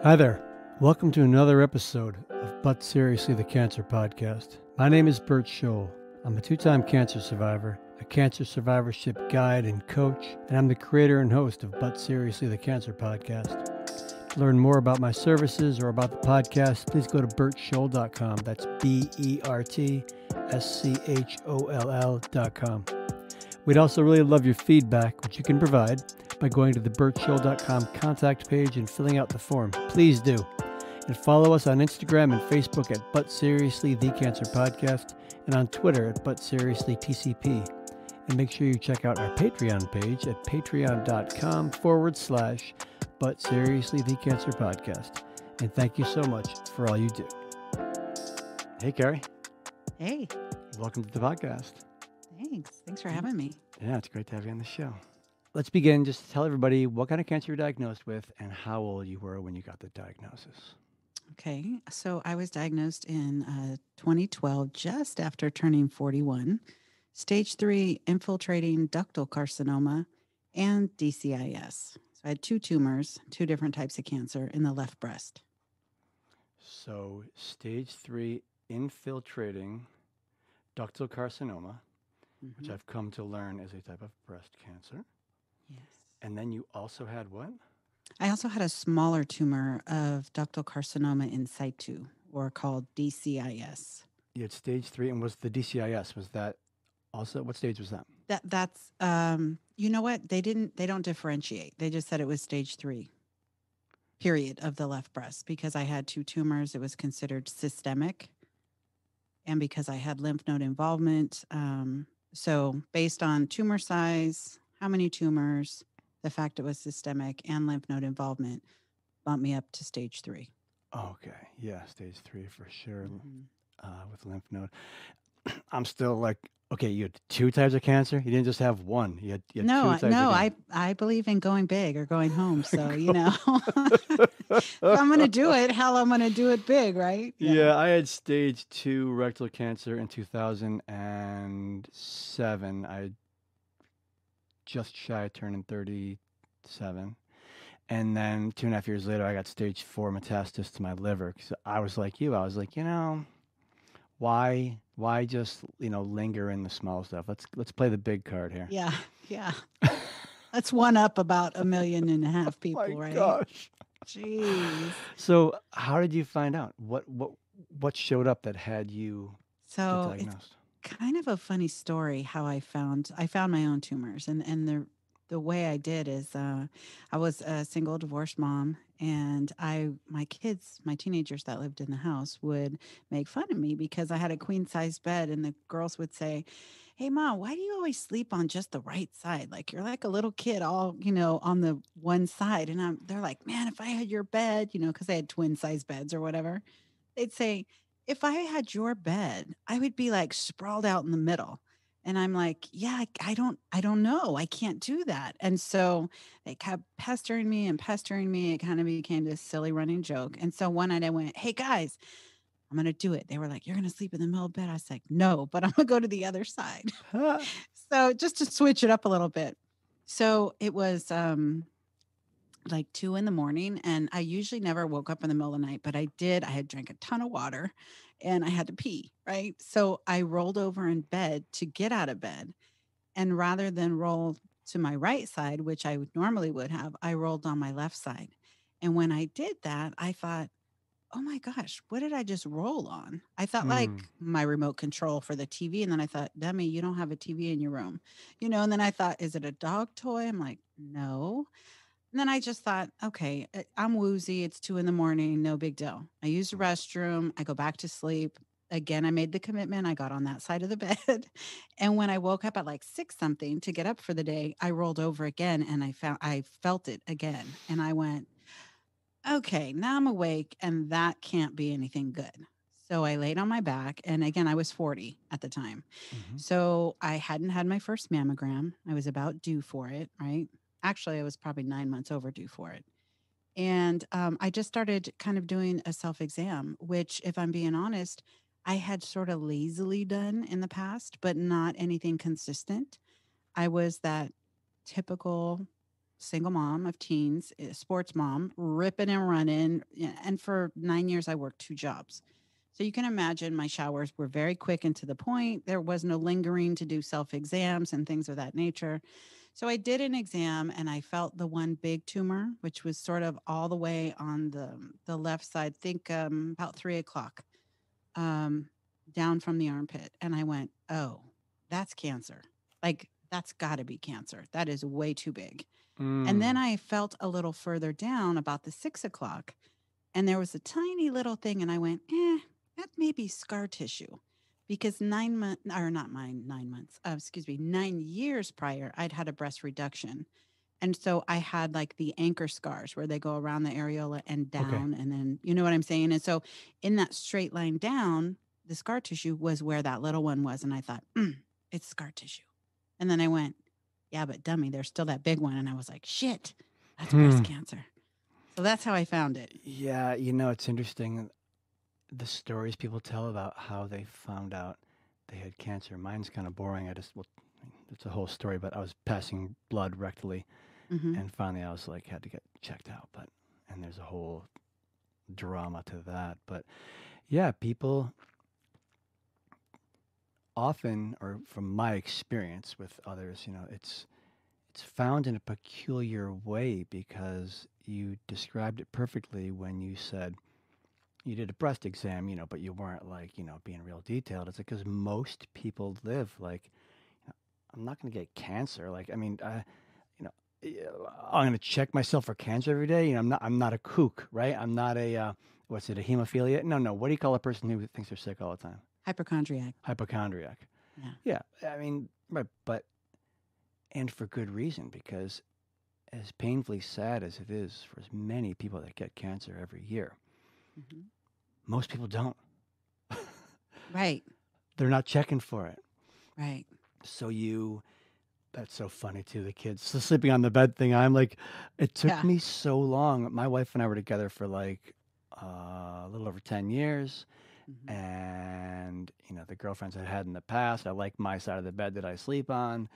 Hi there. Welcome to another episode of But Seriously the Cancer Podcast. My name is Bert Scholl. I'm a two-time cancer survivor, a cancer survivorship guide and coach, and I'm the creator and host of But Seriously the Cancer Podcast. To learn more about my services or about the podcast, please go to bertscholl.com. That's BERTSCHOLL.com. We'd also really love your feedback, which you can provide by going to the bertscholl.com contact page and filling out the form. Please do. And follow us on Instagram and Facebook at But Seriously The Cancer Podcast and on Twitter at But Seriously TCP. And make sure you check out our Patreon page at patreon.com/But Seriously The Cancer Podcast. And thank you so much for all you do. Hey, Carrie. Hey, Welcome to the podcast. thanks for having me. Yeah, it's great to have you on the show. Let's begin. Just tell everybody what kind of cancer you were diagnosed with and how old you were when you got the diagnosis. Okay, so I was diagnosed in 2012, just after turning 41, stage 3 infiltrating ductal carcinoma and DCIS. So I had two tumors, two different types of cancer in the left breast. So, stage 3 infiltrating ductal carcinoma, which I've come to learn is a type of breast cancer. Yes. And then you also had what? I also had a smaller tumor of ductal carcinoma in situ, or called DCIS. You had stage 3, and was the DCIS, was that also, what stage was that? That's you know what? They don't differentiate. They just said it was stage 3. Period, of the left breast. Because I had two tumors, it was considered systemic. And because I had lymph node involvement, so based on tumor size, how many tumors, the fact it was systemic, and lymph node involvement bumped me up to stage 3. Okay, yeah, stage 3 for sure, with lymph node. I'm still like, okay, you had two types of cancer? You didn't just have one. You had two types of cancer. I believe in going big or going home. So, if I'm going to do it, I'm going to do it big, right? Yeah, I had stage 2 rectal cancer in 2007. I just shy of turning 37. And then 2.5 years later, I got stage 4 metastasis to my liver. So I was like you. I was like, why just, linger in the small stuff? Let's play the big card here. Yeah. That's one up about 1.5 million people, Oh my right? gosh. Jeez. So how did you find out? What showed up that had you get So diagnosed? it's kind of a funny story how I found my own tumors, and the way I did is I was a single divorced mom, and my kids, my teenagers that lived in the house would make fun of me because I had a queen size bed, and the girls would say, "Hey, Mom, why do you always sleep on just the right side? Like you're like a little kid, all on the one side." And they're like, "Man, if I had your bed, because they had twin size beds or whatever." They'd say, "If I had your bed, I would be like sprawled out in the middle." And I'm like, "Yeah, I don't know. I can't do that." And so they kept pestering me and pestering me. It kind of became this silly running joke. And so one night I went, "Hey guys, I'm going to do it." They were like, "You're going to sleep in the middle of bed." I was like, "No, but I'm going to go to the other side." So just to switch it up a little bit. So it was like 2 a.m, and I usually never woke up in the middle of the night, but I did. I had drank a ton of water and I had to pee, right? So I rolled over in bed to get out of bed. And rather than roll to my right side, which I would normally would have, I rolled on my left side. And when I did that, I thought, "Oh my gosh, what did I just roll on?" I thought like my remote control for the TV. And then I thought, "Demi, you don't have a TV in your room." And then I thought, "Is it a dog toy?" I'm like, "No." And then I just thought, okay, I'm woozy. It's 2 a.m. No big deal. I use the restroom. I go back to sleep. Again, I made the commitment. I got on that side of the bed. And when I woke up at like 6 something to get up for the day, I rolled over again and I felt it again. And I went, okay, now I'm awake and that can't be anything good. So I laid on my back. And again, I was 40 at the time. So I hadn't had my first mammogram. I was about due for it, right? Actually, I was probably 9 months overdue for it. And I just started kind of doing a self exam, which, if I'm being honest, I had sort of lazily done in the past, but not anything consistent. I was that typical single mom of teens, sports mom, ripping and running. And for 9 years, I worked 2 jobs. So you can imagine my showers were very quick and to the point. There was no lingering to do self exams and things of that nature. So I did an exam and I felt the one big tumor, which was sort of all the way on the left side, think about 3 o'clock, um, down from the armpit. And I went, oh, that's cancer. Like, that's got to be cancer. That is way too big. And then Mm. I felt a little further down about the 6 o'clock, and there was a tiny little thing, and I went, that may be scar tissue. Because 9 months, or not mine, 9 months, excuse me, 9 years prior, I'd had a breast reduction. And so I had like the anchor scars where they go around the areola and Okay. down. And then, you know what I'm saying? And so in that straight line down, the scar tissue was where that little one was. And I thought, it's scar tissue. And then I went, yeah, but dummy, there's still that big one. And I was like, shit, that's breast Hmm. cancer. So that's how I found it. Yeah, it's interesting the stories people tell about how they found out they had cancer. Mine's kind of boring. Well, it's a whole story, but I was passing blood rectally, Hmm. and finally I was like, had to get checked out. And there's a whole drama to that. But yeah, people often, or from my experience with others, it's found in a peculiar way because you described it perfectly when you said you did a breast exam, but you weren't like, being real detailed. It's like because most people live like, I'm not going to get cancer. Like, I mean, you know, I'm going to check myself for cancer every day. I'm not a kook, right? I'm not what's it, a hemophilia? No, no. What do you call a person who thinks they're sick all the time? Hypochondriac. Hypochondriac. Yeah. Yeah. I mean, right. And for good reason, because as painfully sad as it is for as many people that get cancer every year, Hmm. most people don't. Right. They're not checking for it. Right. So that's so funny too. The kids the sleeping on the bed thing. I'm like, it took Yeah. me so long. My wife and I were together for like a little over 10 years. Hmm. And, the girlfriends I had in the past, I like my side of the bed that I sleep on.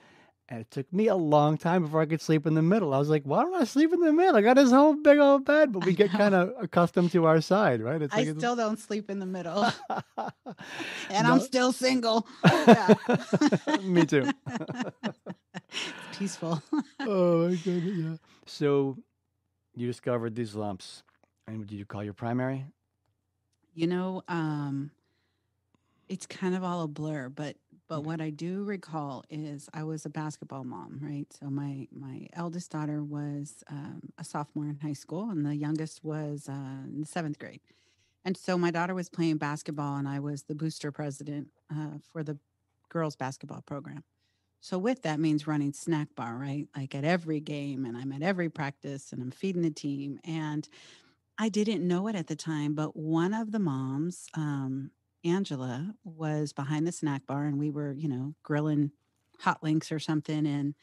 And it took me a long time before I could sleep in the middle. I was like, why don't I sleep in the middle? I got this whole big old bed, but we I get know. kind of accustomed to our side, right? It's I like, still don't sleep in the middle, and I'm no. still single. Yeah. Me too. It's peaceful. Oh my goodness, yeah. So you discovered these lumps, and did you call your primary? You know, it's kind of all a blur, but Okay. what I do recall is I was a basketball mom, right? So my eldest daughter was a sophomore in high school, and the youngest was in the 7th grade. And so my daughter was playing basketball, and I was the booster president for the girls basketball program. So with that means running snack bar, right? Like at every game, and I'm at every practice, and I'm feeding the team. And I didn't know it at the time, but one of the moms, Angela, was behind the snack bar, and we were, grilling hot links or something. And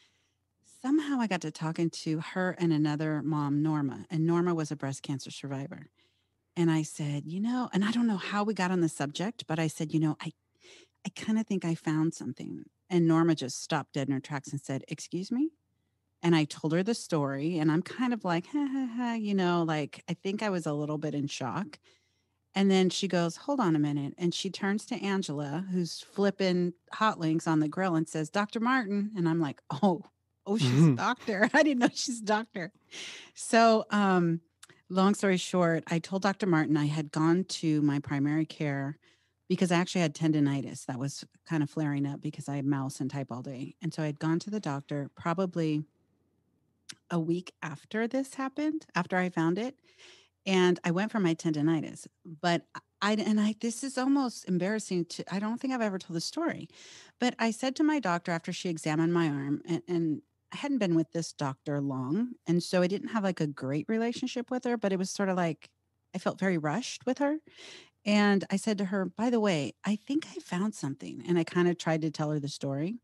somehow I got to talking to her and another mom, Norma, and Norma was a breast cancer survivor. And I said, and I don't know how we got on the subject, but I said, I kind of think I found something. And Norma just stopped dead in her tracks and said, excuse me? And I told her the story, and I'm kind of like, ha ha ha, like I think I was a little bit in shock. And then she goes, hold on a minute. And she turns to Angela, who's flipping hot links on the grill, and says, Dr. Martin. And I'm like, oh, she's a doctor. I didn't know she's a doctor. So, long story short, I told Dr. Martin I had gone to my primary care because I actually had tendonitis that was kind of flaring up because I mouse and type all day. And so I'd gone to the doctor probably a week after this happened, after I found it. And I went for my tendonitis. But this is almost embarrassing I don't think I've ever told the story. But I said to my doctor after she examined my arm, and I hadn't been with this doctor long. And so I didn't have like a great relationship with her, but it was sort of like I felt very rushed with her. And I said to her, by the way, I think I found something. And I kind of tried to tell her the story.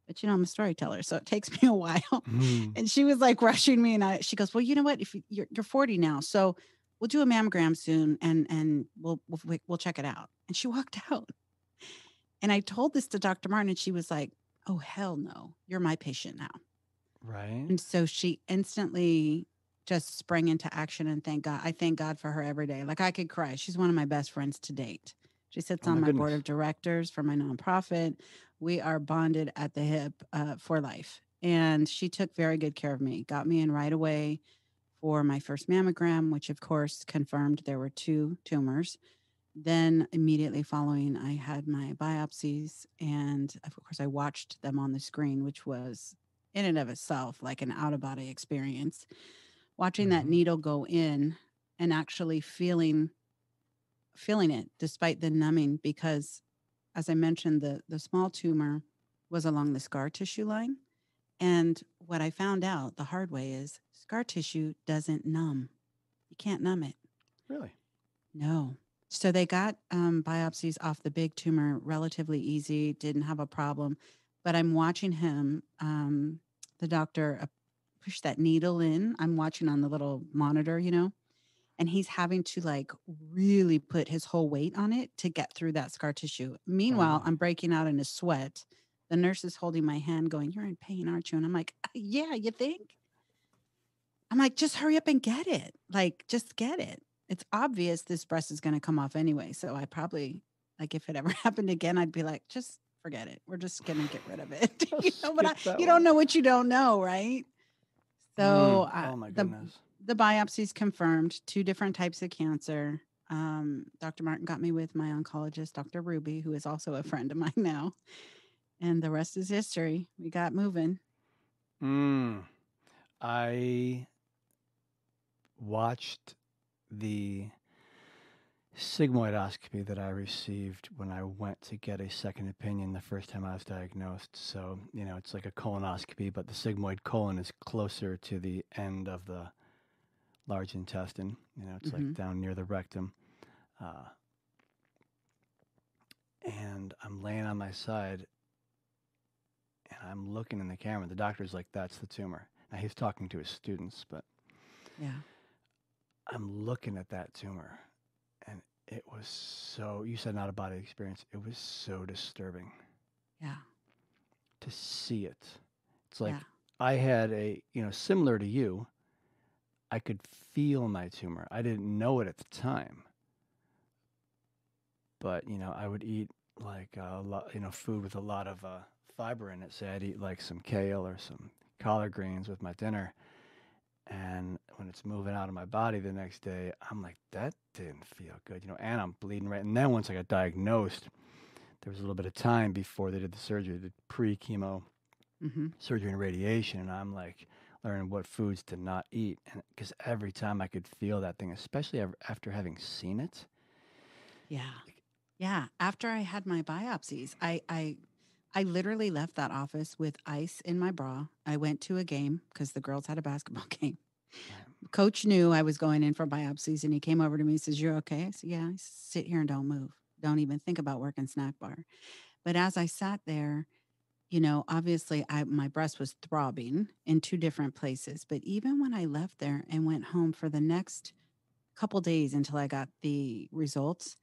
But I'm a storyteller, so it takes me a while. Mm. And she was like rushing me, and she goes, "Well, you know what? If you're 40 now, so we'll do a mammogram soon, and we'll check it out." And she walked out. And I told this to Dr. Martin, and she was like, "Oh hell no, you're my patient now." Right. And so she instantly just sprang into action, and thank God. I thank God for her every day. Like I could cry. She's one of my best friends to date. She sits Oh on my my board of goodness. directors for my nonprofit. We are bonded at the hip for life. And she took very good care of me, got me in right away for my first mammogram, which of course confirmed there were two tumors. Then immediately following, I had my biopsies, and of course, I watched them on the screen, which was in and of itself like an out of body experience. Watching that Hmm. needle go in and actually feeling it despite the numbing, because as I mentioned, the small tumor was along the scar tissue line. And what I found out the hard way is scar tissue doesn't numb. You can't numb it. Really? No. So they got biopsies off the big tumor relatively easy, didn't have a problem. But I'm watching him, the doctor, push that needle in. I'm watching on the little monitor, and he's having to like really put his whole weight on it to get through that scar tissue. Oh Meanwhile, my. I'm breaking out in a sweat. The nurse is holding my hand, going, "You're in pain, aren't you?" And I'm like, "Yeah, you think?" I'm like, just hurry up and get it. Like, just get it. It's obvious this breast is going to come off anyway. So I probably, like, if it ever happened again, I'd be like, just forget it. We're just going to get rid of it. Just But skip that you don't one. know what you don't know, right? So Oh my the goodness. the biopsies confirmed two different types of cancer. Dr. Martin got me with my oncologist, Dr. Ruby, who is also a friend of mine now. And the rest is history. We got moving. I watched the sigmoidoscopy that I received when I went to get a second opinion the first time I was diagnosed. So, it's like a colonoscopy, but the sigmoid colon is closer to the end of the large intestine. It's like Hmm. down near the rectum. Uh, and I'm laying on my side and I'm looking in the camera. The doctor's like, "That's the tumor." Now he's talking to his students, but Yeah. I'm looking at that tumor and it was so, you said not a body experience. It was so disturbing Yeah. to see it. It's Yeah. like I had similar to you, I could feel my tumor. I didn't know it at the time, but I would eat like a lot, food with a lot of fiber in it. Say I'd eat like some kale or some collard greens with my dinner, and when it's moving out of my body the next day, I'm like, that didn't feel good, and I'm bleeding right. And then once I got diagnosed, there was a little bit of time before they did the surgery, the pre-chemo Hmm. surgery and radiation, and I'm like learning what foods to not eat, and because every time I could feel that thing, especially after having seen it. Yeah. Yeah. After I had my biopsies, I literally left that office with ice in my bra. I went to a game because the girls had a basketball game. Right. Coach knew I was going in for biopsies, and he came over to me and says, "You're okay?" I said, "Yeah." He said, "Sit here and don't move. Don't even think about working snack bar." But as I sat there, obviously my breast was throbbing in two different places. But even when I left there and went home for the next couple days until I got the results,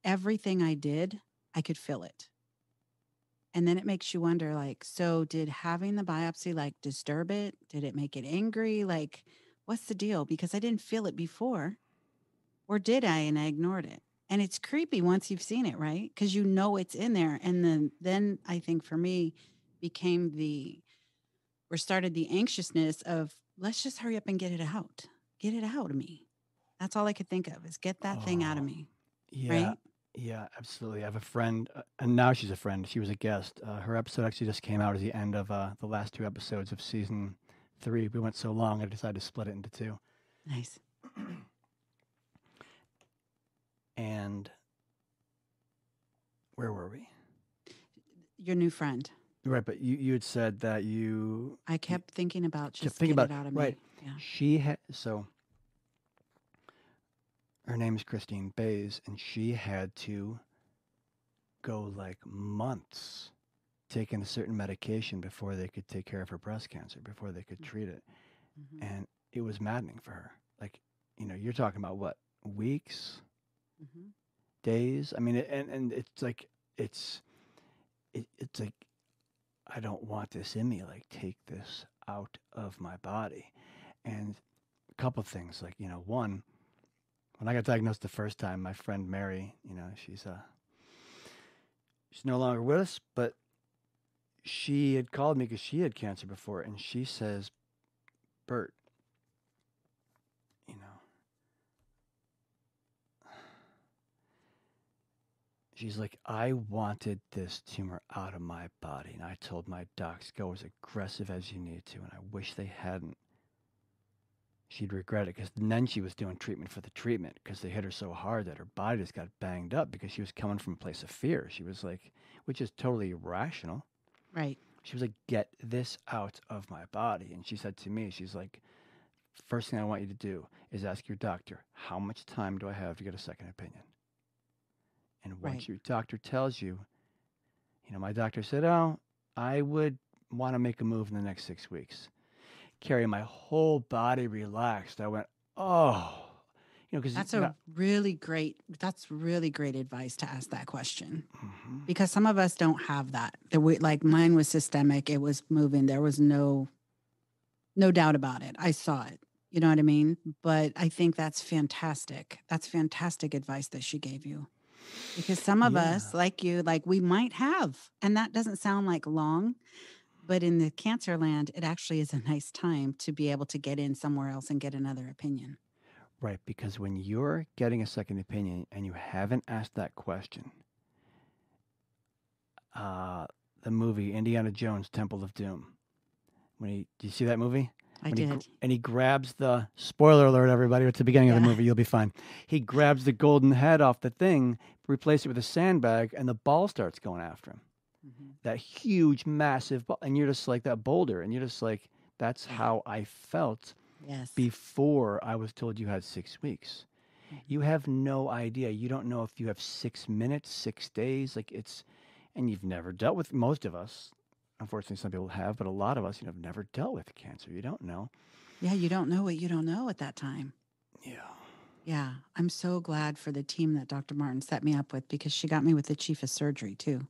everything I did, I could feel it. And then it makes you wonder, like, so did having the biopsy like disturb it? Did it make it angry? Like, what's the deal? Because I didn't feel it before, or did I? And I ignored it. And it's creepy once you've seen it, right? Because you know it's in there. And then I think for me became started the anxiousness of let's just hurry up and get it out. Get it out of me. That's all I could think of is get that thing out of Oh, me. yeah. Right? Yeah, absolutely. I have a friend, and now she's a friend. She was a guest. Her episode actually just came out at the end of the last two episodes of season 3. We went so long, I decided to split it into two. Nice. And where were we? Your new friend. Right, but you had said that I you kept thinking about kept just thinking get about it out of right. me. Yeah. She had so her name is Christine Bays, and she had to go like months taking a certain medication before they could take care of her breast cancer, before they could treat it. Mm-hmm. And it was maddening for her. Like, you're talking about what, weeks, Mm-hmm. days? I mean, and it's like, it's like, I don't want this in me. Like, take this out of my body. And a couple of things, like, one, when I got diagnosed the first time, my friend Mary, she's no longer with us, but she had called me because she had cancer before, and she says, Bert, you know, she's like, I wanted this tumor out of my body, and I told my docs, go as aggressive as you need to, and I wish they hadn't. She'd regret it, because then she was doing treatment for the treatment, because they hit her so hard that her body just got banged up, because she was coming from a place of fear. She was like, which is totally irrational. Right. She was like, get this out of my body. And she said to me, she's like, first thing I want you to do is ask your doctor, how much time do I have to get a second opinion? And once Right. your doctor tells you, my doctor said, oh, I would want to make a move in the next 6 weeks. Carrie, my whole body relaxed. I went, oh, because That's really great advice to ask that question, mm-hmm. because some of us don't have that. Like mine was systemic. It was moving. There was no doubt about it. I saw it. You know what I mean? But I think that's fantastic. That's fantastic advice that she gave you, because some of us, like you, like we might have, and that doesn't sound like long, but in the cancer land, it actually is a nice time to be able to get in somewhere else and get another opinion. Right, because when you're getting a second opinion and you haven't asked that question, the movie Indiana Jones, Temple of Doom, do you see that movie? I did. And he grabs the, spoiler alert, everybody, it's the beginning of the movie, you'll be fine. He grabs the golden head off the thing, replace it with a sandbag, and the ball starts going after him. Mm-hmm. That huge, massive ball. And you're just like that boulder. And you're just like, that's how I felt before I was told you had 6 weeks. Mm-hmm. You have no idea. You don't know if you have 6 minutes, 6 days. And you've never dealt with, most of us. Unfortunately, some people have, but a lot of us, have never dealt with cancer. You don't know. Yeah, you don't know what you don't know at that time. Yeah. Yeah, I'm so glad for the team that Dr. Martin set me up with, because she got me with the chief of surgery too.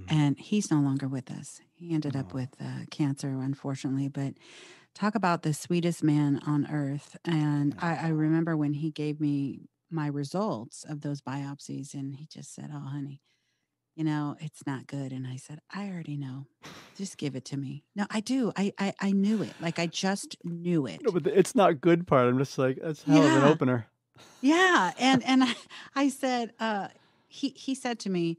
And he's no longer with us. He ended up with cancer, unfortunately. But talk about the sweetest man on earth. And I remember when he gave me my results of those biopsies, and he just said, oh, honey, it's not good. And I said, I already know. Just give it to me. No, I do. I knew it. Like, I just knew it. No, but it's not good part. I'm just like, that's hell of an opener. Yeah. And I said, he said to me,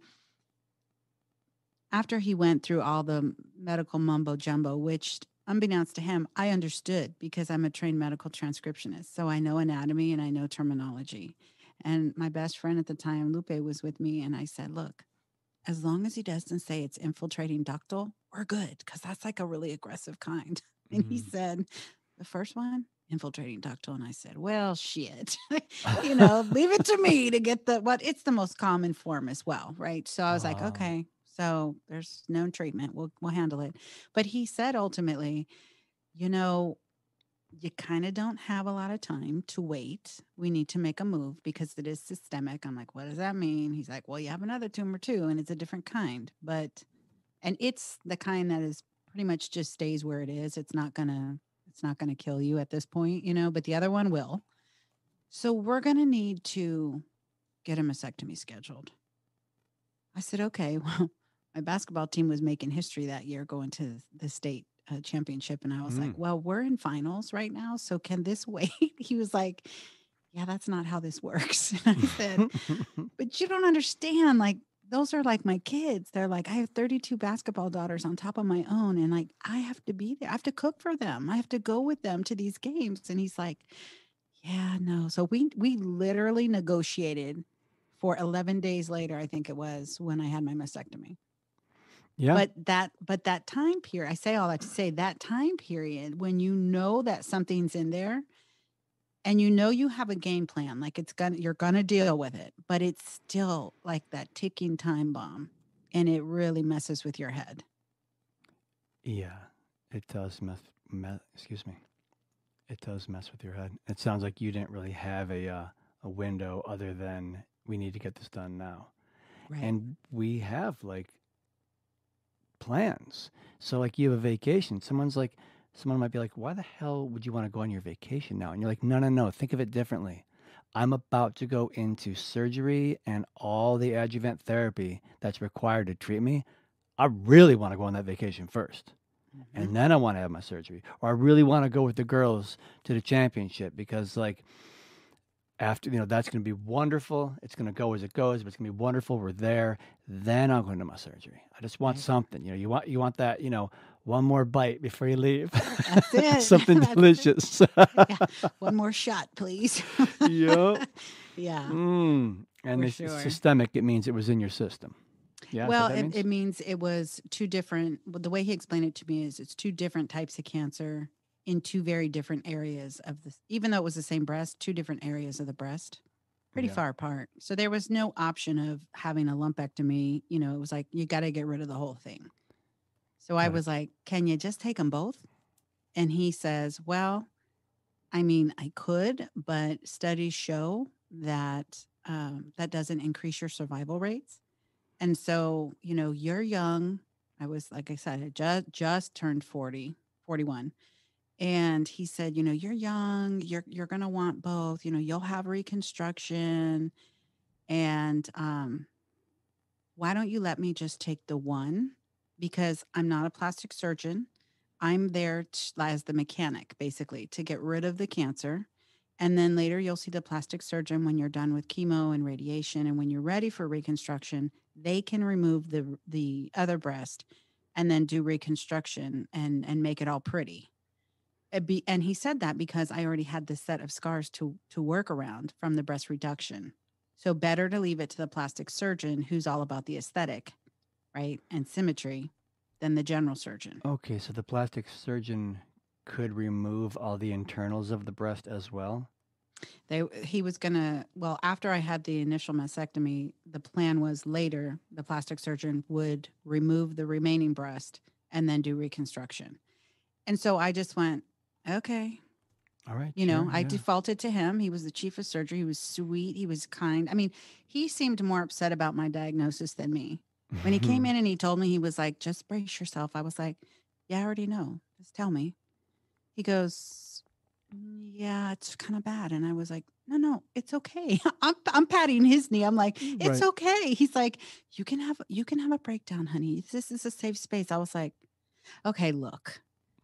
after he went through all the medical mumbo jumbo, which unbeknownst to him, I understood, because I'm a trained medical transcriptionist. So I know anatomy and I know terminology. And my best friend at the time, Lupe, was with me. And I said, look, as long as he doesn't say it's infiltrating ductal, we're good, because that's like a really aggressive kind. And he said, the first one, infiltrating ductal. And I said, well, shit, leave it to me to get it's the most common form as well. Right. So I was like, okay, so there's no treatment. We'll handle it. But he said, ultimately, you kind of don't have a lot of time to wait. We need to make a move because it is systemic. I'm like, what does that mean? He's like, well, you have another tumor too, and it's a different kind. And it's the kind that is pretty much just stays where it is. It's not gonna kill you at this point, but the other one will. So we're gonna need to get a mastectomy scheduled. I said, okay. Well, my basketball team was making history that year, going to the state championship. And I was like, well, we're in finals right now, so can this wait? He was like, yeah, that's not how this works. And I said, but you don't understand. Like, those are like my kids. They're like, I have 32 basketball daughters on top of my own. And like, I have to be there. I have to cook for them. I have to go with them to these games. And he's like, yeah, no. So we literally negotiated for 11 days later, I think it was, when I had my mastectomy. Yeah. But that time period, I say all that to say, that time period when you know that something's in there and you have a game plan, like you're gonna deal with it, but it's still like that ticking time bomb, and it really messes with your head. Yeah, it does It does mess with your head. It sounds like you didn't really have a window other than, we need to get this done now. Right. And we have like plans. So like, you have a vacation. Someone's like, someone might be like, why the hell would you want to go on your vacation now? And you're like, no, no, no. Think of it differently. I'm about to go into surgery and all the adjuvant therapy that's required to treat me. I really want to go on that vacation first. Hmm. And then I want to have my surgery. Or I really want to go with the girls to the championship because, like, after, that's going to be wonderful. It's going to go as it goes, but it's going to be wonderful. We're there. Then I'll go into my surgery. I just want Right. something. You want that, one more bite before you leave. That's it. Something That's it. delicious. Yeah. One more shot, please. Yep. Yeah, And for it's sure. systemic. It means it was in your system. Yeah, is that what Well, that it means? means it was two different. Well, the way he explained it to me is it's two different types of cancer in two very different areas of the. Even though it was the same breast, two different areas of the breast, pretty Yeah. far apart. So there was no option of having a lumpectomy. It was like you got to get rid of the whole thing. So I Got it. was like, "Can you just take them both?" And he says, "Well, I mean, I could, but studies show that that doesn't increase your survival rates." And so, you're young. I was, like I said, I just turned 40, 41. And he said, you're young, you're gonna want both, you'll have reconstruction. And why don't you let me just take the one? Because I'm not a plastic surgeon. I'm there as the mechanic, basically, to get rid of the cancer. And then later you'll see the plastic surgeon when you're done with chemo and radiation. And when you're ready for reconstruction, they can remove the other breast and then do reconstruction and make it all pretty. And he said that because I already had this set of scars to work around from the breast reduction. So better to leave it to the plastic surgeon who's all about the aesthetic, right? And symmetry than the general surgeon. Okay, so the plastic surgeon could remove all the internals of the breast as well. He was gonna, well, after I had the initial mastectomy, the plan was later the plastic surgeon would remove the remaining breast and then do reconstruction. And so I just went, okay. All right, sure, I yeah. defaulted to him. He was the chief of surgery. He was sweet. He was kind. I mean, he seemed more upset about my diagnosis than me. When he came in and he told me, he was like, just brace yourself. I was like, yeah, I already know. Just tell me. He goes, yeah, it's kind of bad. And I was like, no, no, it's okay. I'm patting his knee. I'm like, it's Right. okay. He's like, you can have a breakdown, honey. This is a safe space. I was like, okay, look,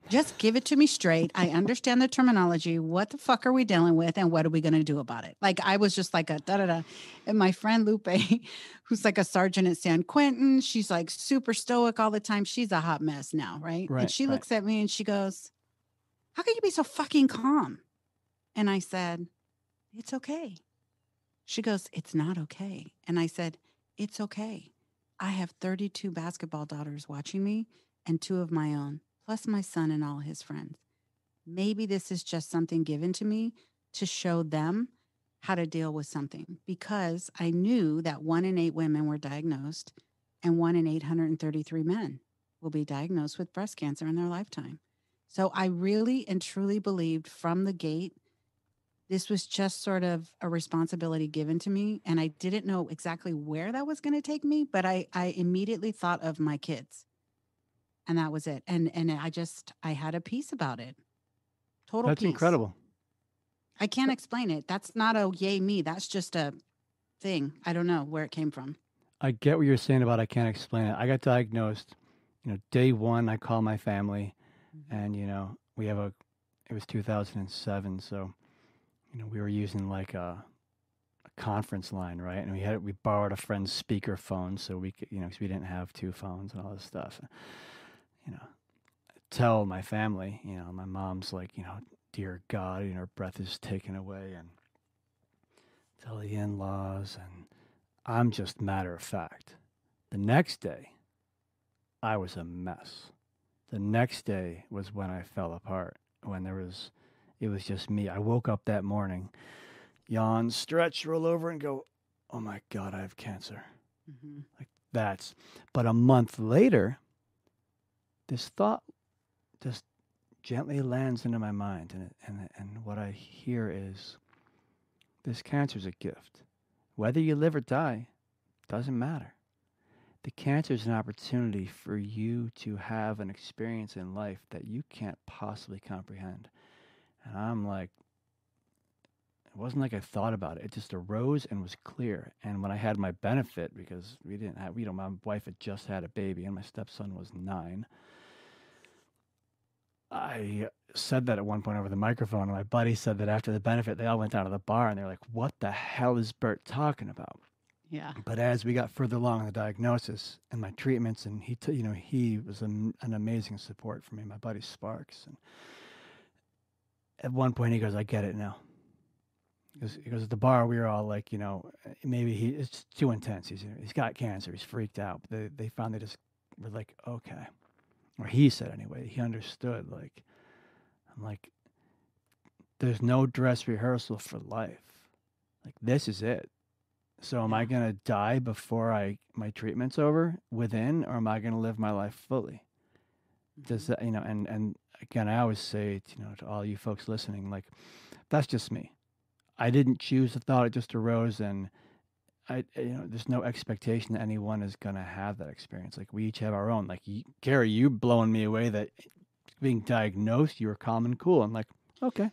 just give it to me straight. I understand the terminology. What the fuck are we dealing with? And what are we going to do about it? Like, I was just like a da da da. And my friend Lupe, who's like a sergeant at San Quentin, she's like super stoic all the time. She's a hot mess now, right? And Right, she right. looks at me and she goes, how can you be so fucking calm? And I said, it's okay. She goes, it's not okay. And I said, it's okay. I have 32 basketball daughters watching me and two of my own, plus my son and all his friends. Maybe this is just something given to me to show them how to deal with something because I knew that 1 in 8 women were diagnosed and 1 in 833 men will be diagnosed with breast cancer in their lifetime. So I really and truly believed from the gate this was just sort of a responsibility given to me. And I didn't know exactly where that was going to take me, but I immediately thought of my kids and that was it. And I had a peace about it. Total That's peace. incredible. I can't explain it. That's not a yay me. That's just a thing. I don't know where it came from. I get what you're saying about I can't explain it. I got diagnosed, day one, I call my family Mhm. and, it was 2007. So, we were using like a conference line, right? And we borrowed a friend's speaker phone so we could, because we didn't have two phones and all this stuff. You know, tell my family, my mom's like, dear God, her breath is taken away, and tell the in-laws, and I'm just matter of fact. The next day, I was a mess. The next day was when I fell apart. It was just me. I woke up that morning, yawn, stretch, roll over, and go, oh my God, I have cancer. Mm-hmm. Like but a month later, this thought just gently lands into my mind, and what I hear is, this cancer's a gift. Whether you live or die, doesn't matter. the cancer is an opportunity for you to have an experience in life that you can't possibly comprehend. And I'm like, it wasn't like I thought about it. It just arose and was clear. And when I had my benefit, because we didn't have, my wife had just had a baby and my stepson was 9, I said that at one point over the microphone. And my buddy said that after the benefit, they all went down to the bar and they're like, what the hell is Bert talking about? Yeah. But as we got further along in the diagnosis and my treatments, and he was an amazing support for me, my buddy Sparks. And at one point he goes, I get it now. He goes, at the bar, we were all like, maybe it's too intense. He's got cancer. He's freaked out. But they finally just were like, okay. Or he said anyway, he understood. Like, I'm like, there's no dress rehearsal for life. Like, this is it. So am I going to die before my treatment's over within, or am I going to live my life fully? Does that, and again, I always say, to all you folks listening, like, that's just me. I didn't choose the thought; it just arose, and there's no expectation that anyone is gonna have that experience. Like, we each have our own. Like, Carrie, you blowing me away that being diagnosed, you were calm and cool. I'm like, okay,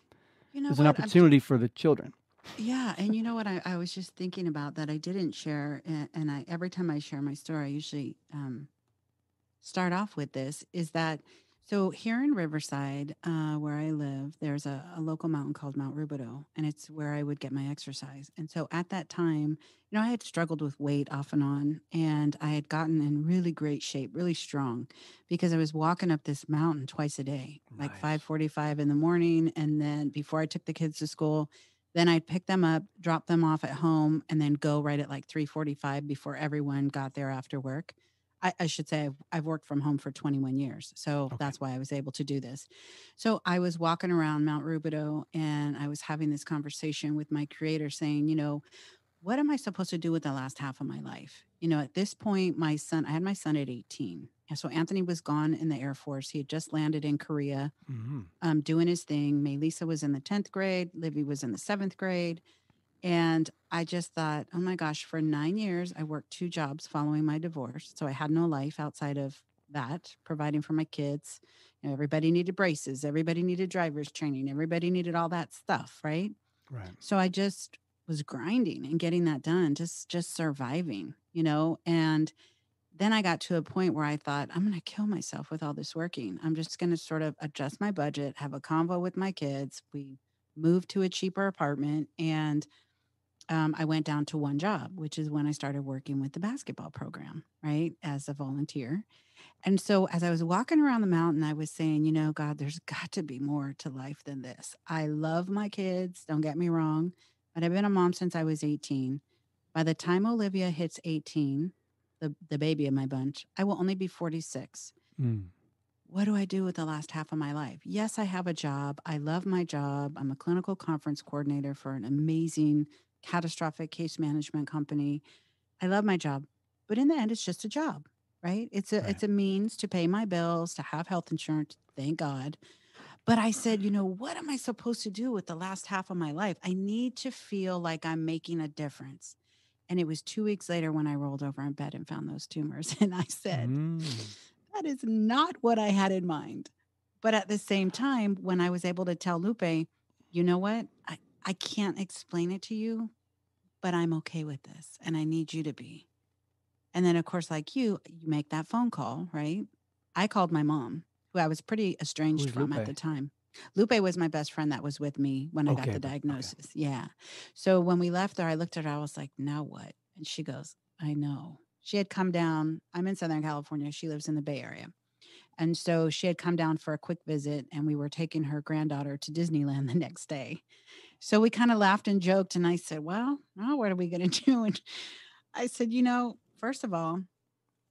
there's an opportunity for the children. Yeah, and you know what? I was just thinking about that. I didn't share, and I every time I share my story, I usually start off with this. Is that so? Here in Riverside, where I live, there's a local mountain called Mount Rubidoux, and it's where I would get my exercise. And so at that time, I had struggled with weight off and on, and I had gotten in really great shape, really strong, because I was walking up this mountain twice a day, like Nice. 5:45 in the morning, and then before I took the kids to school. Then I'd pick them up, drop them off at home, and then go right at like 3:45 before everyone got there after work. I should say I've worked from home for 21 years. So that's why I was able to do this. So I was walking around Mount Rubidoux and I was having this conversation with my creator saying, what am I supposed to do with the last half of my life? At this point, I had my son at 18. And so Anthony was gone in the Air Force. He had just landed in Korea, doing his thing. Melissa was in the 10th grade. Livy was in the 7th grade. And I just thought, oh my gosh, for 9 years, I worked 2 jobs following my divorce. So I had no life outside of that, providing for my kids. Everybody needed braces. Everybody needed driver's training. Everybody needed all that stuff, right? Right. So I just was grinding and getting that done, just surviving, and then I got to a point where I thought, I'm going to kill myself with all this working. I'm just going to sort of adjust my budget, have a convo with my kids. We moved to a cheaper apartment, and I went down to one job, which is when I started working with the basketball program, right, as a volunteer. And so as I was walking around the mountain, I was saying, God, there's got to be more to life than this. I love my kids, don't get me wrong, but I've been a mom since I was 18. By the time Olivia hits 18, the baby of my bunch, I will only be 46. What do I do with the last half of my life? Yes, I have a job. I love my job. I'm a clinical conference coordinator for an amazing catastrophic case management company. I love my job, but in the end, it's just a job, right? It's a means to pay my bills, to have health insurance. Thank God. But I said, what am I supposed to do with the last half of my life? I need to feel like I'm making a difference. And it was 2 weeks later when I rolled over in bed and found those tumors. And I said, that is not what I had in mind. But at the same time, when I was able to tell Lupe, you know what? I can't explain it to you, but I'm okay with this. And I need you to be. And then, of course, like you make that phone call, right? I called my mom, who I was pretty estranged Who's from Lupe? at the time. Lupe was my best friend that was with me when I got the diagnosis. Yeah. So when we left there, I looked at her. I was like, now what? And she goes, I know. She had come down. I'm in Southern California. She lives in the Bay Area. And so she had come down for a quick visit, and we were taking her granddaughter to Disneyland the next day. So we kind of laughed and joked. And I said, well, what are we going to do? And I said, first of all,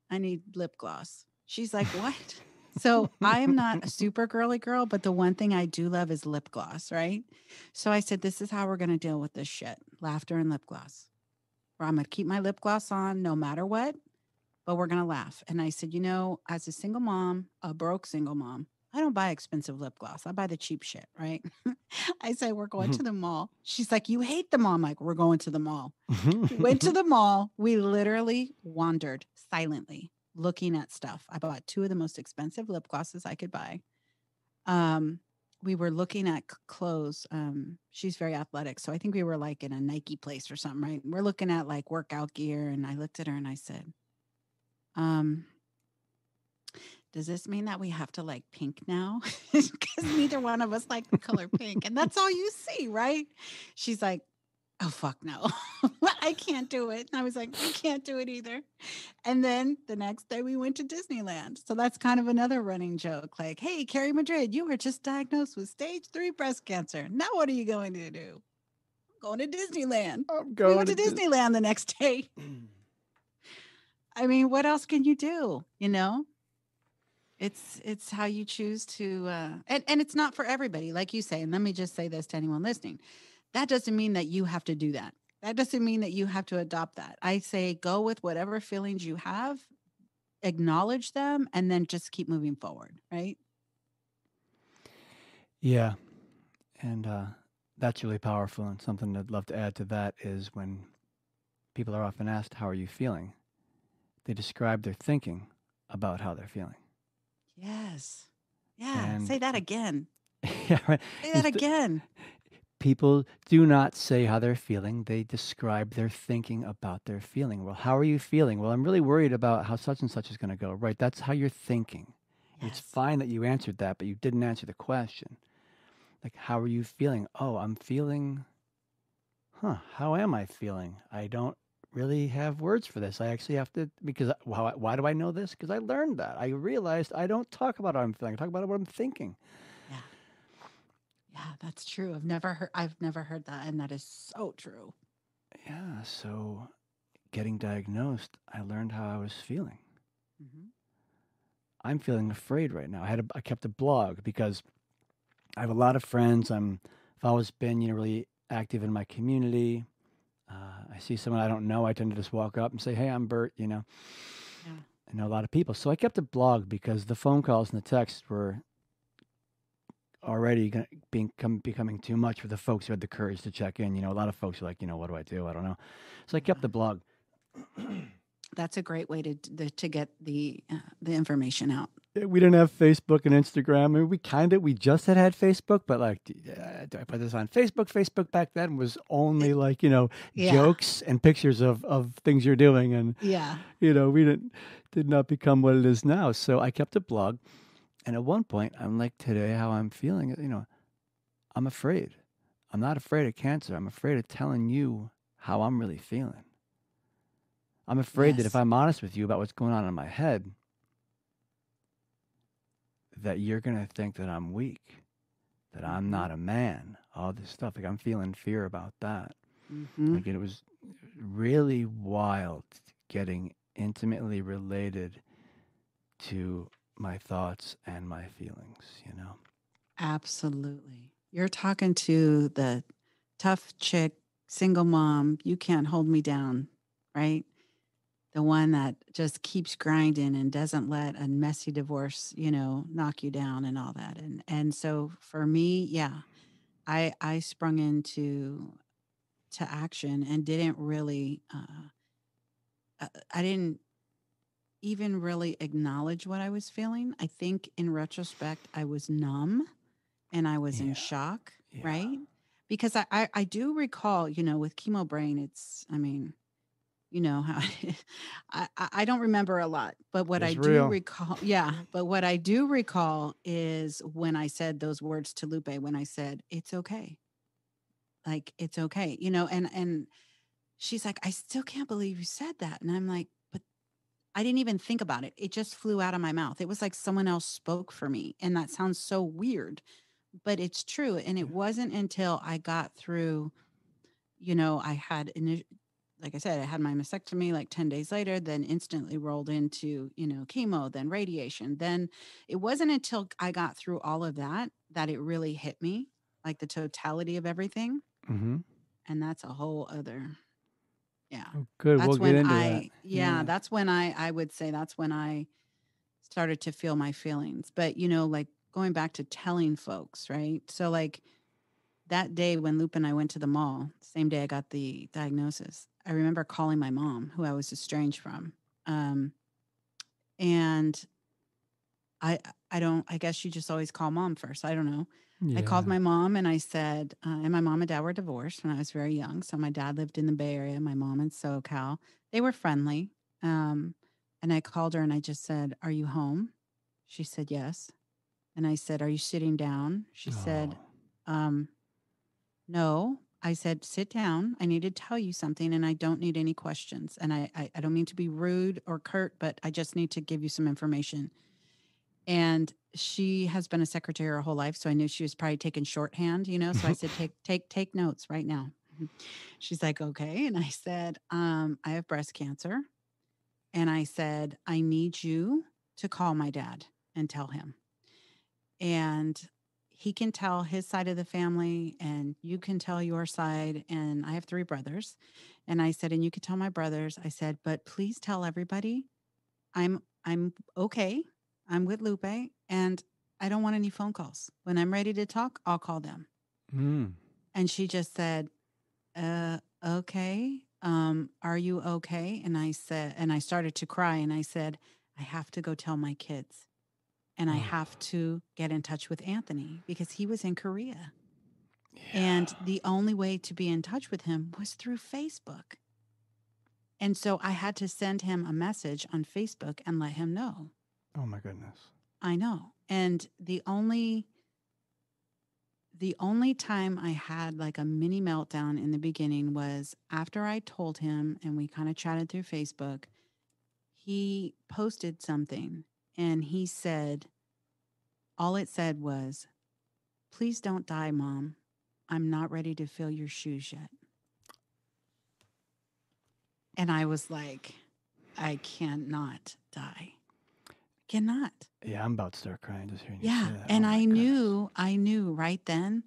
I need lip gloss. She's like, what? So I am not a super girly girl, but the one thing I do love is lip gloss, right? So I said, this is how we're going to deal with this shit. Laughter and lip gloss. Or I'm going to keep my lip gloss on no matter what, but we're going to laugh. And I said, as a single mom, a broke single mom, I don't buy expensive lip gloss. I buy the cheap shit, right? I say, we're going to the mall. She's like, you hate the mall. I'm like, we're going to the mall. Went to the mall. We literally wandered silently looking at stuff. I bought two of the most expensive lip glosses I could buy. Um, we were looking at clothes. She's very athletic. So I think we were like in a Nike place or something, right? We're looking at like workout gear. And I looked at her and I said, um, does this mean that we have to like pink now? Because neither one of us like the color pink. And that's all you see, right? She's like, oh, fuck no. I can't do it. And I was like, I can't do it either. And then the next day we went to Disneyland. So that's kind of another running joke. Like, hey, Carrie Madrid, you were just diagnosed with stage 3 breast cancer. Now what are you going to do? I'm going to Disneyland. We went to Disneyland the next day. I mean, what else can you do? You know? It's how you choose to and it's not for everybody, like you say. And let me just say this to anyone listening. That doesn't mean that you have to do that. That doesn't mean that you have to adopt that. I say go with whatever feelings you have, acknowledge them, and then just keep moving forward, right? Yeah. And that's really powerful. And something I'd love to add to that is when people are often asked, how are you feeling? They describe their thinking about how they're feeling. Yes. Yeah. And say that again. yeah, right. Say that again. People do not say how they're feeling. They describe their thinking about their feeling. Well, how are you feeling? Well, I'm really worried about how such and such is going to go. Right. That's how you're thinking. Yes. It's fine that you answered that, but you didn't answer the question. Like, how are you feeling? Oh, I'm feeling, how am I feeling? I don't really have words for this. I actually have to, because why do I know this? Because I learned that. I realized I don't talk about how I'm feeling. I talk about what I'm thinking. Yeah. Yeah, that's true. I've never heard that, and that is so true. Yeah, so getting diagnosed, I learned how I was feeling. Mm-hmm. I'm feeling afraid right now. I kept a blog because I have a lot of friends. I've always been, really active in my community. I see someone I don't know, I tend to just walk up and say, hey, I'm Bert, Yeah. I know a lot of people. So I kept a blog because the phone calls and the texts were already becoming too much for the folks who had the courage to check in. A lot of folks are like, what do I do? I don't know. So I kept the blog. That's a great way to get the information out. We didn't have Facebook and Instagram. I mean, we just had Facebook, but like, do I put this on Facebook? Facebook back then was only like, jokes and pictures of things you're doing. And, we did not become what it is now. So I kept a blog. And at one point, I'm like, today, how I'm feeling, I'm afraid. I'm not afraid of cancer. I'm afraid of telling you how I'm really feeling. I'm afraid that if I'm honest with you about what's going on in my head, that you're going to think that I'm weak, that I'm not a man, all this stuff. Like, I'm feeling fear about that. Mm-hmm. Like, it was really wild getting intimately related to my thoughts and my feelings, Absolutely. You're talking to the tough chick, single mom, you can't hold me down, right? The one that just keeps grinding and doesn't let a messy divorce, knock you down and all that. And so for me, I sprung into action and didn't really, I didn't even really acknowledge what I was feeling. I think in retrospect, I was numb and I was in shock, right? Because I do recall, with chemo brain, it's, I mean, how I don't remember a lot, but what I do recall, but what I do recall is when I said those words to Lupe, when I said, it's okay. Like, it's okay, and she's like, I still can't believe you said that. And I'm like, but I didn't even think about it. It just flew out of my mouth. It was like someone else spoke for me. And that sounds so weird, but it's true. And it wasn't until I got through, I had, like I said, I had my mastectomy like 10 days later, then instantly rolled into, chemo, then radiation. Then it wasn't until I got through all of that it really hit me, like the totality of everything. Mm-hmm. And that's a whole other. Yeah. Oh, good. We'll get into that. Yeah, that's when I would say that's when I started to feel my feelings. But, like going back to telling folks, right? So like that day when Lupe and I went to the mall, same day I got the diagnosis, I remember calling my mom, who I was estranged from. Um, and I don't, I guess you just always call mom first. I don't know. I called Yeah. my mom and I said, and my mom and dad were divorced when I was very young. So my dad lived in the Bay Area, my mom in SoCal. They were friendly. Um, and I called her and I just said, "Are you home?" She said, "Yes." And I said, "Are you sitting down?" She Oh. said, um, "No." I said, "Sit down. I need to tell you something and I don't need any questions. And I don't mean to be rude or curt, but I just need to give you some information." And she has been a secretary her whole life, so I knew she was probably taking shorthand, you know. So I said, "Take notes right now." Mhm. She's like, "Okay." And I said, "I have breast cancer." And I said, "I need you to call my dad and tell him. And he can tell his side of the family, and you can tell your side. And I have 3 brothers." And I said, "And you can tell my brothers." I said, "But please tell everybody I'm okay. I'm with Lupe, and I don't want any phone calls. When I'm ready to talk, I'll call them." Mm. And she just said, Okay. Are you okay?" And I said, and I started to cry and I said, "I have to go tell my kids and I Oh. have to get in touch with Anthony because he was in Korea. Yeah. And the only way to be in touch with him was through Facebook. And so I had to send him a message on Facebook and let him know. Oh my goodness. I know. And the only time I had like a mini meltdown in the beginning was after I told him and we kind of chatted through Facebook. He posted something and he said, all it said was, "Please don't die, Mom. I'm not ready to fill your shoes yet." And I was like, I cannot die. Cannot. Yeah, I'm about to start crying just hearing you say Yeah. that. Oh And my I goodness. knew, I knew right then,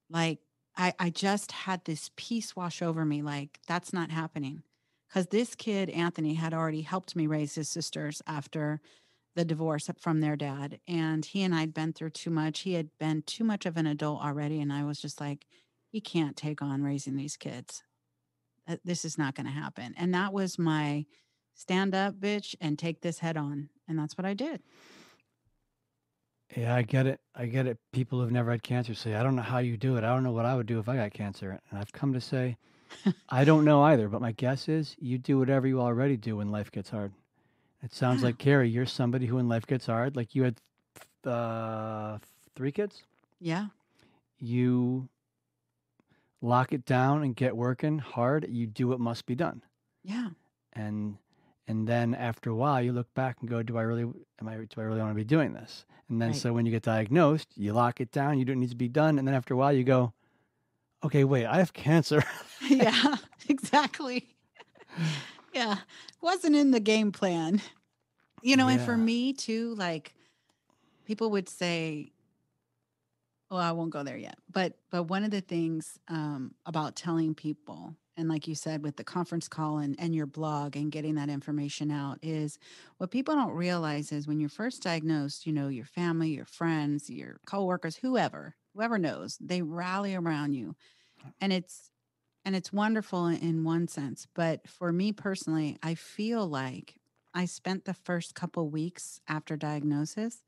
like, I just had this peace wash over me. Like, that's not happening. Because this kid, Anthony, had already helped me raise his sisters after the divorce from their dad. And he and I'd been through too much. He had been too much of an adult already. And I was just like, he can't take on raising these kids. This is not going to happen. And that was my stand up, bitch, and take this head on. And that's what I did. Yeah, I get it. I get it. People who've never had cancer say, I don't know how you do it. I don't know what I would do if I got cancer. And I've come to say, I don't know either. But my guess is you do whatever you already do when life gets hard. It sounds Yeah. like, Carrie, you're somebody who, when life gets hard, like you had uh, 3 kids, Yeah. you lock it down and get working hard. You do what must be done. Yeah. And and then after a while, you look back and go, do I really want to be doing this? And then Right. so when you get diagnosed, you lock it down. You do what needs to be done. And then after a while, you go, okay, wait, I have cancer. Yeah. Exactly. Yeah. Wasn't in the game plan. And for Yeah. me too, like people would say, "Oh, I won't go there yet." But one of the things about telling people, and like you said, with the conference call and your blog and getting that information out, is what people don't realize is when you're first diagnosed, your family, your friends, your coworkers, whoever knows, they rally around you, and it's wonderful in one sense. But for me personally, I feel like I spent the first couple weeks after diagnosis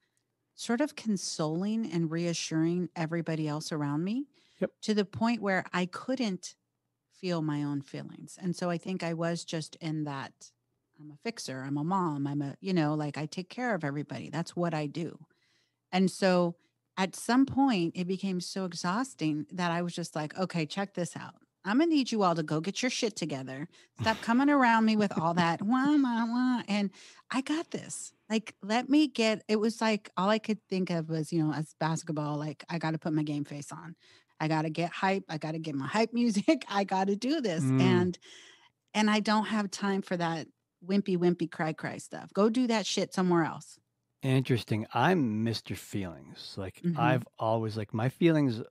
sort of consoling and reassuring everybody else around me Yep. to the point where I couldn't feel my own feelings. And so I think I was just in that I'm a fixer, I'm a mom, like I take care of everybody. That's what I do. And so at some point, it became so exhausting that I was just like, okay, check this out. I'm going to need you all to go get your shit together. Stop coming around me with all that. Wah, wah, wah. And I got this. Like, it was like all I could think of was, as basketball, like, I got to put my game face on. I got to get hype. I got to get my hype music. I got to do this. Mm. And I don't have time for that wimpy, cry stuff. Go do that shit somewhere else. Interesting. I'm Mr. Feelings. Like Hmm. I've always like my feelings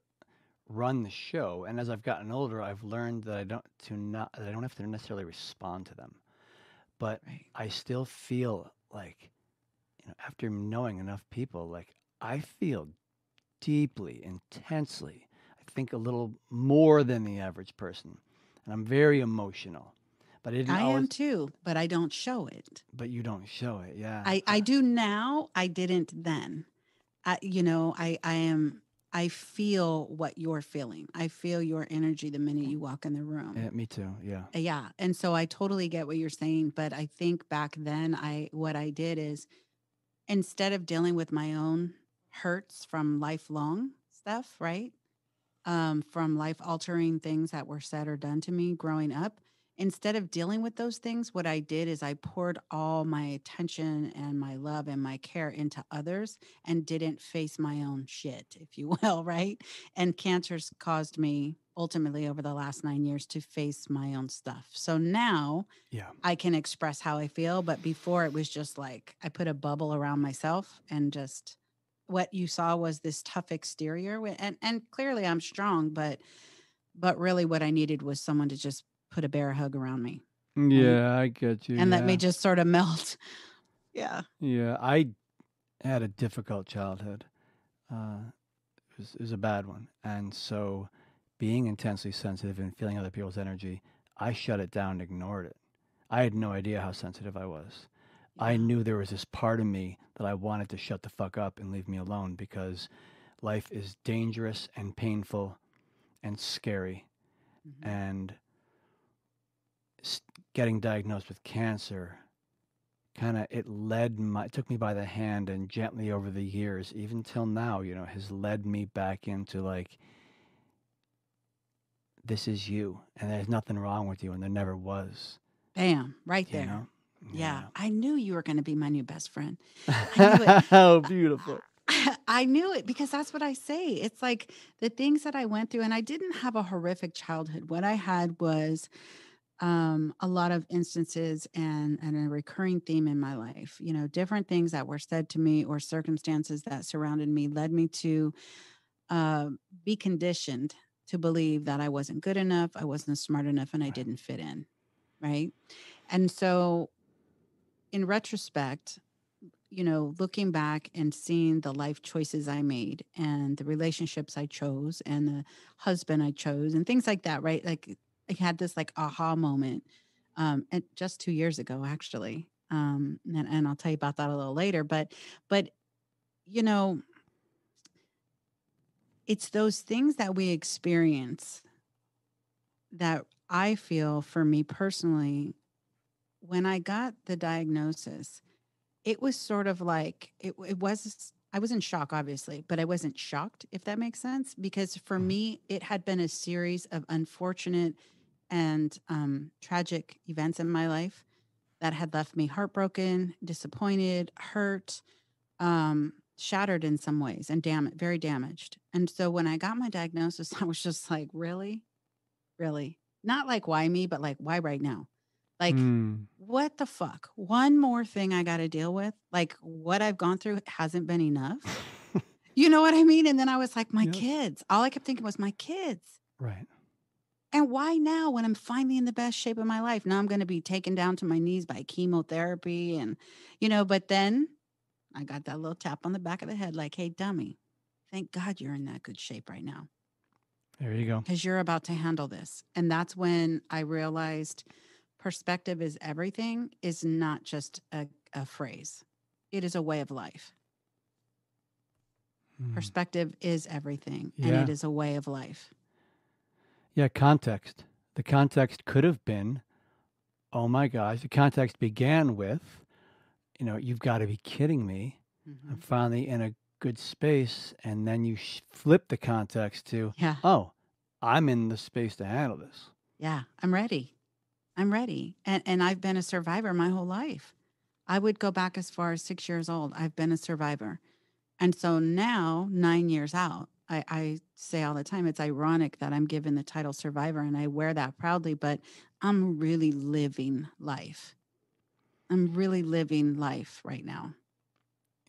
run the show, and as I've gotten older, I've learned that I don't have to necessarily respond to them. But Right. I still feel like, after knowing enough people, like I feel deeply, intensely. I think a little more than the average person. And I'm very emotional. But I didn't I am always, too, but I don't show it. but you don't show it. Yeah. I do now. I didn't then. I am, I feel what you're feeling. I feel your energy the minute you walk in the room. Me too. Yeah. Yeah. And so I totally get what you're saying. But I think back then, what I did is instead of dealing with my own hurts from lifelong stuff, right? From life altering things that were said or done to me growing up. Instead of dealing with those things, what I did is I poured all my attention and my love and my care into others and didn't face my own shit, if you will, right? And cancer's caused me ultimately over the last 9 years to face my own stuff. So now Yeah. I can express how I feel. But before it was just like I put a bubble around myself and just what you saw was this tough exterior and clearly I'm strong, but really what I needed was someone to just put a bear hug around me, right? Yeah, I get you. And let me Yeah. just sort of melt. Yeah. Yeah. I had a difficult childhood. It was a bad one. And so being intensely sensitive and feeling other people's energy, I shut it down and ignored it. I had no idea how sensitive I was. I Yeah. knew there was this part of me that I wanted to shut the fuck up and leave me alone because life is dangerous and painful and scary. Mhm. And getting diagnosed with cancer it took me by the hand and gently over the years, even till now, has led me back into like, this is you and there's nothing wrong with you and there never was, Bam, right you there. know? Yeah. Yeah. I knew you were going to be my new best friend. I knew it. Oh, beautiful. I knew it because that's what I say. It's like the things that I went through, and I didn't have a horrific childhood. What I had was a lot of instances and a recurring theme in my life. Different things that were said to me or circumstances that surrounded me led me to uh, be conditioned to believe that I wasn't good enough, I wasn't smart enough, and I Right. didn't fit in. Right. And so, in retrospect, looking back and seeing the life choices I made and the relationships I chose and the husband I chose and things like that, right? Like I had this like aha moment and just 2 years ago, actually. And I'll tell you about that a little later. But you know, it's those things that we experience that I feel for me personally, when I got the diagnosis, it was sort of like it was I was in shock, obviously, but I wasn't shocked, if that makes sense, because for Mhm. me, it had been a series of unfortunate and tragic events in my life that had left me heartbroken, disappointed, hurt, shattered in some ways, and very damaged. And so when I got my diagnosis, I was just like, really, really, not like why me, but like why right now? Like, Mm. what the fuck? One more thing I got to deal with. Like, what I've gone through hasn't been enough. You know what I mean? And then I was like, my Yep. kids. All I kept thinking was my kids. Right. And why now when I'm finally in the best shape of my life? Now I'm going to be taken down to my knees by chemotherapy. But then I got that little tap on the back of the head like, hey, dummy, thank God you're in that good shape right now There you go. because you're about to handle this. And that's when I realized perspective is everything is not just a phrase, it is a way of life. Mm. Perspective is everything, and it Yeah. is a way of life. Yeah. Context. The context could have been, oh my gosh, the context began with, you've got to be kidding me. I'm Hmm. finally in a good space. And then you flip the context to, Yeah. oh, I'm in the space to handle this. Yeah. I'm ready. I'm ready. And I've been a survivor my whole life. I would go back as far as 6 years old. I've been a survivor. And so now, 9 years out, I say all the time, it's ironic that I'm given the title survivor and I wear that proudly, but I'm really living life. I'm really living life right now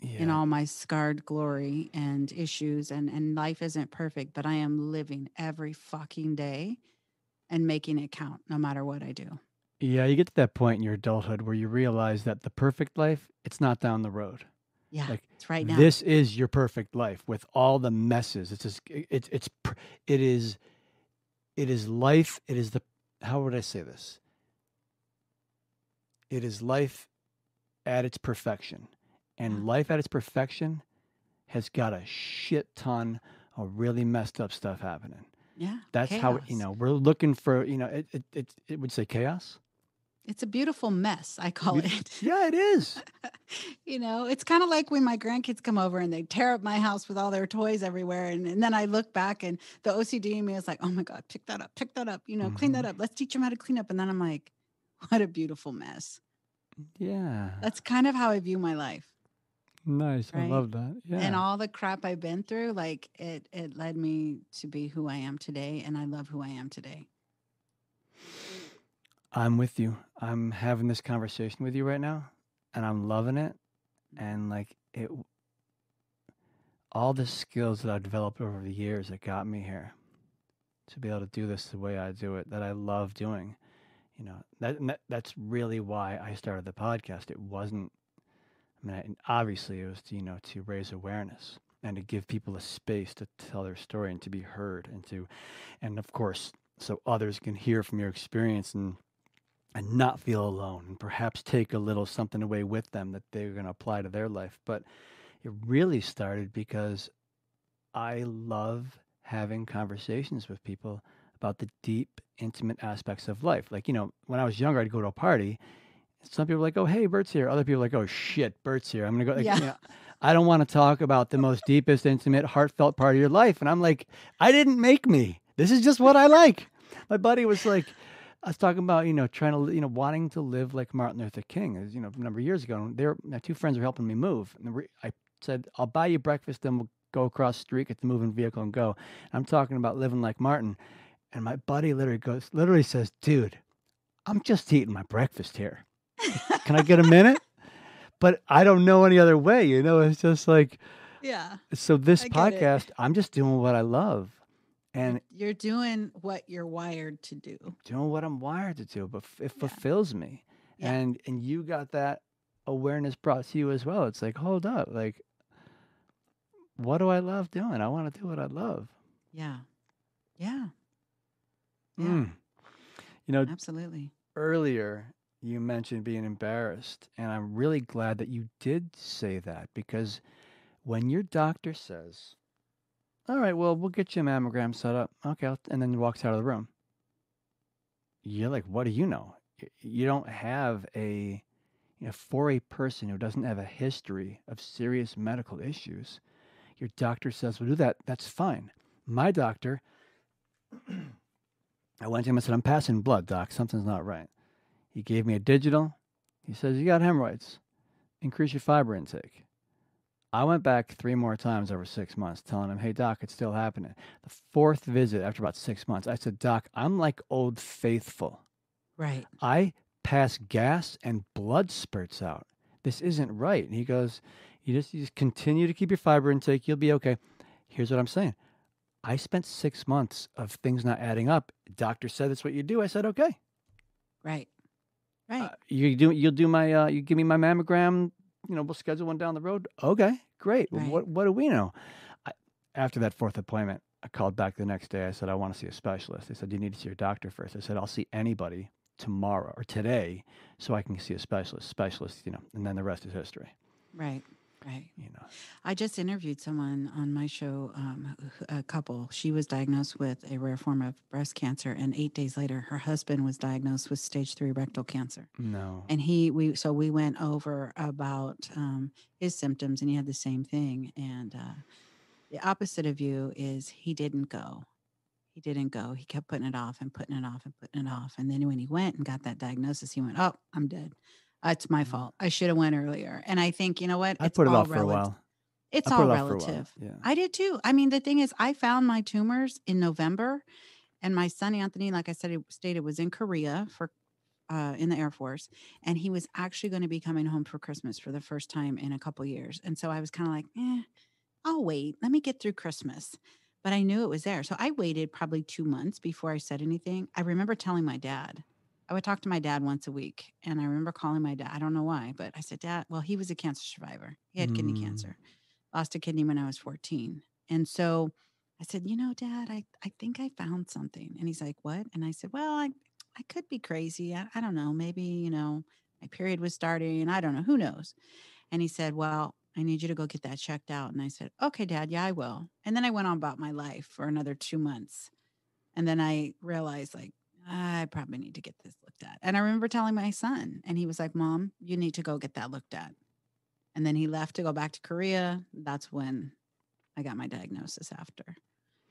in Yeah. all my scarred glory and issues. And life isn't perfect, but I am living every fucking day and making it count no matter what I do. Yeah. You get to that point in your adulthood where you realize that the perfect life, it's not down the road. Yeah. Like It's right now. this is your perfect life with all the messes. It's just it is it is life. It is the how would I say this? It is life at its perfection. Yeah. And life at its perfection has got a shit ton of really messed up stuff happening. Yeah. That's how, Chaos. we're looking for, it would say chaos. It's a beautiful mess, I call Beautiful. it. Yeah, it is. It's kind of like when my grandkids come over and they tear up my house with all their toys everywhere. And then I look back and the OCD in me is like, oh my God, pick that up, clean that Hmm. up. Let's teach them how to clean up. And then I'm like, what a beautiful mess. Yeah. That's kind of how I view my life, Nice. I right? love that. And Yeah. all the crap I've been through, like it led me to be who I am today. And I love who I am today. I'm with you. I'm having this conversation with you right now and I'm loving it. Mhm. And like all the skills that I've developed over the years that got me here to be able to do this the way I do it, that I love doing. That's really why I started the podcast. It wasn't, obviously it was to, to raise awareness and to give people a space to tell their story and to be heard and of course, so others can hear from your experience and not feel alone and perhaps take a little something away with them that they're going to apply to their life. But it really started because I love having conversations with people about the deep, intimate aspects of life. Like, when I was younger, I'd go to a party. Some people are like, oh, hey, Bert's here. Other people are like, oh, shit, Bert's here. I'm going to go. Like, Yeah. I don't want to talk about the most deepest, intimate, heartfelt part of your life. And I'm like, I didn't make me. This is just what I like. My buddy was like, I was talking about, trying to, wanting to live like Martin Luther King. It was, a number of years ago. And my two friends were helping me move. And I said, I'll buy you breakfast, then we'll go across the street, get the moving vehicle, and go. I'm talking about living like Martin. And my buddy literally says, dude, I'm just eating my breakfast here. Can I get a minute? But I don't know any other way. It's just like, Yeah. so this I get it. podcast, I'm just doing what I love and You're doing what you're wired to do. doing what I'm wired to do, but it Yeah. fulfills me. Yeah. And you got that awareness brought to you as well. It's like, hold up, like, what do I love doing? I want to do what I love. Yeah. Yeah. Yeah. Mm. Absolutely. Earlier you mentioned being embarrassed, and I'm really glad that you did say that because when your doctor says, all right, well, we'll get you a mammogram set up. Okay. And then walks out of the room. You're like, what do you know? You don't have for a person who doesn't have a history of serious medical issues, your doctor says, we'll do that. That's fine. My doctor, I went to him and said, I'm passing blood, doc. Something's not right. He gave me a digital. He says, you got hemorrhoids. Increase your fiber intake. I went back 3 more times over 6 months telling him, hey, doc, it's still happening. The 4th visit after about 6 months, I said, doc, I'm like Old Faithful. Right. I pass gas and blood spurts out. This isn't right. And he goes, you just continue to keep your fiber intake. You'll be okay. Here's what I'm saying. I spent 6 months of things not adding up. Doctor said that's what you do. I said, okay. Right. Right. You give me my mammogram. We'll schedule one down the road. Okay, great. Right. What do we know? After that 4th appointment, I called back the next day. I said, I want to see a specialist. They said, you need to see your doctor first. I said, I'll see anybody tomorrow or today so I can see a specialist, and then the rest is history. Right. Right. I just interviewed someone on my show, a couple. She was diagnosed with a rare form of breast cancer, and 8 days later, her husband was diagnosed with stage 3 rectal cancer. No. And we went over about his symptoms, and he had the same thing. And the opposite of you is he didn't go. He didn't go. He kept putting it off and putting it off and putting it off. And then when he went and got that diagnosis, he went, "Oh, I'm dead. It's my fault. I should have went earlier." And I think, you know what? I put it off for a while. It's all relative. Yeah. I did too. I mean, the thing is, I found my tumors in November, and my son Anthony, like I said, stated was in Korea for in the Air Force, and he was actually going to be coming home for Christmas for the first time in a couple years. And so I was kind of like, I'll wait. Let me get through Christmas. But I knew it was there. So I waited probably 2 months before I said anything. I remember telling my dad, I would talk to my dad once a week. And I remember calling my dad. I don't know why, but I said, Dad, well, he was a cancer survivor. He had kidney Mm. cancer, lost a kidney when I was 14. And so I said, Dad, I think I found something. And he's like, what? And I said, well, I could be crazy. I don't know. Maybe, my period was starting. I don't know. Who knows? And he said, well, I need you to go get that checked out. And I said, okay, Dad, yeah, I will. And then I went on about my life for another 2 months. And then I realized, like, I probably need to get this looked at. And I remember telling my son, and he was like, Mom, you need to go get that looked at. And then he left to go back to Korea. That's when I got my diagnosis after.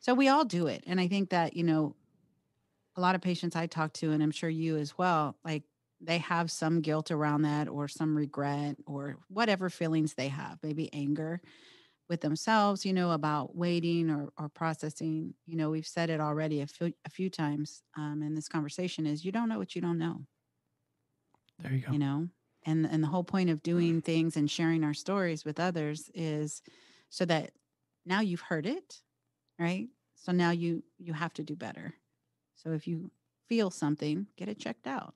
So we all do it. And I think that, a lot of patients I talk to, and I'm sure you as well, like they have some guilt around that or some regret or whatever feelings they have, maybe anger with themselves, about waiting or processing. We've said it already a few times in this conversation is you don't know what you don't know, There you go. you know? And the whole point of doing things and sharing our stories with others is so that now you've heard it, right? So now you have to do better. So if you feel something, get it checked out.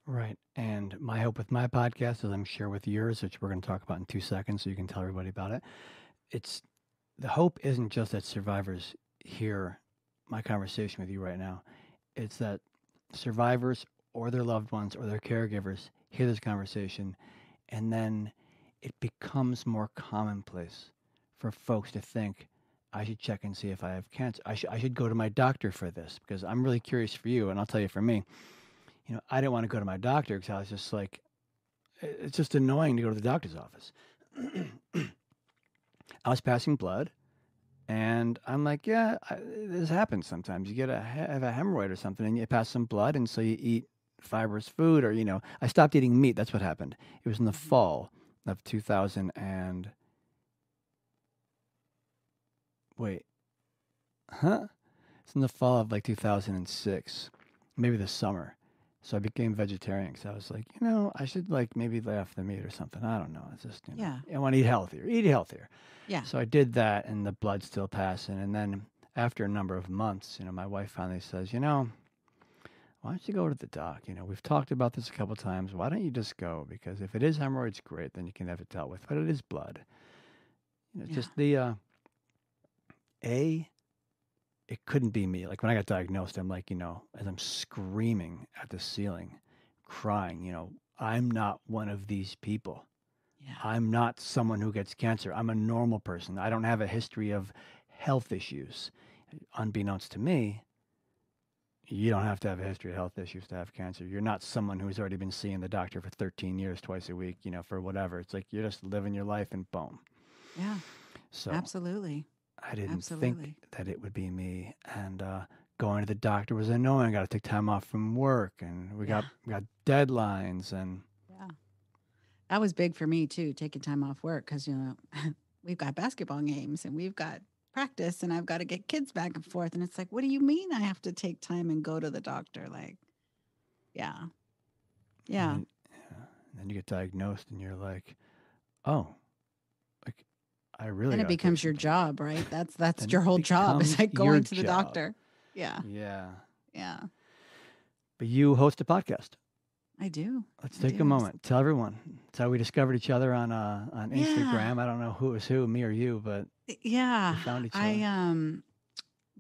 Right. And my hope with my podcast, as I'm sure with yours, which we're going to talk about in 2 seconds, so you can tell everybody about it. It's the hope isn't just that survivors hear my conversation with you right now. It's that survivors or their loved ones or their caregivers hear this conversation, and then it becomes more commonplace for folks to think, I should check and see if I have cancer. I should go to my doctor for this because I'm really curious for you. And I'll tell you for me, I didn't want to go to my doctor because I was just like, it's just annoying to go to the doctor's office. I was passing blood, and I'm like, yeah, this happens sometimes. You have a hemorrhoid or something, and you pass some blood, and so you eat fibrous food, or I stopped eating meat. That's what happened. It was in the Mhm. fall of 2000 and wait, huh? It's in the fall of like 2006, maybe the summer. So I became vegetarian because I was like, I should like maybe lay off the meat or something. I don't know. It's just, Yeah. I want to eat healthier. Eat healthier. Yeah. So I did that, and the blood's still passing. And then after a number of months, my wife finally says, why don't you go to the doc? We've talked about this a couple times. Why don't you just go? Because if it is hemorrhoids, great, then you can have it dealt with. But it is blood. Yeah. Just the a. It couldn't be me. Like when I got diagnosed, I'm like, as I'm screaming at the ceiling, crying, I'm not one of these people. Yeah. I'm not someone who gets cancer. I'm a normal person. I don't have a history of health issues. Unbeknownst to me, you don't have to have a history of health issues to have cancer. You're not someone who's already been seeing the doctor for 13 years, twice a week, for whatever. It's like you're just living your life and boom. Yeah. So Absolutely. I didn't think Absolutely. that it would be me. And going to the doctor was annoying. I got to take time off from work, and Yeah. we got deadlines, and Yeah. That was big for me too, taking time off work because, we've got basketball games and we've got practice and I've got to get kids back and forth. And it's like, what do you mean I have to take time and go to the doctor? Like, yeah. and Yeah. then and then you get diagnosed, and you're like, oh, like I really Then it got to take becomes some your time. job, right? That's Then your it whole job is becomes like your going to the job. doctor. Yeah. Yeah. Yeah. But you host a podcast. I do. Let's I take a do. moment. Tell everyone. It's how we discovered each other on Yeah. Instagram. I don't know who was who, me or you, but Yeah. we found each I other.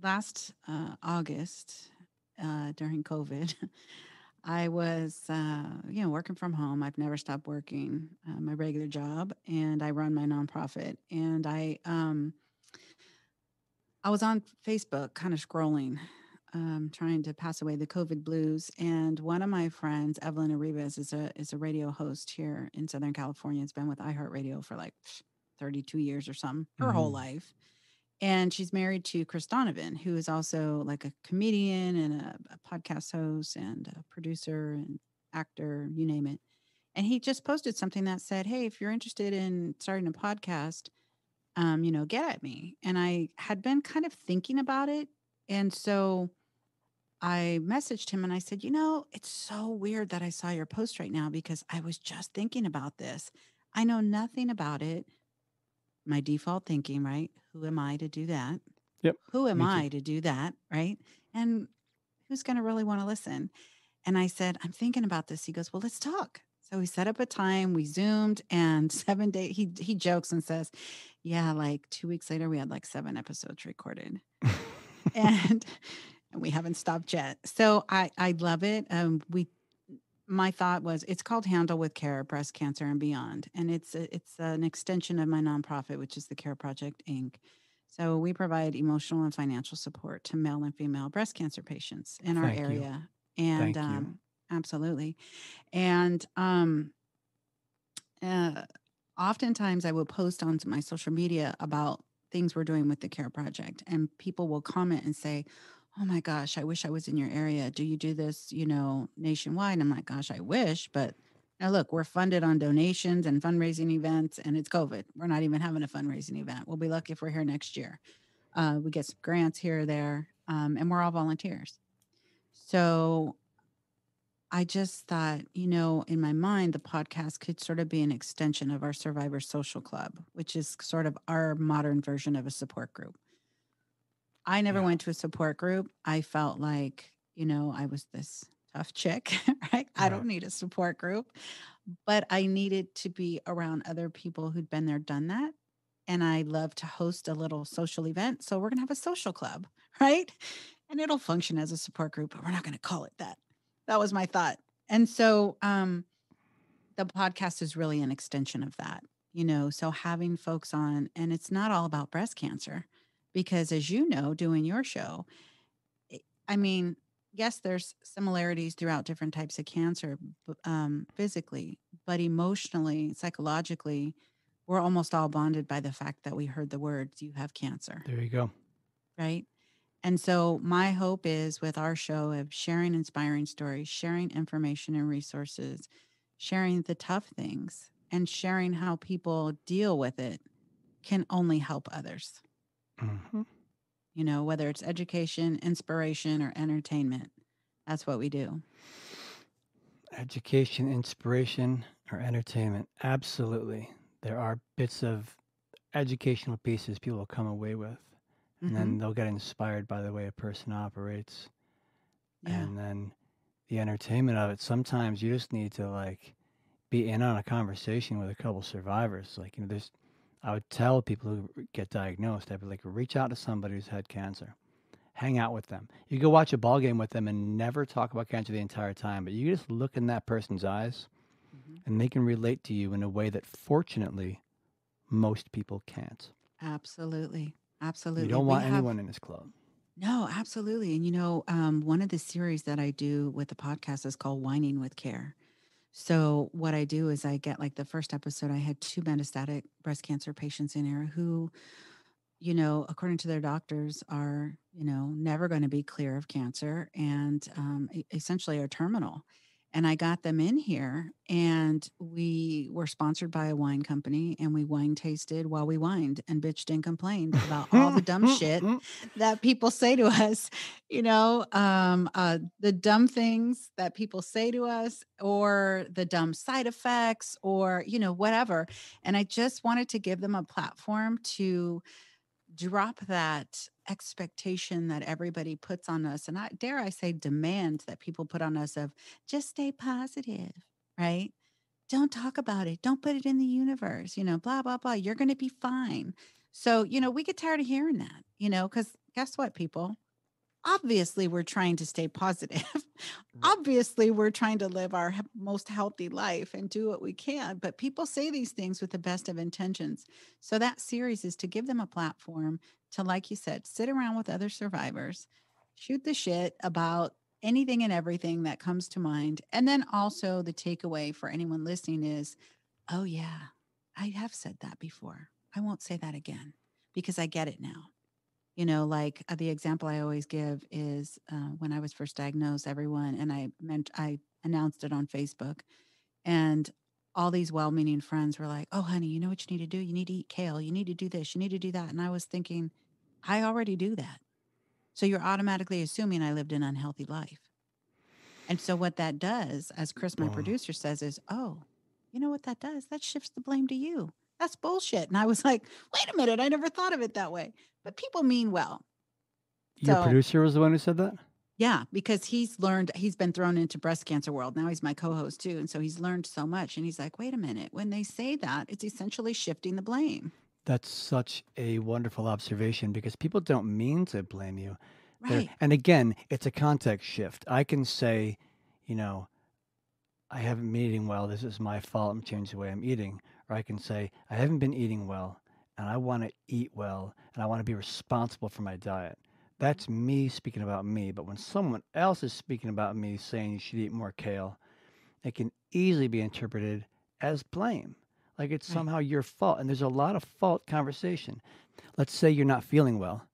last August during COVID, I was working from home. I've never stopped working my regular job, and I run my nonprofit. And I was on Facebook, kind of scrolling, trying to pass away the COVID blues. And one of my friends, Evelyn Arribas, is a radio host here in Southern California. It's been with iHeartRadio for like 32 years or something, her whole Mm-hmm. life. And she's married to Chris Donovan, who is also like a comedian and a podcast host and a producer and actor, you name it. And he just posted something that said, "Hey, if you're interested in starting a podcast, get at me." And I had been kind of thinking about it. And so I messaged him and I said, it's so weird that I saw your post right now because I was just thinking about this. I know nothing about it. My default thinking, right? Who am I to do that? Yep. Who am Me too. I to do that? Right. And who's going to really want to listen? And I said, I'm thinking about this. He goes, well, let's talk. So we set up a time, we Zoomed, and 7 days, he jokes and says, yeah, like 2 weeks later, we had like 7 episodes recorded. And and we haven't stopped yet. So I love it. My thought was it's called Handle with Care, Breast Cancer and Beyond, and it's an extension of my nonprofit, which is the Care Project Inc. So we provide emotional and financial support to male and female breast cancer patients in our Thank you. area, and Thank you. absolutely, and uh, oftentimes I will post on my social media about things we're doing with the Care Project, and people will comment and say, "Oh my gosh, I wish I was in your area. Do you do this, nationwide?" And I'm like, "Gosh, I wish, but now look, we're funded on donations and fundraising events, and it's COVID. We're not even having a fundraising event. We'll be lucky if we're here next year. We get some grants here or there, and we're all volunteers. So I just thought, in my mind, the podcast could sort of be an extension of our Survivor Social Club, which is sort of our modern version of a support group. I never Yeah. went to a support group. I felt like, I was this tough chick, right? I Right. don't need a support group, but I needed to be around other people who'd been there, done that. And I love to host a little social event. So we're going to have a social club, right? And it'll function as a support group, but we're not going to call it that. That was my thought. And so the podcast is really an extension of that, so having folks on, and it's not all about breast cancer, because as you know, doing your show, I mean, yes, there's similarities throughout different types of cancer, physically, but emotionally, psychologically, we're almost all bonded by the fact that we heard the words, you have cancer, There you go. right? And so my hope is with our show of sharing inspiring stories, sharing information and resources, sharing the tough things, and sharing how people deal with it can only help others. Hmm. Whether it's education, inspiration, or entertainment, that's what we do. Education, inspiration, or entertainment. Absolutely. There are bits of educational pieces people will come away with, and Mm-hmm. then they'll get inspired by the way a person operates. Yeah. And then the entertainment of it, sometimes you just need to like be in on a conversation with a couple survivors. Like, I would tell people who get diagnosed, I'd be like, reach out to somebody who's had cancer. Hang out with them. You go watch a ball game with them and never talk about cancer the entire time, but you just look in that person's eyes Mm-hmm. and they can relate to you in a way that fortunately most people can't. Absolutely. You Absolutely. don't We want have, anyone in this club. no, absolutely. And, one of the series that I do with the podcast is called Whining with Care. So what I do is I get like the first episode, I had two metastatic breast cancer patients in here who, according to their doctors, are, never going to be clear of cancer and essentially are terminal. And I got them in here and we were sponsored by a wine company and we wine tasted while we whined and bitched and complained about all the dumb shit that people say to us, the dumb things that people say to us or the dumb side effects or, whatever. And I just wanted to give them a platform to drop that expectation that everybody puts on us. And I dare I say demand that people put on us of just stay positive, right? Don't talk about it. Don't put it in the universe, blah, blah, blah. You're going to be fine. So, we get tired of hearing that, because guess what, people? Obviously, we're trying to stay positive. Right. Obviously, we're trying to live our most healthy life and do what we can. But people say these things with the best of intentions. So, that series is to give them a platform to, like you said, sit around with other survivors, shoot the shit about anything and everything that comes to mind. And then also, the takeaway for anyone listening is, oh, yeah, I have said that before. I won't say that again because I get it now. Like the example I always give is when I was first diagnosed, everyone, and I announced it on Facebook, and all these well meaning friends were like, oh, honey, you know what you need to do? You need to eat kale. You need to do this. You need to do that. And I was thinking, I already do that. So you're automatically assuming I lived an unhealthy life. And so what that does, as Chris, my Boom. producer, says, is, oh, you know what that does? That shifts the blame to you. That's bullshit. And I was like, wait a minute, I never thought of it that way. But people mean well. Your So producer was the one who said that? Yeah, because he's been thrown into breast cancer world. Now he's my co-host too. And so he's learned so much. And he's like, wait a minute, when they say that, it's essentially shifting the blame. That's such a wonderful observation because people don't mean to blame you. Right. And again, it's a context shift. I can say, you know, I haven't been eating well. This is my fault. I'm changing the way I'm eating. Or I can say, I haven't been eating well and I want to eat well and I want to be responsible for my diet. That's me speaking about me. But when someone else is speaking about me saying you should eat more kale, it can easily be interpreted as blame. Like it's Right. somehow your fault. And there's a lot of fault conversation. Let's say you're not feeling well.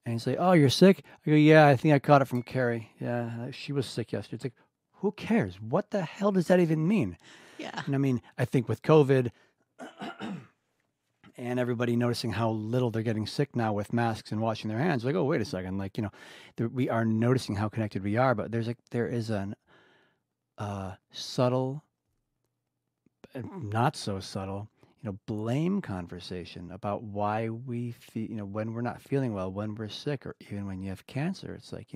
And you say, oh, you're sick? I go, yeah, I think I caught it from Carrie. Yeah, she was sick yesterday. It's like, who cares? What the hell does that even mean? Yeah. And I mean, I think with COVID and everybody noticing how little they're getting sick now with masks and washing their hands, like, oh, wait a second. Like, we are noticing how connected we are, but there is an subtle, not so subtle, blame conversation about why we feel, when we're not feeling well, when we're sick, or even when you have cancer. It's like,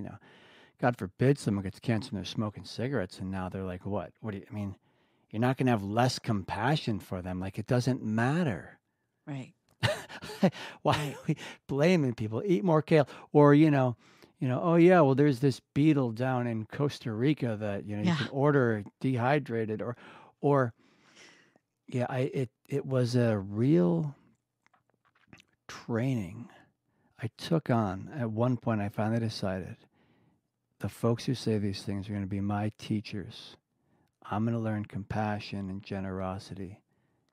God forbid someone gets cancer and they're smoking cigarettes and now they're like, what? What do you, I mean, you're not going to have less compassion for them. Like, it doesn't matter. Right. Why Right. are we blaming people? Eat more kale. Or, oh yeah, well, there's this beetle down in Costa Rica that, you Yeah. can order dehydrated or yeah, it was a real training I took on. At one point, I finally decided the folks who say these things are going to be my teachers. I'm going to learn compassion and generosity.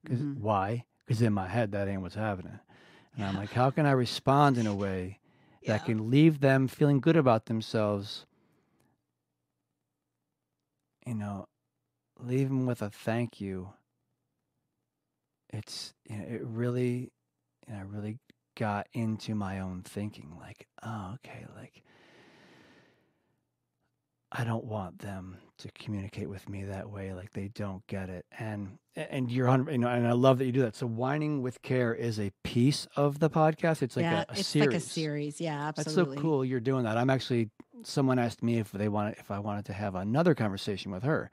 Because Mhm. why? Because in my head, that ain't what's happening. And I'm Yeah. like, how can I respond in a way that Yeah. can leave them feeling good about themselves? Leave them with a thank you. It really, I really got into my own thinking. Like, oh, okay, like, I don't want them to communicate with me that way. Like they don't get it. And you're 100, and I love that you do that. So Whining with Care is a piece of the podcast. It's like Yeah. a It's like a series. series. Yeah, That's so absolutely. cool. You're doing that. I'm actually, someone asked me if I wanted to have another conversation with her,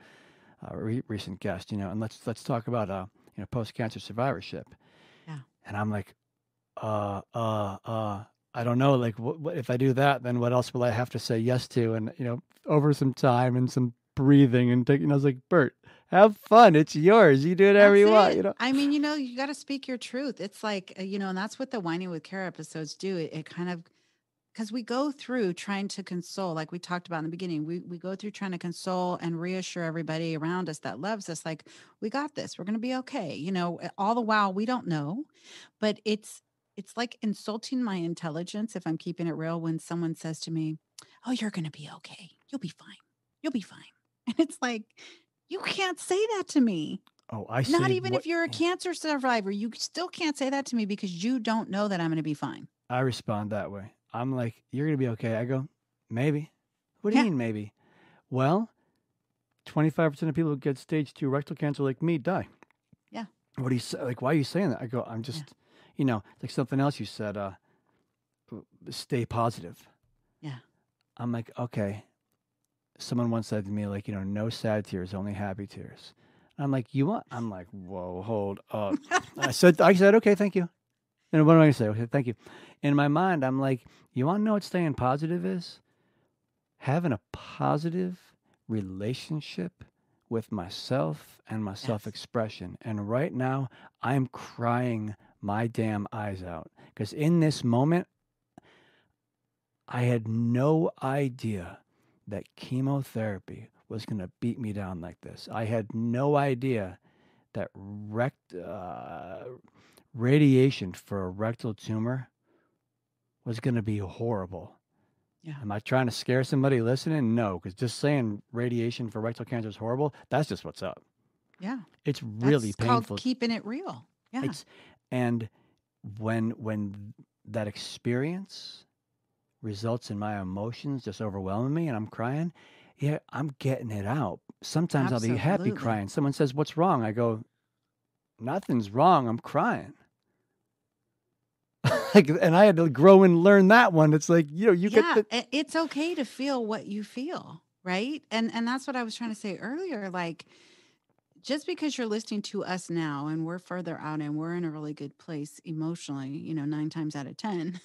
a recent guest, and let's talk about, post-cancer survivorship. Yeah. And I'm like, I don't know. Like, what if I do that? Then what else will I have to say yes to? And over some time and some breathing and taking. I was like, Bert, have fun. It's yours. You do whatever That's you want. it. I mean, you got to speak your truth. It's like, and that's what the Whining with Care episodes do. It kind of, because we go through trying to console, like we talked about in the beginning, we go through trying to console and reassure everybody around us that loves us, like, we got this, we're going to be okay. All the while we don't know, but it's like insulting my intelligence, if I'm keeping it real, when someone says to me, oh, you're going to be okay. You'll be fine. You'll be fine. And it's like, you can't say that to me. Oh, I Not say even what if you're a cancer survivor, you still can't say that to me because you don't know that I'm going to be fine. I respond that way. I'm like, you're gonna be okay. I go, maybe. What do you Yeah. mean maybe? Well, 25% of people who get stage 2 rectal cancer like me die. Yeah. What do you say? Like, why are you saying that? I go, I'm just, like something else you said. Stay positive. Yeah. I'm like, okay. Someone once said to me, like, no sad tears, only happy tears. I'm like, you want? I'm like, whoa, hold up. I said, okay, thank you. And what am I gonna say? Okay, thank you. In my mind, I'm like, you want to know what staying positive is? Having a positive relationship with myself and my Yes. self-expression. And right now, I'm crying my damn eyes out because in this moment, I had no idea that chemotherapy was going to beat me down like this. I had no idea that radiation for a rectal tumor was going to be horrible. Yeah. Am I trying to scare somebody listening? No, because just saying radiation for rectal cancer is horrible, that's just what's up. Yeah. It's really That's called painful. keeping it real. Yeah. And when that experience results in my emotions just overwhelming me and I'm crying, yeah, I'm getting it out. Sometimes I'll be happy Absolutely. crying. Someone says, what's wrong? I go, nothing's wrong. I'm crying. like, and I had to grow and learn that one. It's like, you get Yeah, the, it's okay to feel what you feel, right? And that's what I was trying to say earlier. Like, just because you're listening to us now and we're further out and we're in a really good place emotionally, 9 times out of 10,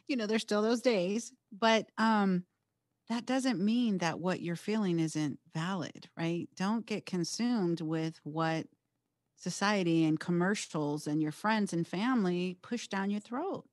there's still those days, but that doesn't mean that what you're feeling isn't valid, right? Don't get consumed with what society and commercials and your friends and family push down your throat.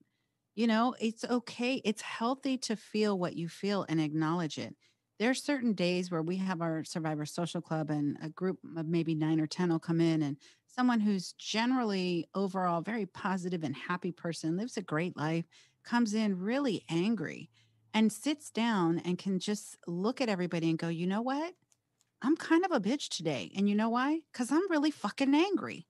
It's okay. It's healthy to feel what you feel and acknowledge it. There's certain days where we have our Survivor Social Club and a group of maybe 9 or 10 will come in, and someone who's generally overall very positive and happy person, lives a great life, comes in really angry and sits down and can just look at everybody and go, you know what? I'm kind of a bitch today. And you know why? Because I'm really fucking angry.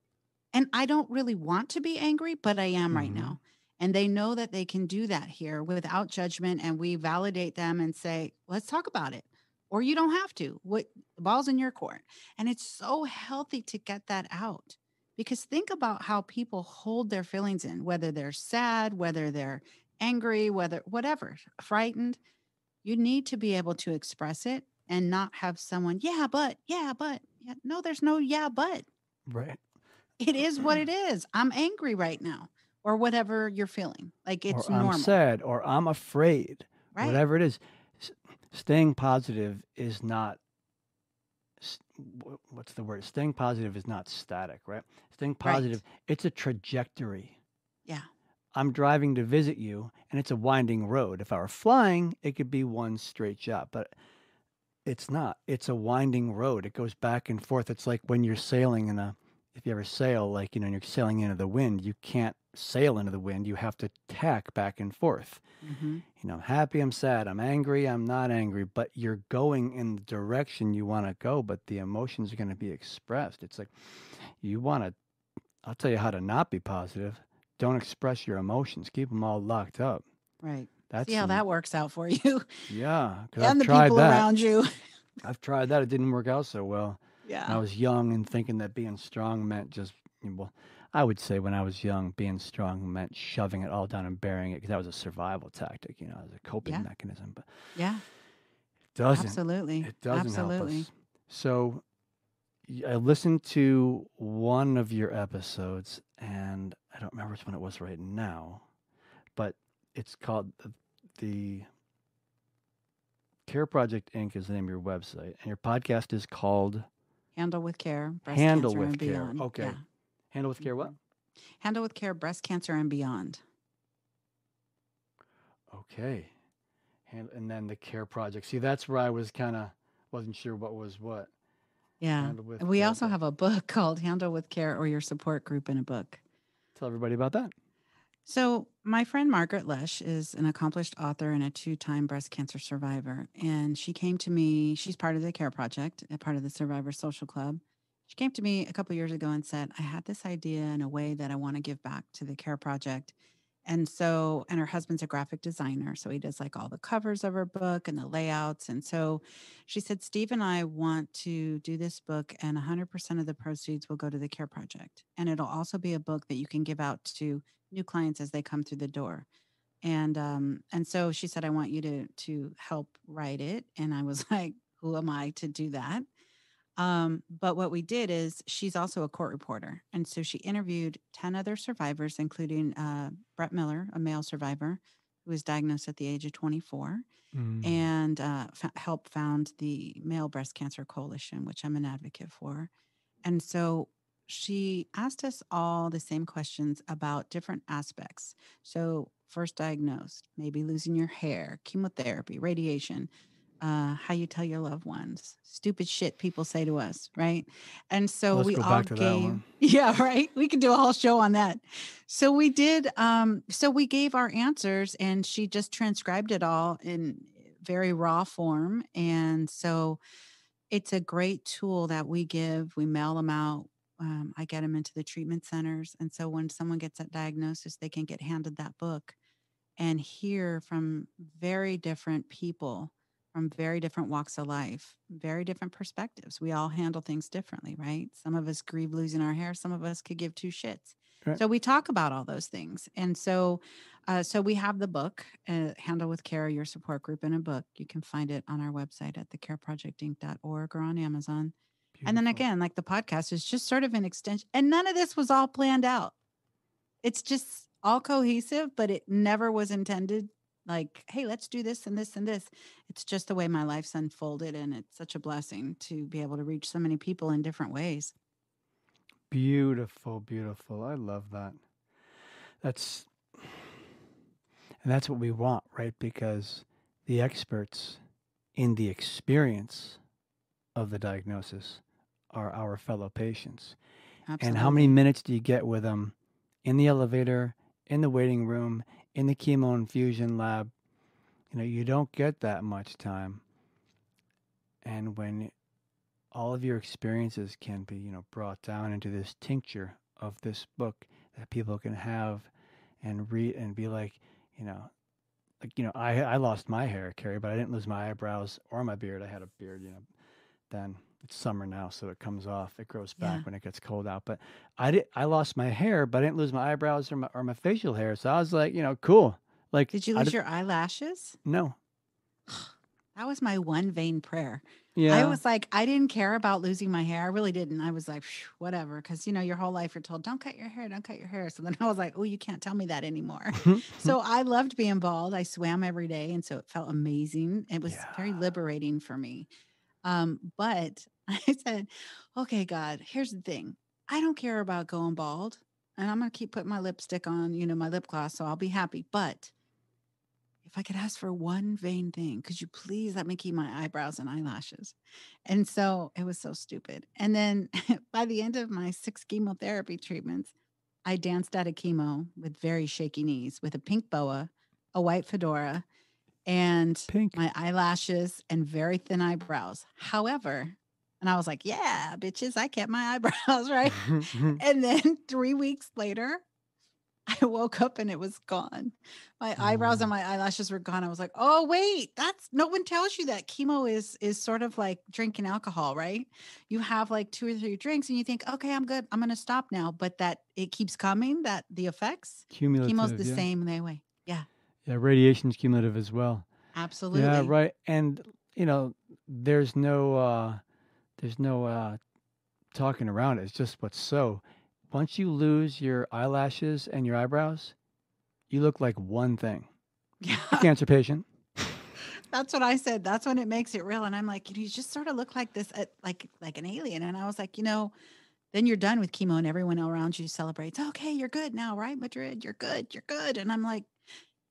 And I don't really want to be angry, but I am right Mhm. now. And they know that they can do that here without judgment. And we validate them and say, let's talk about it. Or you don't have to. What the ball's in your court. And it's so healthy to get that out. Because think about how people hold their feelings in, whether they're sad, whether they're angry, whether whatever, frightened. You need to be able to express it and not have someone, yeah, but. Yeah, no, there's no yeah, but. right. It is what it is. I'm angry right now, or whatever you're feeling. Like it's Or I'm normal, sad, or I'm afraid, right? whatever it is. S- Staying positive is not, what's the word? Staying positive is not static, right? Staying Right. positive, it's a trajectory. Yeah. I'm driving to visit you, and it's a winding road. If I were flying, it could be one straight shot, but it's not. It's a winding road. It goes back and forth. It's like when you're sailing if you ever sail, like, and you're sailing into the wind, you can't sail into the wind. You have to tack back and forth. Mm-hmm. I'm happy, I'm sad, I'm angry, I'm not angry, but you're going in the direction you want to go, but the emotions are going to be expressed. It's like you want to, I'll tell you how to not be positive. Don't express your emotions. Keep them all locked up. Right. See That's how some, that works out for you yeah, because I've and the tried people that. around you. I've tried that. It didn't work out so well. When Yeah. I was young and thinking that being strong meant just, well, I would say when I was young, being strong meant shoving it all down and burying it because that was a survival tactic, as a coping Yeah. mechanism. But Yeah. it doesn't. Absolutely. It doesn't help Absolutely. us. So I listened to one of your episodes, and I don't remember which one it was right now, but it's called the Care Project Inc. is the name of your website, and your podcast is called Handle with care, breast Handle cancer with and Care. beyond. Okay. Yeah. Handle with Care what? Hmm. Handle with care, breast cancer and beyond. Okay. And then the Care Project. See, that's where I was kind of wasn't sure what was what. Yeah. Handle with And we Care. also Okay. have a book called Handle with Care or Your Support Group in a Book. Tell everybody about that. So, my friend Margaret Lesh is an accomplished author and a 2-time breast cancer survivor. And she came to me, she's part of the Care Project, a part of the Survivor Social Club. She came to me a couple years ago and said, I had this idea in a way that I want to give back to the Care Project. And her husband's a graphic designer. So he does like all the covers of her book and the layouts. And so she said, Steve and I want to do this book, and 100% of the proceeds will go to the Care Project. And it'll also be a book that you can give out to new clients as they come through the door. And so she said, I want you to help write it. And I was like, who am I to do that? But what we did is she's also a court reporter. And so she interviewed 10 other survivors, including Brett Miller, a male survivor who was diagnosed at the age of 24, Mm. and helped found the Male Breast Cancer Coalition, which I'm an advocate for. And so she asked us all the same questions about different aspects. So, first diagnosed, maybe losing your hair, chemotherapy, radiation, how you tell your loved ones, stupid shit people say to us, right? And so Let's we go all back to that gave, one. yeah, right. We could do a whole show on that. So we did, so we gave our answers and she just transcribed it all in very raw form. And so it's a great tool that we give. We mail them out. I get them into the treatment centers. And so when someone gets that diagnosis, they can get handed that book and hear from very different people from very different walks of life, very different perspectives. We all handle things differently, right? Some of us grieve losing our hair, some of us could give two shits. Right. So we talk about all those things. And so we have the book, Handle with Care, Your Support Group in a Book. You can find it on our website at thecareprojectinc.org or on Amazon. And then Beautiful. again, like the podcast is just sort of an extension. And none of this was all planned out. It's just all cohesive, but it never was intended like, hey, let's do this and this and this. It's just the way my life's unfolded. And it's such a blessing to be able to reach so many people in different ways. Beautiful, beautiful. I love that. That's and that's what we want, right? Because the experts in the experience of the diagnosis are our fellow patients. And how many Absolutely. minutes do you get with them in the elevator, in the waiting room, in the chemo infusion lab? You don't get that much time. And when all of your experiences can be, brought down into this tincture of this book that people can have and read and be like, you know, I lost my hair, Carrie, but I didn't lose my eyebrows or my beard. I had a beard, then it's summer now, so it comes off. It grows Yeah. back when it gets cold out. But I lost my hair, but I didn't lose my eyebrows or my facial hair. So I was like, cool. Like Did you lose your eyelashes? no. That was my one vain prayer. I Yeah. was like, I didn't care about losing my hair. I really didn't. I was like, "Phew, whatever. Cause your whole life you're told, don't cut your hair, don't cut your hair. So then I was like, oh, you can't tell me that anymore. So I loved being bald. I swam every day. And so it felt amazing. It was Yeah. very liberating for me. But I said, okay, God, here's the thing. I don't care about going bald. And I'm going to keep putting my lipstick on, my lip gloss. So I'll be happy. But if I could ask for one vain thing, could you please let me keep my eyebrows and eyelashes? And so it was so stupid. And then by the end of my 6 chemotherapy treatments, I danced out of chemo with very shaky knees with a pink boa, a white fedora, and Pink. my eyelashes and very thin eyebrows. However, and I was like, yeah, bitches, I kept my eyebrows, right? And then 3 weeks later, I woke up and it was gone. My eyebrows and Mm. my eyelashes were gone. I was like, "Oh, wait, that's no one tells you that chemo is sort of like drinking alcohol, right? You have like 2 or 3 drinks and you think, "Okay, I'm good. I'm going to stop now." But that it keeps coming, that the effects. Chemo's Cumulative, the yeah. same way. Yeah, Yeah, radiation's cumulative as well. Yeah, absolutely. right. And there's no talking around it. It's just what's so. Once you lose your eyelashes and your eyebrows, you look like one thing. A Yeah. cancer patient. That's what I said. That's when it makes it real and I'm like, "You just sort of look like this like an alien." And I was like, then you're done with chemo and everyone around you celebrates. Okay, you're good now, right, Madrid? You're good. You're good. And I'm like,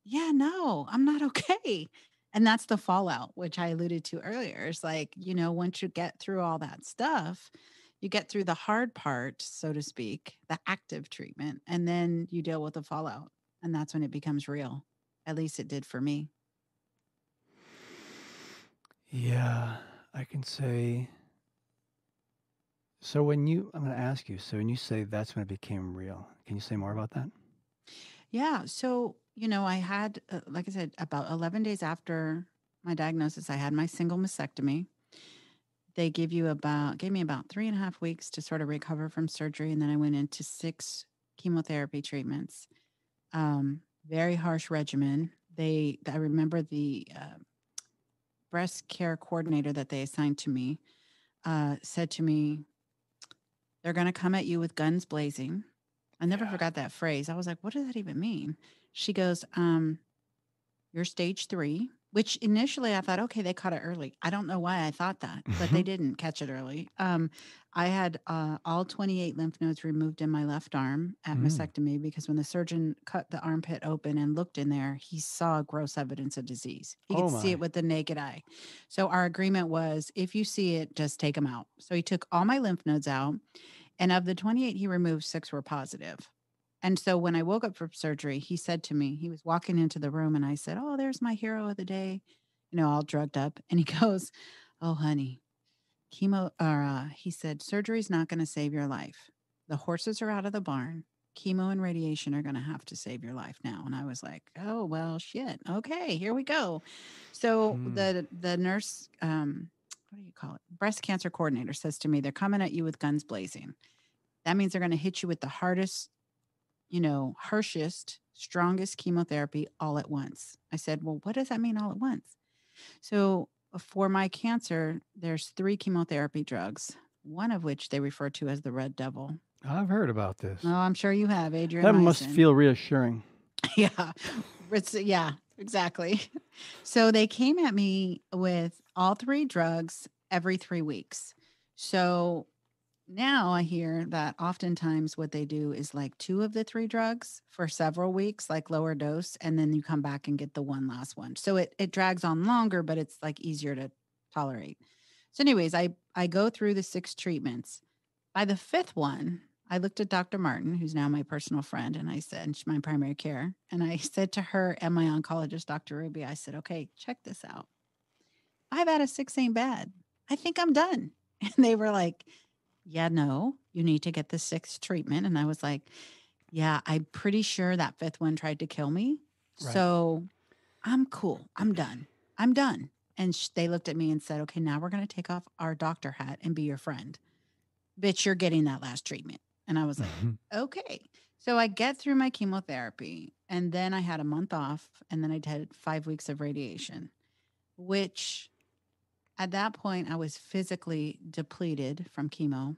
yeah, no, I'm not okay. And that's the fallout, which I alluded to earlier. It's like, once you get through all that stuff, you get through the hard part, so to speak, the active treatment, and then you deal with the fallout. And that's when it becomes real. At least it did for me. Yeah, I can say. So I'm going to ask you. So when you say that's when it became real, can you say more about that? Yeah. So, I had, like I said, about 11 days after my diagnosis, I had my single mastectomy. They gave me about 3.5 weeks to sort of recover from surgery. And then I went into 6 chemotherapy treatments. Very harsh regimen. I remember the breast care coordinator that they assigned to me said to me, they're going to come at you with guns blazing. I never Yeah. forgot that phrase. I was like, what does that even mean? She goes, you're stage 3, which initially I thought, okay, they caught it early. I don't know why I thought that, but they didn't catch it early. I had all 28 lymph nodes removed in my left arm at Mm. mastectomy because when the surgeon cut the armpit open and looked in there, he saw gross evidence of disease. He could Oh see it my. with the naked eye. So our agreement was if you see it, just take them out. So he took all my lymph nodes out. And of the 28 he removed, 6 were positive. And so when I woke up from surgery, he said to me, he was walking into the room and I said, "Oh, there's my hero of the day, all drugged up." And he goes, "Oh, honey, he said, surgery's not going to save your life. The horses are out of the barn. Chemo and radiation are going to have to save your life now." And I was like, "Oh, well, shit. Okay, here we go." So Hmm. the nurse, what do you call it? Breast cancer coordinator says to me, "They're coming at you with guns blazing. That means they're going to hit you with the hardest harshest, strongest chemotherapy all at once. I said, well, what does that mean all at once? So for my cancer, there's 3 chemotherapy drugs, one of which they refer to as the red devil. I've heard about this. Oh, I'm sure you have, That must adriamycin. feel reassuring. Yeah. Yeah, exactly. So they came at me with all 3 drugs every 3 weeks. So now I hear that oftentimes what they do is like 2 of the 3 drugs for several weeks, like lower dose, and then you come back and get the one last one. So it drags on longer, but it's like easier to tolerate. So, anyways, I go through the 6 treatments. By the 5th one, I looked at Dr. Martin, who's now my personal friend, and I said, and she's my primary care. And I said to her and my oncologist, Dr. Ruby, I said, okay, check this out. 5 out of 6 ain't bad. I think I'm done. And they were like, yeah, no, you need to get the 6th treatment. And I was like, yeah, I'm pretty sure that 5th one tried to kill me. Right. So I'm cool. I'm done. I'm done. And they looked at me and said, okay, now we're going to take off our doctor hat and be your friend. Bitch, you're getting that last treatment. And I was like, okay. So I get through my chemotherapy, and then I had a month off, and then I did 5 weeks of radiation, which at that point I was physically depleted from chemo.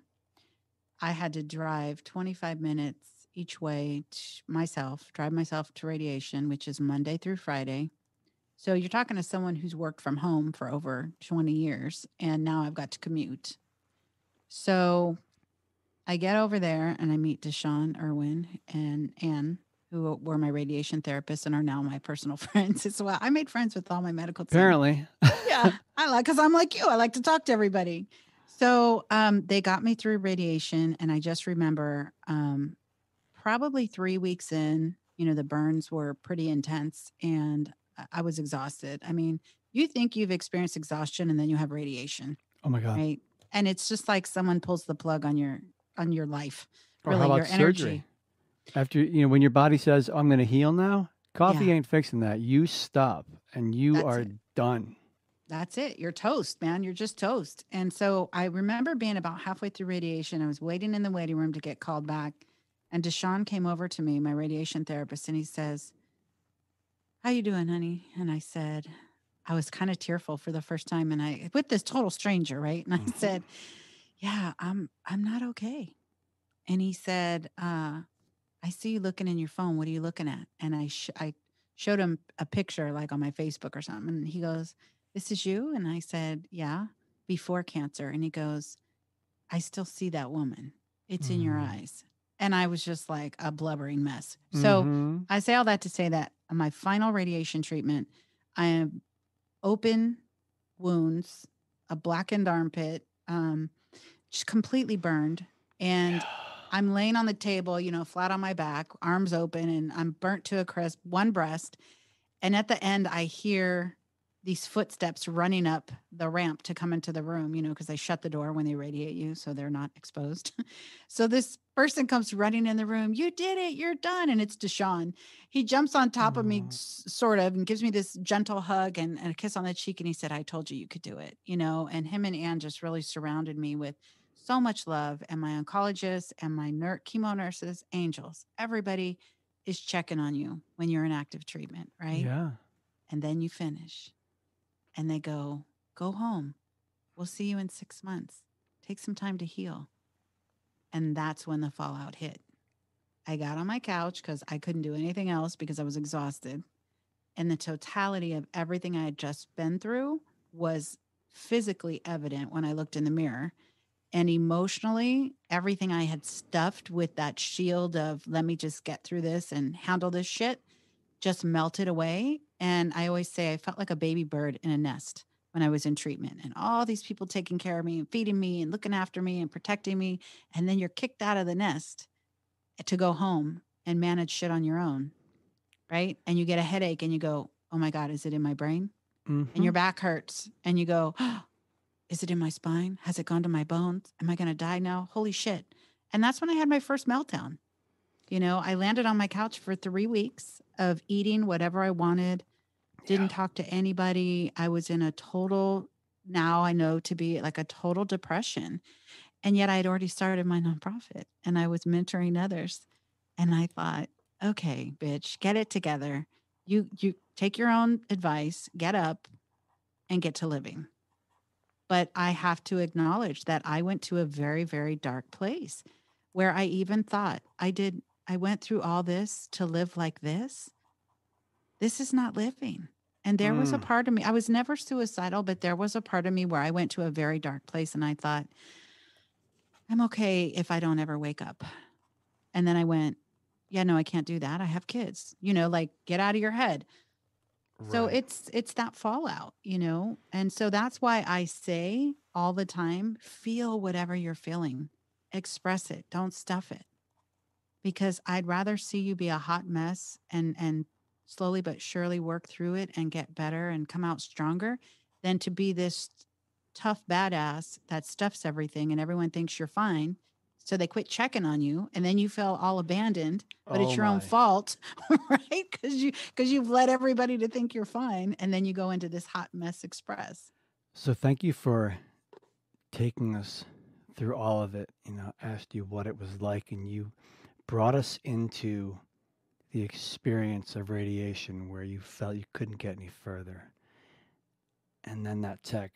I had to drive 25 minutes each way drive myself to radiation, which is Monday through Friday. So you're talking to someone who's worked from home for over 20 years, and now I've got to commute. So I get over there and I meet Deshaun, Irwin, and Anne, who were my radiation therapists and are now my personal friends as well. I made friends with all my medical team. Apparently. Yeah, because I'm like you. I like to talk to everybody. So they got me through radiation, and I just remember probably 3 weeks in, the burns were pretty intense, and I was exhausted. I mean, you think you've experienced exhaustion, and then you have radiation, Oh my God. right? And it's just like someone pulls the plug on your life, Or really, how about your surgery? energy. After, when your body says, I'm going to heal now, coffee Yeah. ain't fixing that. You stop and you That's are it. done. That's it. You're toast, man. You're just toast. And so I remember being about halfway through radiation. I was waiting in the waiting room to get called back. And Deshaun came over to me, my radiation therapist, and he says, how you doing, honey? And I said, I was kind of tearful for the first time. And I, with this total stranger, right? And I said, yeah, I'm not okay. And he said, I see you looking in your phone. What are you looking at? And I showed him a picture like on my Facebook or something. And he goes, this is you? And I said, yeah, before cancer. And he goes, I still see that woman. It's in your eyes. And I was just like a blubbering mess. So I say all that to say that on my final radiation treatment, I have open wounds, a blackened armpit, just completely burned. And I'm laying on the table, flat on my back, arms open, and I'm burnt to a crisp, one breast. And at the end, I hear these footsteps running up the ramp to come into the room, because they shut the door when they radiate you, so they're not exposed. So this person comes running in the room. You did it. You're done. And it's Deshaun. He jumps on top of me, sort of, and gives me this gentle hug and a kiss on the cheek. And he said, I told you could do it, and him and Ann just really surrounded me with so much love. And my oncologist and my chemo nurses, angels, everybody is checking on you when you're in active treatment, right? Yeah. And then you finish. And they go home. We'll see you in 6 months. Take some time to heal. And that's when the fallout hit. I got on my couch because I couldn't do anything else because I was exhausted. And the totality of everything I had just been through was physically evident when I looked in the mirror. And emotionally, everything I had stuffed with that shield of let me just get through this and handle this shit just melted away. And I always say I felt like a baby bird in a nest when I was in treatment, and all these people taking care of me and feeding me and looking after me and protecting me. And then you're kicked out of the nest to go home and manage shit on your own. Right. And you get a headache and you go, oh my God, is it in my brain? And your back hurts and you go, oh, is it in my spine? Has it gone to my bones? Am I going to die now? Holy shit. And that's when I had my first meltdown. I landed on my couch for 3 weeks of eating whatever I wanted, didn't talk to anybody. I was in a total, now I know to be like a total depression. And yet I had already started my nonprofit and I was mentoring others. And I thought, okay, bitch, get it together. You take your own advice, get up and get to living. But I have to acknowledge that I went to a very, very dark place where I even thought I went through all this to live like this. This is not living. And there was a Mm. part of me, I was never suicidal, but there was a part of me where I went to a very dark place and I thought, I'm okay if I don't ever wake up. And then I went, yeah, no, I can't do that. I have kids. Like get out of your head. So Right. it's that fallout, And so that's why I say all the time, feel whatever you're feeling. Express it. Don't stuff it. Because I'd rather see you be a hot mess and slowly but surely work through it and get better and come out stronger than to be this tough badass that stuffs everything and everyone thinks you're fine. So they quit checking on you and then you feel all abandoned, but Oh it's your own my. fault, right? Because you've led everybody to think you're fine and then you go into this hot mess express. So thank you for taking us through all of it. Asked you what it was like, and you brought us into the experience of radiation where you felt you couldn't get any further. And then that tech,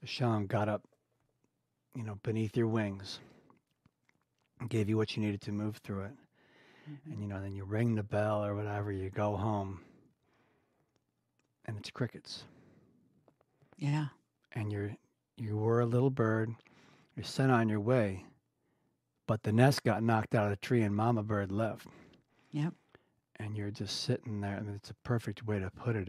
Deshaun, got up, beneath your wings and gave you what you needed to move through it. Mm-hmm. And, then you ring the bell or whatever, you go home, and it's crickets. Yeah. And you were a little bird, you're sent on your way, but the nest got knocked out of the tree and mama bird left. Yep. And you're just sitting there. I mean, it's a perfect way to put it.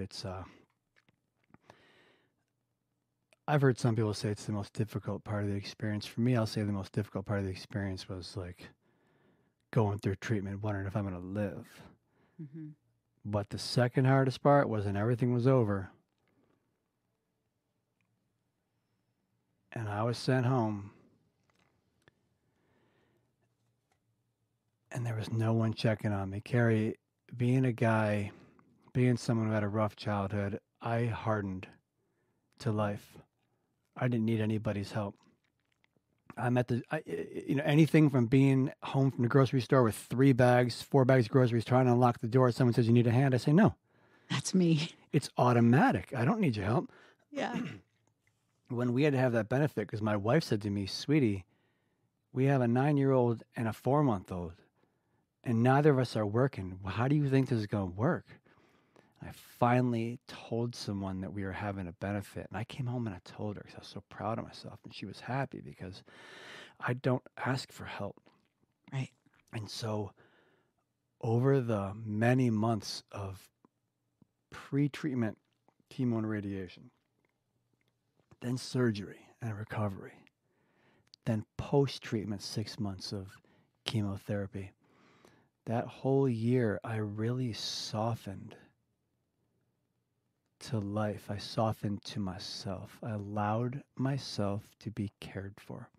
I've heard some people say it's the most difficult part of the experience. For me, I'll say the most difficult part of the experience was like going through treatment, wondering if I'm going to live. Mm-hmm. But the second hardest part was when everything was over and I was sent home and there was no one checking on me. Carrie, being a guy, being someone who had a rough childhood, I hardened to life. I didn't need anybody's help. I'm at anything from being home from the grocery store with 4 bags of groceries, trying to unlock the door. Someone says, you need a hand. I say, no, That's me. it's automatic. I don't need your help. Yeah. When we had to have that benefit, because my wife said to me, sweetie, we have a 9-year-old and a 4-month-old, and neither of us are working. How do you think this is going to work? I finally told someone that we were having a benefit, and I came home and I told her because I was so proud of myself, and she was happy because I don't ask for help. Right. And so over the many months of pre-treatment chemo and radiation, then surgery and recovery, then post-treatment 6 months of chemotherapy, that whole year I really softened to life. I softened to myself. I allowed myself to be cared for.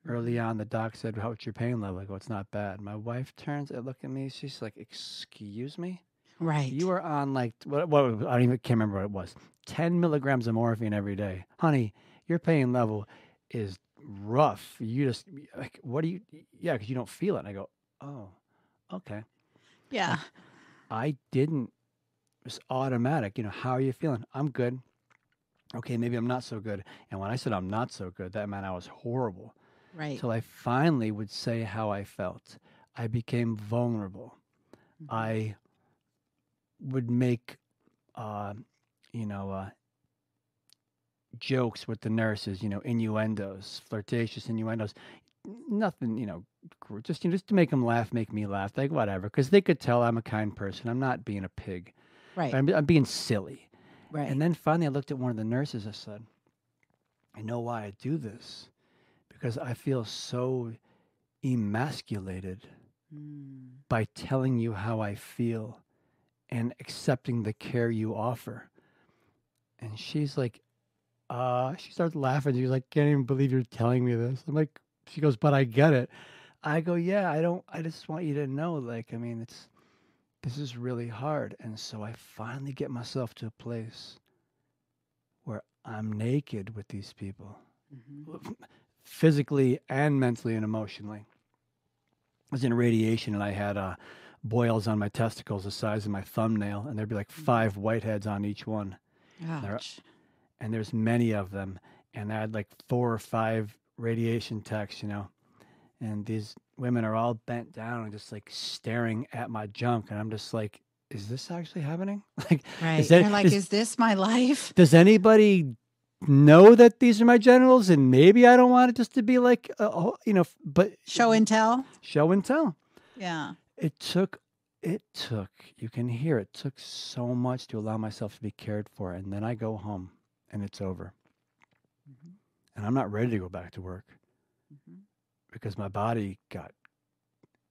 Early on, the doc said, "What's your pain level?" I go, "It's not bad." My wife turns and looks at me. She's like, "Excuse me? Right. You are on like what I don't even can't remember what it was. 10 milligrams of morphine every day, honey. Your pain level is rough. You just like what do you? Yeah, because you don't feel it." And I go, "Oh, okay." Yeah. Like I didn't. It was automatic. How are you feeling? I'm good. Okay, maybe I'm not so good. And when I said I'm not so good, that meant I was horrible. Right. Till I finally would say how I felt. I became vulnerable. Mm-hmm. I would make, uh, you know, uh, jokes with the nurses, innuendos, flirtatious innuendos. Nothing, just to make them laugh, make me laugh, like whatever, because they could tell I'm a kind person. I'm not being a pig. Right. I'm being silly. And Right. then finally, I looked at one of the nurses. I said, "I know why I do this, because I feel so emasculated Mm. by telling you how I feel and accepting the care you offer." And she's like, she starts laughing. She's like, "Can't even believe you're telling me this." I'm like, she goes, "But I get it." I go, "Yeah, I just want you to know, like, I mean, this is really hard." And so I finally get myself to a place where I'm naked with these people, Mm-hmm. physically and mentally and emotionally. was in radiation, and I had boils on my testicles the size of my thumbnail, and there'd be like 5 whiteheads on each one. Ouch. And there's many of them, and I had like 4 or 5 radiation techs, and these women are all bent down and just like staring at my junk, and I'm just like, is this actually happening? Like, Right. You're like, is this my life? does anybody know that these are my genitals, and maybe I don't want it just to be like, but Show and tell. Show and tell. Yeah. It took, you can hear it took so much to allow myself to be cared for. And then I go home and it's over. Mm-hmm. And I'm not ready to go back to work Mm-hmm. because my body got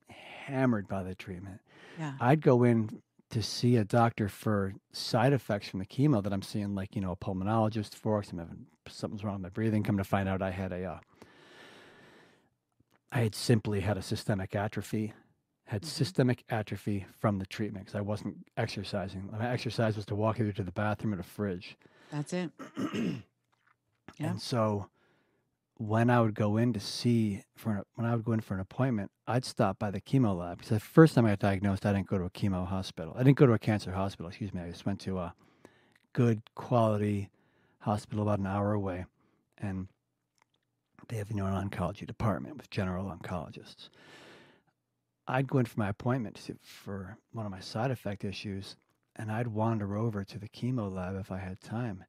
hammered by the treatment. Yeah. I'd go in to see a doctor for side effects from the chemo that I'm seeing, like, a pulmonologist for, because something's wrong with my breathing. Come to find out I had simply had a systemic atrophy. Systemic atrophy from the treatment because I wasn't exercising. My exercise was to walk either to the bathroom or the fridge. That's it. Yeah. And so when I would go in for an appointment, I'd stop by the chemo lab because the first time I got diagnosed, I didn't go to a chemo hospital. I didn't go to a cancer hospital. Excuse me. I just went to a good quality hospital about an hour away, and they have an oncology department with general oncologists. I'd go in for my appointment for one of my side effect issues, and I'd wander over to the chemo lab if I had time.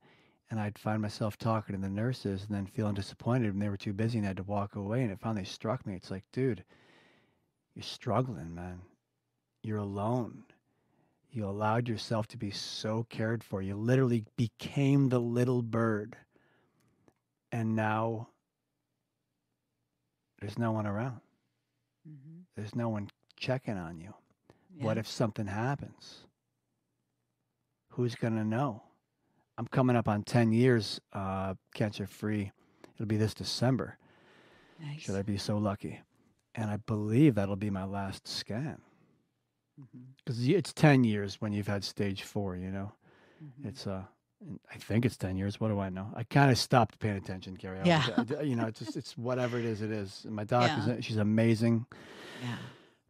And I'd find myself talking to the nurses and then feeling disappointed when they were too busy and I had to walk away. And it finally struck me. It's like, dude, you're struggling, man. You're alone. You allowed yourself to be so cared for. You literally became the little bird. And now there's no one around. Mm-hmm. There's no one checking on you. Yeah. What if something happens? Who's going to know? I'm coming up on 10 years cancer-free. It'll be this December. Nice. Should I be so lucky? And I believe that'll be my last scan. Because it's 10 years when you've had stage 4, Mm-hmm. It's I think it's 10 years. What do I know? I kind of stopped paying attention, Carrie. Yeah. It's whatever it is, it is. And my doctor, she's amazing. Yeah.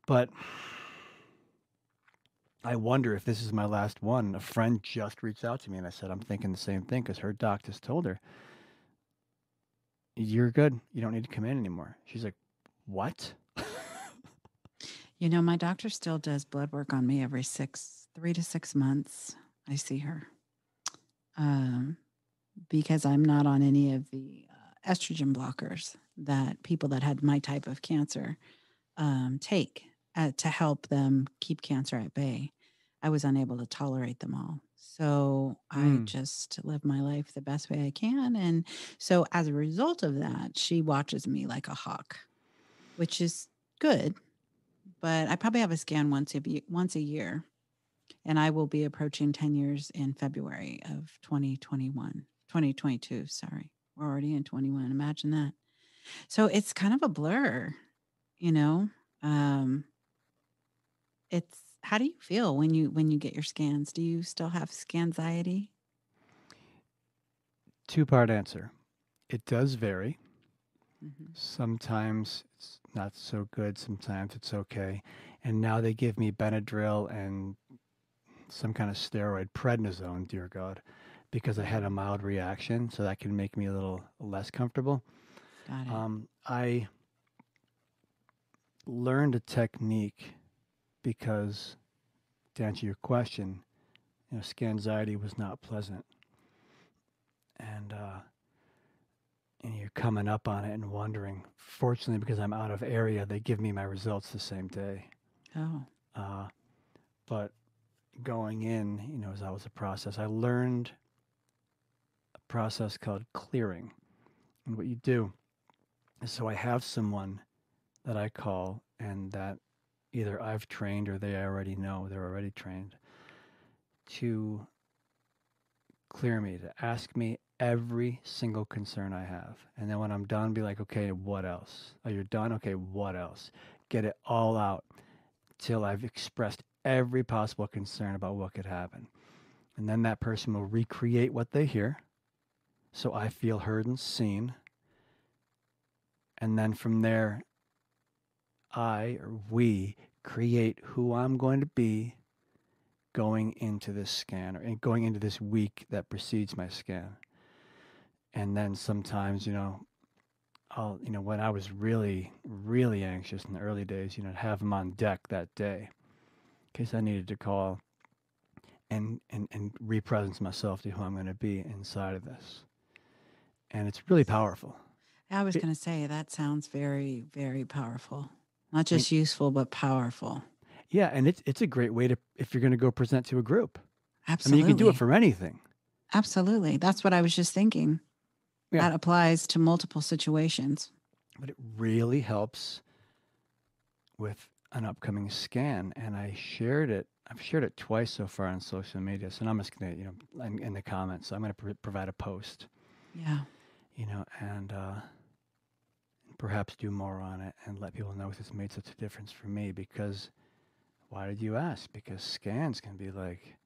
But I wonder if this is my last one. A friend just reached out to me and I said, I'm thinking the same thing because her doctor told her, you're good. You don't need to come in anymore. She's like, what? My doctor still does blood work on me every 3 to 6 months. I see her. Because I'm not on any of the estrogen blockers that people that had my type of cancer take to help them keep cancer at bay. I was unable to tolerate them all. So I just live my life the best way I can. And so as a result of that, she watches me like a hawk, which is good. But I probably have a scan once a year. And I will be approaching 10 years in February of 2022. Sorry. We're already in 21. Imagine that. So it's kind of a blur, it's, how do you feel when you get your scans? Do you still have scanxiety? 2-part answer. It does vary. Mm-hmm. Sometimes it's not so good. Sometimes it's okay. And now they give me Benadryl and some kind of steroid, prednisone, dear God, because I had a mild reaction. So that can make me a little less comfortable. Got it. I learned a technique because, to answer your question, scanxiety was not pleasant. And you're coming up on it and wondering. Fortunately, because I'm out of area, they give me my results the same day. Oh. But going in, as that was a process, I learned a process called clearing. And what you do is, so I have someone that I call and that either I've trained or they already know, they're already trained, to clear me, to ask me every single concern I have. And then when I'm done, be like, okay, what else? Oh, you're done? Okay, what else? Get it all out till I've expressed every possible concern about what could happen. And then that person will recreate what they hear, so I feel heard and seen. And then from there, we create who I'm going to be going into this scan or going into this week that precedes my scan. And then sometimes, when I was really, really anxious in the early days, have them on deck that day in case I needed to call and represence myself to who I'm going to be inside of this. And it's really powerful. I was It, going to say that sounds very, very powerful. Not I mean, just useful, but powerful. yeah, and it's a great way to if you're going to go present to a group. I mean, you can do it Absolutely. for anything. Absolutely. That's what I was just thinking. Yeah, That applies to multiple situations. but it really helps with an upcoming scan, and I shared it. I've shared it twice so far on social media, so now I'm just gonna, in the comments, so I'm gonna provide a post, Yeah. and perhaps do more on it and let people know if it's made such a difference for me. Because why did you ask? Because scans can be like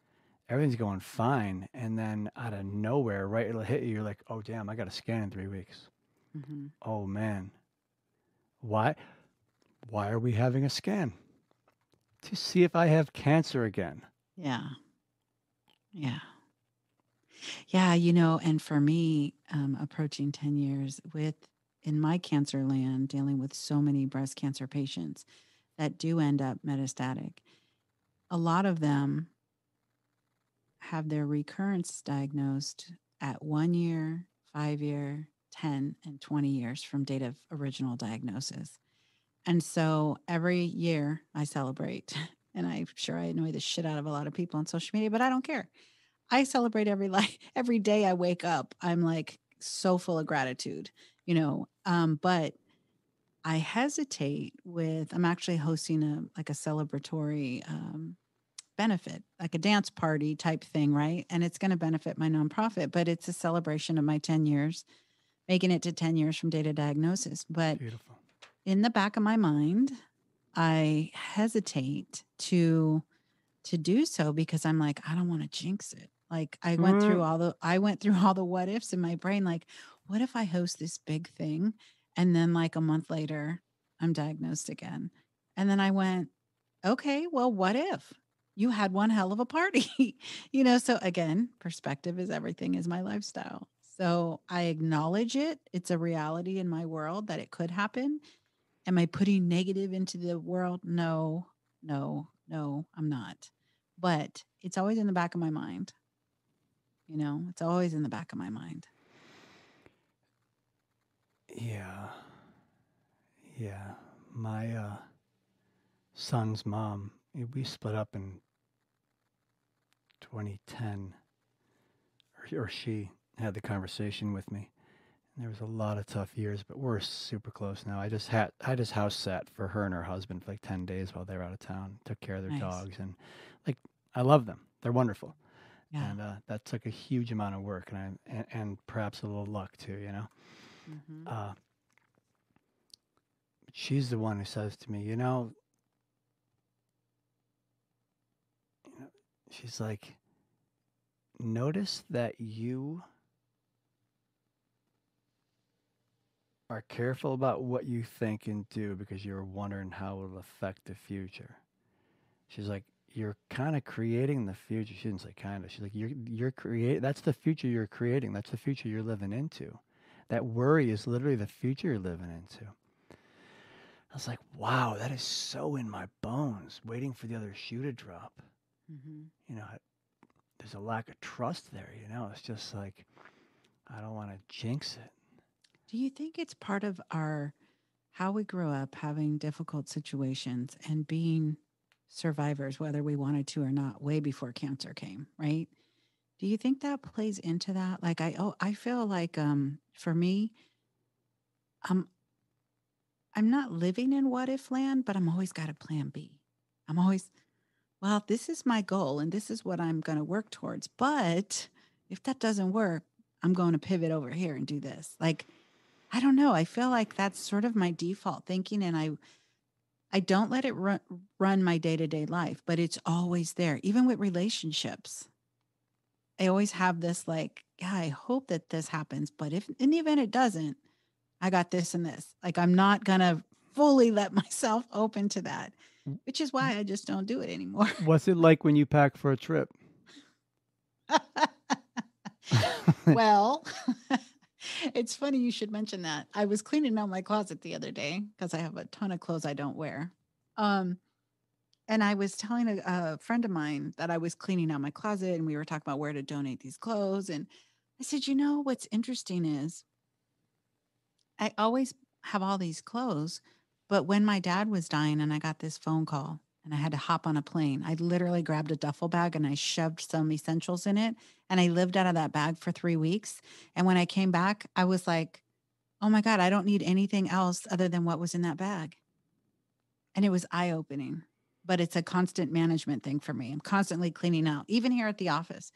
everything's going fine, and then out of nowhere, right, it'll hit you. You're like, oh damn, I got a scan in 3 weeks. Mm-hmm. Oh man, why? Why are we having a scan? To see if I have cancer again. Yeah. Yeah. Yeah. And for me, approaching 10 years in my cancer land, dealing with so many breast cancer patients that do end up metastatic, a lot of them have their recurrence diagnosed at 1 year, 5 year, 10, and 20 years from date of original diagnosis. And so every year I celebrate, and I'm sure I annoy the shit out of a lot of people on social media, but I don't care. I celebrate every day I wake up. I'm like so full of gratitude, but I hesitate I'm actually hosting a celebratory benefit, like a dance party type thing, right? And it's going to benefit my nonprofit, but it's a celebration of my 10 years, making it to 10 years from data diagnosis. But Beautiful. in the back of my mind, I hesitate to do so because I'm like, I don't want to jinx it. Like I went through all the what ifs in my brain. Like, what if I host this big thing and then like a month later I'm diagnosed again? And then I went, okay, well, what if you had one hell of a party? So again, perspective is everything is my lifestyle. So I acknowledge it. It's a reality in my world that it could happen. Am I putting negative into the world? No, no, no, I'm not. But it's always in the back of my mind. It's always in the back of my mind. Yeah. Yeah. My son's mom, we split up in 2010, or she had the conversation with me. There was a lot of tough years, but we're super close now. I just house sat for her and her husband for like 10 days while they were out of town. Took care of their Nice. dogs, and like I love them. They're wonderful. Yeah. And that took a huge amount of work and perhaps a little luck too, Mm-hmm. She's the one who says to me, she's like, notice that you are careful about what you think and do because you're wondering how it'll affect the future. She's like, you're kind of creating the future. She didn't say kind of. She's like, you're create. That's the future you're creating. That's the future you're living into. That worry is literally the future you're living into. I was like, wow, that is so in my bones, waiting for the other shoe to drop. Mm-hmm. There's a lack of trust there. It's just like, I don't want to jinx it. Do you think it's part of how we grew up having difficult situations and being survivors, whether we wanted to or not, way before cancer came, right? Do you think that plays into that? Like I feel like for me, I'm I'm not living in what if land, but I'm always got a plan B. I'm always, well, this is my goal and this is what I'm going to work towards. But if that doesn't work, I'm going to pivot over here and do this. Like, I don't know. I feel like that's sort of my default thinking. And I don't let it run my day to day life, but it's always there, even with relationships. I always have this like, yeah, I hope that this happens. But if in the event it doesn't, I got this and this. Like, I'm not going to fully let myself open to that, which is why I just don't do it anymore. What's it like when you pack for a trip? Well, it's funny you should mention that. I was cleaning out my closet the other day because I have a ton of clothes I don't wear. Um, and I was telling a friend of mine that I was cleaning out my closet and we were talking about where to donate these clothes. And I said, you know, what's interesting is I always have all these clothes, but when my dad was dying and I got this phone call and I had to hop on a plane, I literally grabbed a duffel bag and I shoved some essentials in it. And I lived out of that bag for 3 weeks. And when I came back, I was like, oh my God, I don't need anything else other than what was in that bag. And it was eye opening, but it's a constant management thing for me. I'm constantly cleaning out, even here at the office.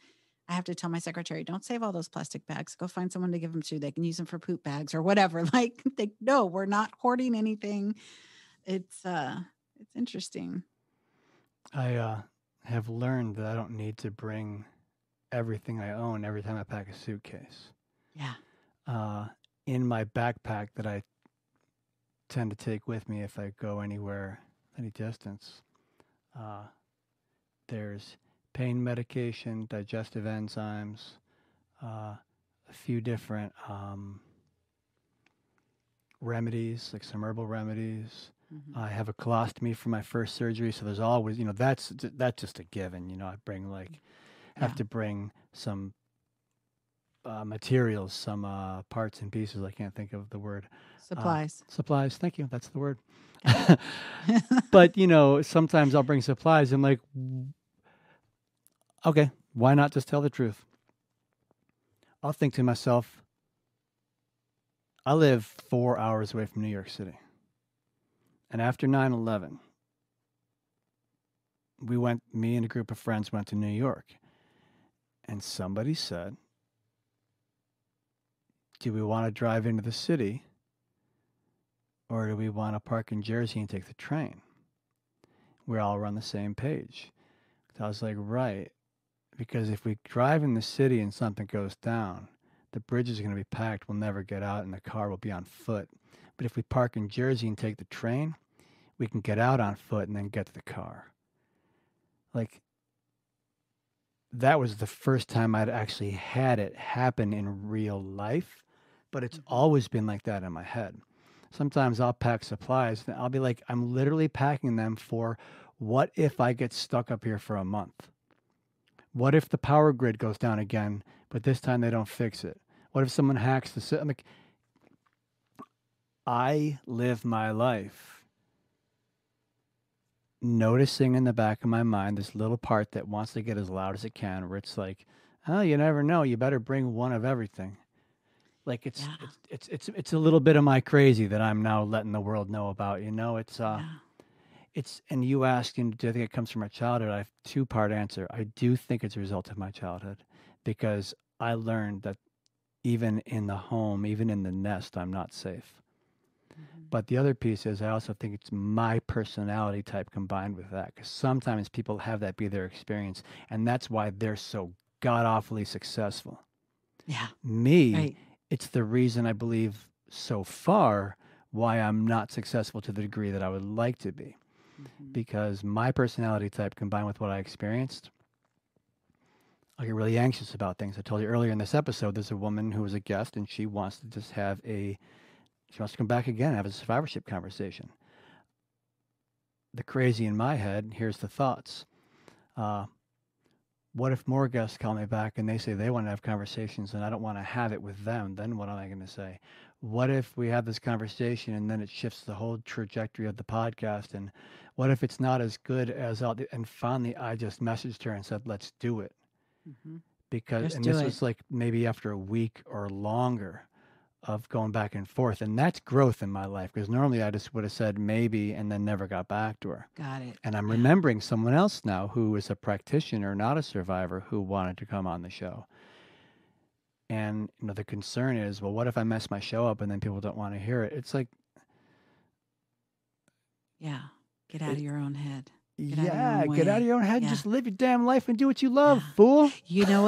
I have to tell my secretary, don't save all those plastic bags. Go find someone to give them to. They can use them for poop bags or whatever. Like, no, we're not hoarding anything. It's interesting. I have learned that I don't need to bring everything I own every time I pack a suitcase. Yeah. In my backpack that I tend to take with me if I go anywhere, any distance, there's pain medication, digestive enzymes, a few different remedies, like some herbal remedies. Mm-hmm. I have a colostomy for my first surgery, so there's always, that's just a given. I bring have to bring some materials, some parts and pieces. I can't think of the word. Supplies. Supplies. Thank you. That's the word. But sometimes I'll bring supplies. I'm like, okay, why not just tell the truth? I'll think to myself, I live 4 hours away from New York City. And after 9/11, me and a group of friends went to New York. And somebody said, do we want to drive into the city or do we want to park in Jersey and take the train? We all were on the same page. So I was like, right. Because if we drive in the city and something goes down, the bridges are going to be packed. We'll never get out and the car will be on foot. But if we park in Jersey and take the train, we can get out on foot and then get to the car. Like, that was the first time I'd actually had it happen in real life, but it's always been like that in my head. Sometimes I'll pack supplies and I'll be like, I'm literally packing them for what if I get stuck up here for a month? What if the power grid goes down again, but this time they don't fix it? What if someone hacks the system? Like, I live my life noticing in the back of my mind this little part that wants to get as loud as it can, where it's like, oh, you never know. You better bring one of everything. Like it's a little bit of my crazy that I'm now letting the world know about. It's and you asked, do I think it comes from my childhood? I have a two-part answer. I do think it's a result of my childhood because I learned that even in the home, even in the nest, I'm not safe. But the other piece is I also think it's my personality type combined with that, because sometimes people have that be their experience, and that's why they're so god-awfully successful. Yeah. Me, right. It's the reason I believe so far why I'm not successful to the degree that I would like to be. Because my personality type combined with what I experienced, I get really anxious about things. I told you earlier in this episode, there's a woman who was a guest and she wants to just she wants to come back again and have a survivorship conversation. The crazy in my head, here's the thoughts. What if more guests call me back and they say they want to have conversations and I don't want to have it with them? Then what am I going to say? What if we have this conversation and then it shifts the whole trajectory of the podcast? And what if it's not as good as and finally I just messaged her and said, let's do it. Because, and this was like maybe after a week or longer of going back and forth. And that's growth in my life, because normally I just would have said maybe and then never got back to her. Got it. And I'm remembering someone else now who is a practitioner, not a survivor, who wanted to come on the show. And the concern is, well, what if I mess my show up and then people don't want to hear it? It's like, get out of your own head. Get out of your own head and just live your damn life and do what you love, fool. You know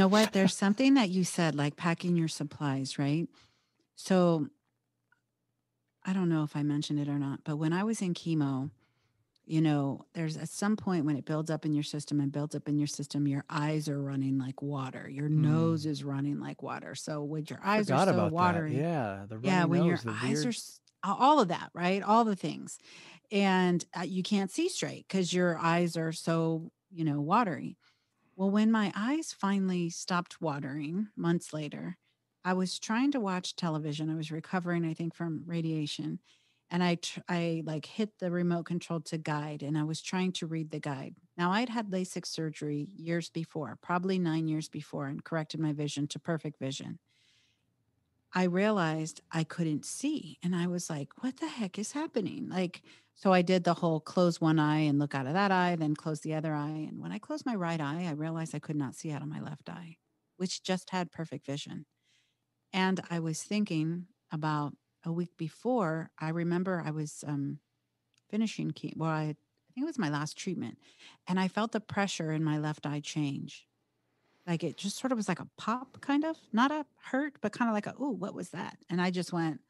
what? There's something that you said, like packing your supplies, right? So I don't know if I mentioned it or not, but when I was in chemo, there's at some point when it builds up in your system and builds up in your system, your eyes are running like water. Your nose is running like water. So when your I eyes are forgot so about that. watery, Yeah, the yeah, runny when your nose, the eyes are weird. all of that, right? All the things. And you can't see straight because your eyes are so, watery. Well, when my eyes finally stopped watering months later, I was trying to watch television. I was recovering, I think, from radiation. And I like hit the remote control to guide, and I was trying to read the guide. Now, I'd had LASIK surgery years before, probably 9 years before, and corrected my vision to perfect vision. I realized I couldn't see. And I was like, what the heck is happening? Like, so I did the whole close one eye and look out of that eye, then close the other eye. And when I closed my right eye, I realized I could not see out of my left eye, which just had perfect vision. And I was thinking about a week before, I remember I was finishing chemo. Well, I think it was my last treatment. And I felt the pressure in my left eye change. Like it just sort of was like a pop, kind of, not a hurt, but kind of like a, ooh, what was that? And I just went,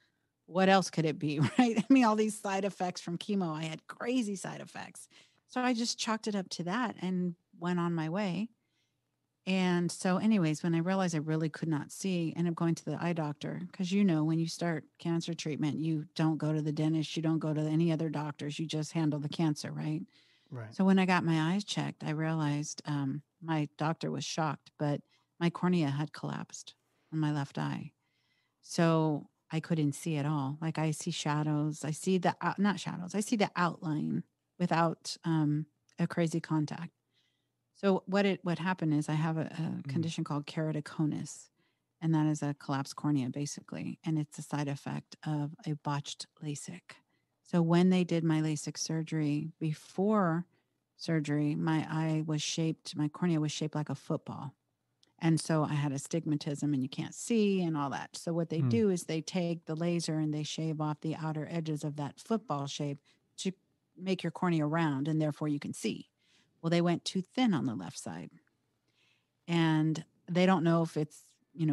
what else could it be? Right. I mean, all these side effects from chemo, I had crazy side effects. So I just chalked it up to that and went on my way. And so, anyways, when I realized I really could not see, I ended up going to the eye doctor because when you start cancer treatment, you don't go to the dentist, you don't go to any other doctors, you just handle the cancer, right? Right. So when I got my eyes checked, I realized my doctor was shocked, but my cornea had collapsed on my left eye. So I couldn't see at all. Like I see shadows. I see the, not shadows, I see the outline without a crazy contact. So what happened is I have a Mm. condition called keratoconus, and that is a collapsed cornea basically, and it's a side effect of a botched LASIK. So when they did my LASIK surgery, before surgery, my cornea was shaped like a football. And so I had astigmatism and you can't see and all that. So what they Mm. do is they take the laser and they shave off the outer edges of that football shape to make your cornea round and therefore you can see. Well, they went too thin on the left side. And they don't know if it's,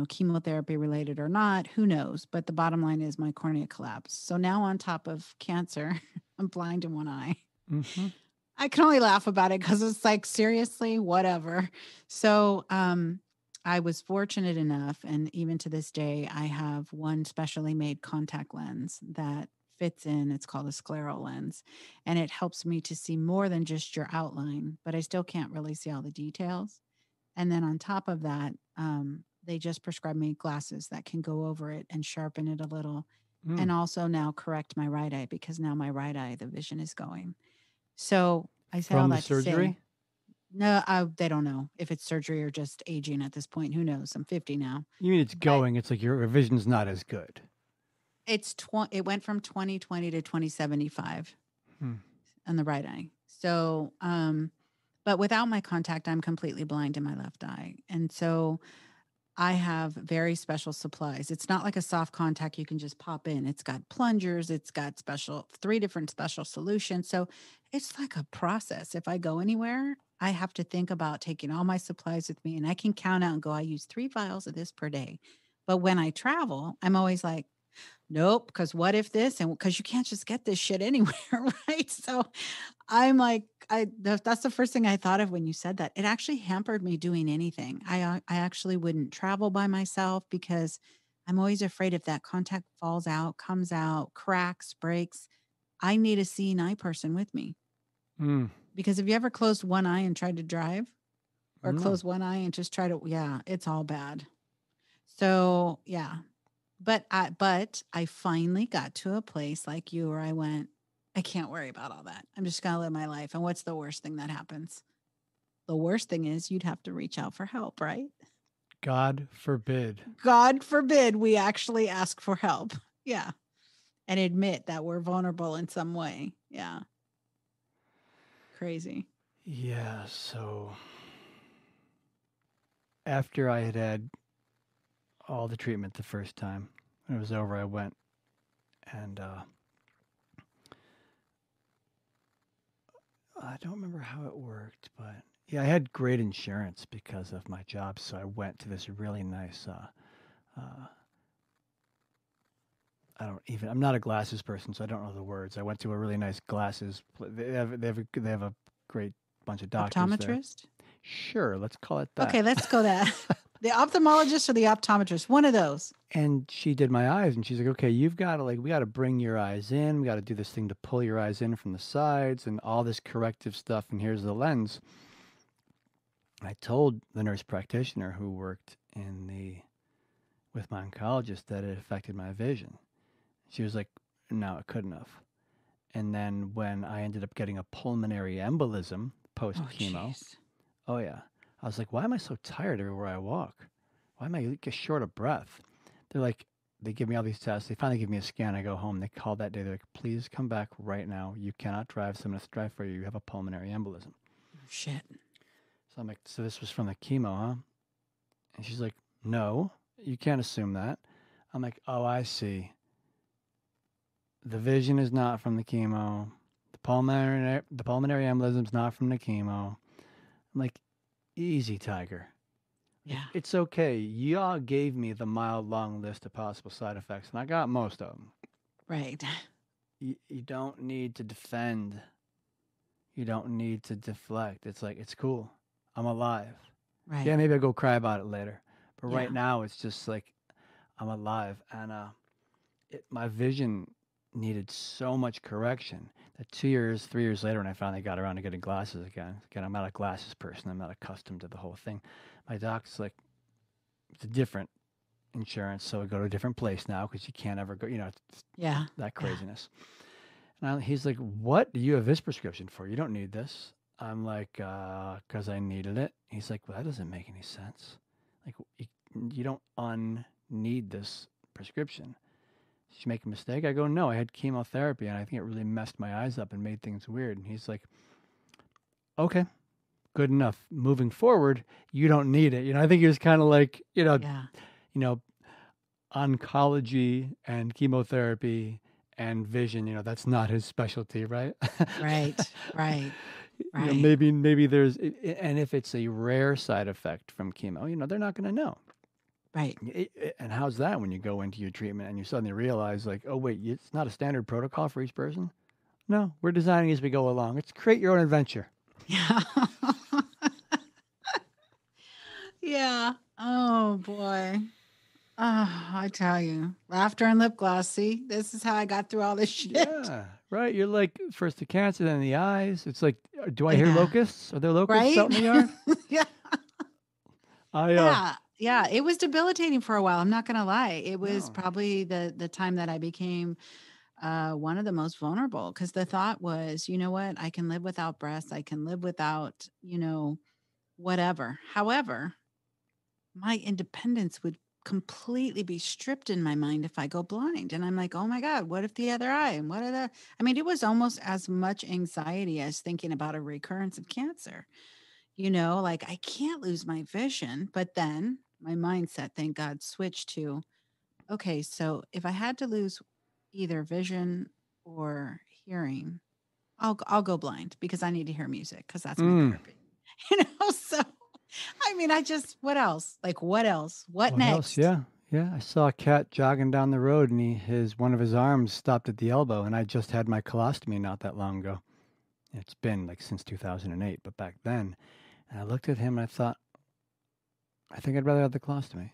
chemotherapy related or not. Who knows? But the bottom line is my cornea collapsed. So now on top of cancer, I'm blind in one eye. Mm-hmm. I can only laugh about it because it's like, seriously, whatever. So I was fortunate enough, and even to this day, I have one specially made contact lens that fits in. It's called a scleral lens, and it helps me to see more than just your outline, but I still can't really see all the details. And then on top of that, they just prescribed me glasses that can go over it and sharpen it a little, and Mm. also now correct my right eye because now my right eye, the vision is going. So I say all From the that to say, surgery? no, they don't know if it's surgery or just aging at this point. Who knows? I'm 50 now, You mean it's but going? It's like your vision's not as good. it went from 2020 to 2075 Hmm. on the right eye. So, but without my contact, I'm completely blind in my left eye, and so I have very special supplies. It's not like a soft contact you can just pop in. It's got plungers, it's got three different special solutions. So it's like a process. If I go anywhere, I have to think about taking all my supplies with me and I can count out and go, I use 3 vials of this per day. But when I travel, I'm always like, nope, because what if this? And because you can't just get this shit anywhere, right? So I'm like, that's the first thing I thought of when you said that. It actually hampered me doing anything. I actually wouldn't travel by myself because I'm always afraid if that contact falls out, comes out, cracks, breaks, I need a seeing eye person with me. Mm. Because have you ever closed one eye and tried to drive, or No. close one eye and just try to, yeah, it's all bad. So yeah, but I finally got to a place like you where I went, I can't worry about all that. I'm just gonna live my life. And what's the worst thing that happens? The worst thing is you'd have to reach out for help, right? God forbid. God forbid we actually ask for help. Yeah. And admit that we're vulnerable in some way. Yeah. Crazy. Yeah. So after I had had all the treatment the first time, when it was over, I went and I don't remember how it worked, but yeah, I had great insurance because of my job, so I went to this really nice. I'm not a glasses person, so I don't know the words. I went to a really nice glasses. They have a great bunch of doctors there. Optometrist? Sure, let's call it that. Okay, let's go that. The ophthalmologist or the optometrist, one of those. And she did my eyes, and she's like, "Okay, you've got to we got to bring your eyes in. We got to do this thing to pull your eyes in from the sides, and all this corrective stuff. And here's the lens." I told the nurse practitioner who worked with my oncologist that it affected my vision. She was like, "No, it couldn't have." And then when I ended up getting a pulmonary embolism post chemo, oh yeah, I was like, "Why am I so tired everywhere I walk? Why am I get short of breath?" They're like, they give me all these tests. They finally give me a scan. I go home. They call that day. They're like, "Please come back right now. You cannot drive. Someone has to drive for you. You have a pulmonary embolism." Oh, shit. So I'm like, "So this was from the chemo, huh?" And she's like, "No, you can't assume that." I'm like, "Oh, I see. The vision is not from the chemo. The pulmonary embolism is not from the chemo." I'm like, "Easy, Tiger. Yeah. It's okay. Y'all gave me the mile long list of possible side effects, and I got most of them. Right. You don't need to defend. You don't need to deflect. It's like, it's cool. I'm alive. Right. Yeah, maybe I'll go cry about it later. But Yeah. right now, it's just like, I'm alive. And my vision needed so much correction that 2 years, 3 years later, when I finally got around to getting glasses again, I'm not a glasses person. I'm not accustomed to the whole thing. My doc's like, it's a different insurance, so we go to a different place now because you can't ever go, it's Yeah. that craziness. And he's like, "What do you have this prescription for? You don't need this." I'm like, "Because I needed it." He's like, "Well, that doesn't make any sense. Like, you don't need this prescription. Did you make a mistake?" I go, "No, I had chemotherapy, and I think it really messed my eyes up and made things weird." And he's like, "Okay, good enough. Moving forward, you don't need it." I think he was kind of like, oncology and chemotherapy and vision, that's not his specialty, right? Right. Right. Right. Maybe there's, and if it's a rare side effect from chemo, they're not going to know. Right. And how's that when you go into your treatment and you suddenly realize, like, oh, wait, it's not a standard protocol for each person? No, we're designing as we go along. It's create your own adventure. Yeah. Yeah. Oh, boy. Oh, I tell you, laughter and lip gloss. See, this is how I got through all this shit. Yeah, right. You're like, first the cancer, then the eyes. It's like, do I hear locusts? Are there locusts out in the yard? Yeah. Yeah. Yeah. It was debilitating for a while. I'm not going to lie. It was probably the time that I became one of the most vulnerable, because the thought was, you know what? I can live without breasts. I can live without, whatever. However, my independence would completely be stripped in my mind if I go blind. And I'm like, oh my God, what if the other eye? And it was almost as much anxiety as thinking about a recurrence of cancer. Like, I can't lose my vision. But then my mindset, thank God, switched to, okay, so if I had to lose either vision or hearing, I'll go blind because I need to hear music because that's my therapy. So what else? Like, what else? What next? Else? Yeah. I saw a cat jogging down the road, and one of his arms stopped at the elbow, and I just had my colostomy not that long ago. It's been like since 2008, but back then, and I looked at him and I thought, I think I'd rather have the colostomy.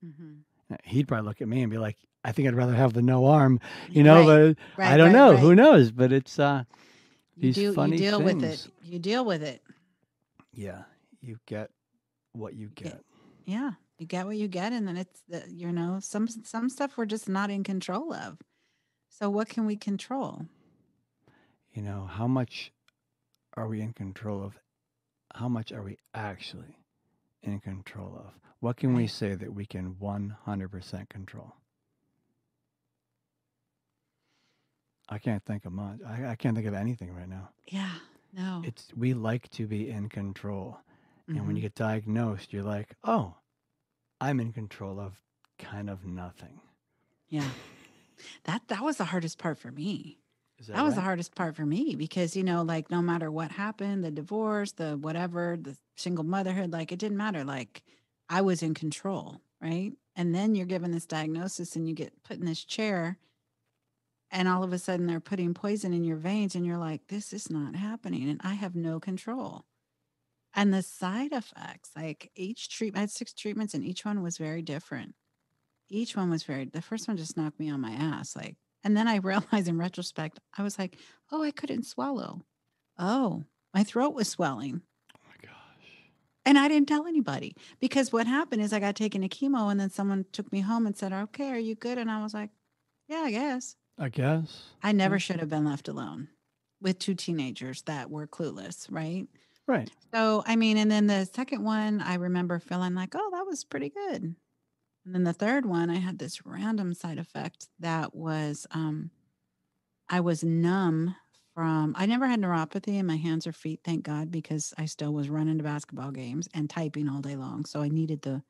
Mm-hmm. He'd probably look at me and be like, I think I'd rather have the no arm, but I don't know. Right. Who knows? But it's these funny things. You deal with it. Yeah. You get what you get. Yeah. You get what you get. And then it's, some stuff we're just not in control of. So what can we control? How much are we in control of? How much are we actually in control of? What can we say that we can 100% control? I can't think of much. I can't think of anything right now. Yeah, no. We like to be in control. Mm-hmm. And when you get diagnosed, you're like, oh, I'm in control of kind of nothing. Yeah. That was the hardest part for me. That was the hardest part for me because, like, no matter what happened, the divorce, the whatever, the single motherhood, like, it didn't matter. Like, I was in control, right? And then you're given this diagnosis and you get put in this chair and all of a sudden they're putting poison in your veins and you're like, this is not happening and I have no control. And the side effects, like each treatment, I had 6 treatments and each one was very different. Each one was very, the first one just knocked me on my ass. Like, and then I realized in retrospect, I was like, oh, I couldn't swallow. Oh, my throat was swelling. Oh my gosh. And I didn't tell anybody because what happened is I got taken to chemo and then someone took me home and said, okay, are you good? And I was like, yeah, I guess. I guess. I never should have been left alone with 2 teenagers that were clueless, right? Right. So, I mean, and then the second one, I remember feeling like, oh, that was pretty good. And then the third one, I had this random side effect that was I was numb from, I never had neuropathy in my hands or feet, thank God, because I still was running to basketball games and typing all day long. So I needed the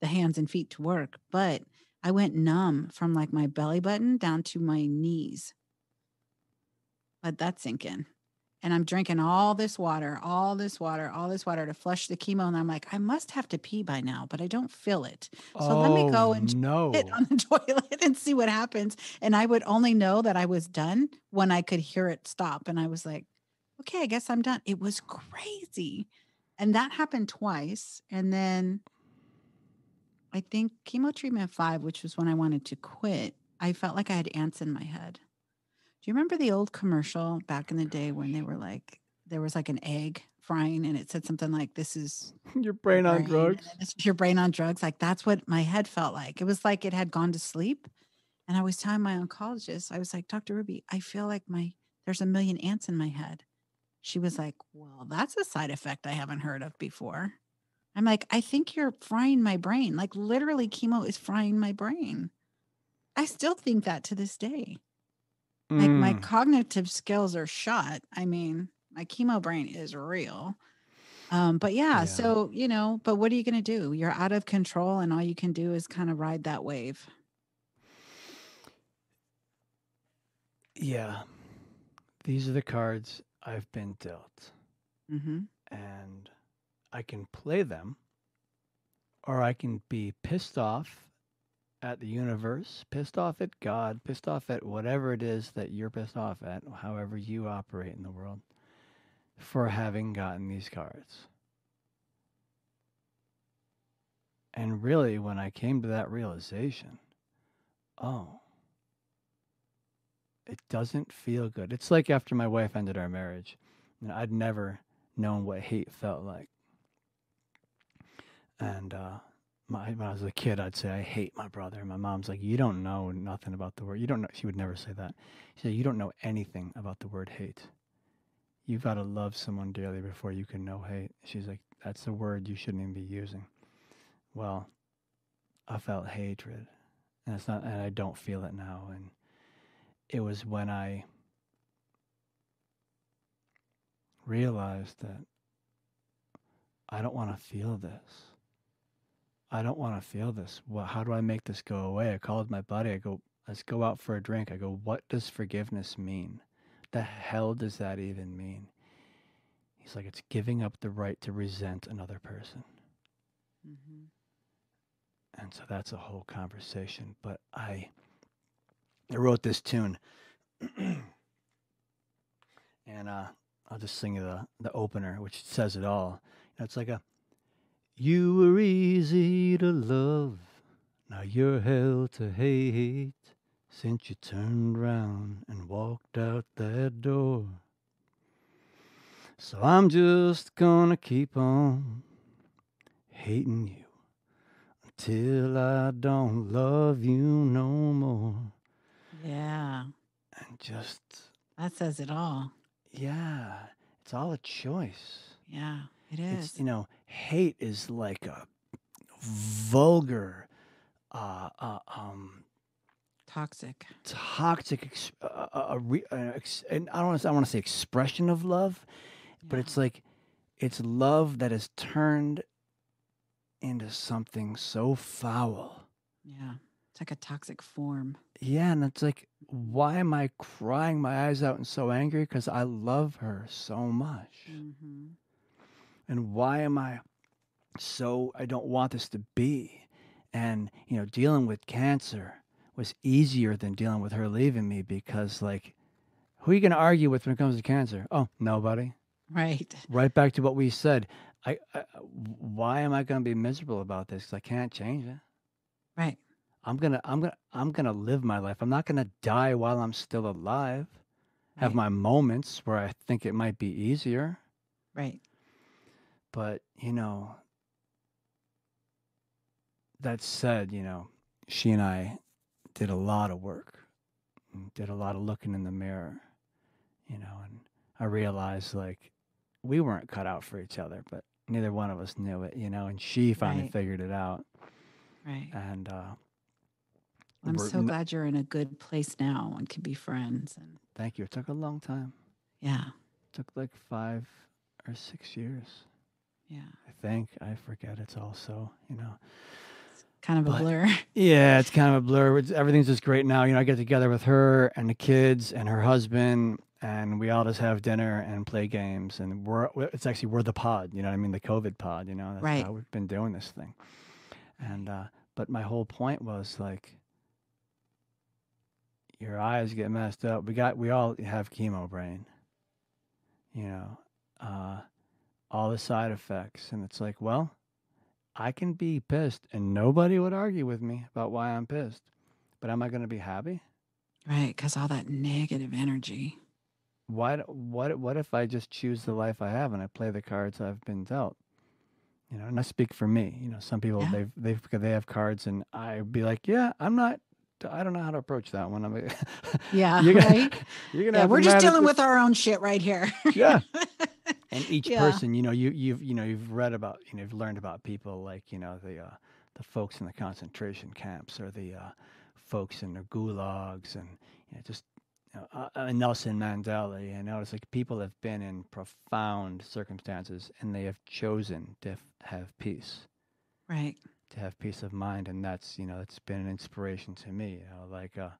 hands and feet to work. But I went numb from like my belly button down to my knees. Let that sink in. And I'm drinking all this water, all this water, all this water to flush the chemo. And I'm like, I must have to pee by now, but I don't feel it. So let me go and hit on the toilet and see what happens. And I would only know that I was done when I could hear it stop. And I was like, okay, I guess I'm done. It was crazy. And that happened twice. And then I think chemo treatment 5, which was when I wanted to quit, I felt like I had ants in my head. Do you remember the old commercial back in the day when they were like, there was like an egg frying and it said something like, this is your brain on drugs. And this is your brain on drugs. Like that's what my head felt like. It was like it had gone to sleep. And I was telling my oncologist, I was like, Dr. Ruby, I feel like there's a million ants in my head. She was like, well, that's a side effect I haven't heard of before. I'm like, I think you're frying my brain. Like literally chemo is frying my brain. I still think that to this day. Like my cognitive skills are shot. I mean, my chemo brain is real. But yeah, so, you know, but what are you going to do? You're out of control and all you can do is kind of ride that wave. Yeah. These are the cards I've been dealt. Mm-hmm. And I can play them or I can be pissed off at the universe, pissed off at God, pissed off at whatever it is that you're pissed off at, however you operate in the world, for having gotten these cards. And really, when I came to that realization, oh, it doesn't feel good. It's like after my wife ended our marriage, I'd never known what hate felt like. And when I was a kid, I'd say, I hate my brother. And my mom's like, you don't know nothing about the word. You don't know. She would never say that. She said, you don't know anything about the word hate. You've got to love someone dearly before you can know hate. She's like, that's a word you shouldn't even be using. Well, I felt hatred. And I don't feel it now. And it was when I realized that I don't want to feel this. I don't want to feel this. Well, how do I make this go away? I called my buddy. I go, let's go out for a drink. I go, what does forgiveness mean? The hell does that even mean? He's like, it's giving up the right to resent another person. Mm-hmm. And so that's a whole conversation. But I wrote this tune. And I'll just sing you the opener, which says it all. It's like you were easy to love, now you're hell to hate, since you turned round and walked out that door. So I'm just gonna keep on hating you until I don't love you no more. Yeah. And just... that says it all. Yeah. It's all a choice. Yeah, it is. It's, hate is like a vulgar, toxic, and I don't want to say expression of love, but it's like, it's love that is turned into something so foul. Yeah, it's like a toxic form. Yeah, and it's like, why am I crying my eyes out and so angry? Because I love her so much. Mm-hmm. And why am I don't want this to be? And, dealing with cancer was easier than dealing with her leaving me because, like, who are you going to argue with when it comes to cancer? Oh, nobody. Right. Right back to what we said. Why am I going to be miserable about this? 'Cause I can't change it. Right. I'm gonna live my life. I'm not gonna die while I'm still alive. Have Right. my moments where I think it might be easier, Right. but that said, she and I did a lot of work, and did a lot of looking in the mirror, and I realized like we weren't cut out for each other, but neither one of us knew it, and she finally Right. figured it out, Right. and I'm we're so glad you're in a good place now and can be friends. And thank you. It took a long time. yeah. It took like 5 or 6 years. Yeah. I forget. It's also, Kind of a but blur. yeah, it's kind of a blur. Everything's just great now. I get together with her and the kids and her husband, and we all just have dinner and play games. And we're the pod. You know what I mean? The COVID pod. That's Right. how we've been doing this thing. And but my whole point was like, your eyes get messed up. We all have chemo brain. You know, all the side effects, and it's like, well, I can be pissed, and nobody would argue with me about why I'm pissed. But am I going to be happy? Right. Because all that negative energy. What if I just choose the life I have and I play the cards I've been dealt? And I speak for me. Some people Yeah. they have cards, and I'd be like, yeah, I don't know how to approach that one. Yeah. you're gonna, Right. you're gonna Yeah. have to We're just manage dealing it. with our own shit right here. Yeah. And each Yeah. person, you've read about, you've learned about people like, the folks in the concentration camps, or the folks in the gulags, and just Nelson Mandela. It's like people have been in profound circumstances, and they have chosen to have peace, Right. to have peace of mind, and that's it's been an inspiration to me. Like I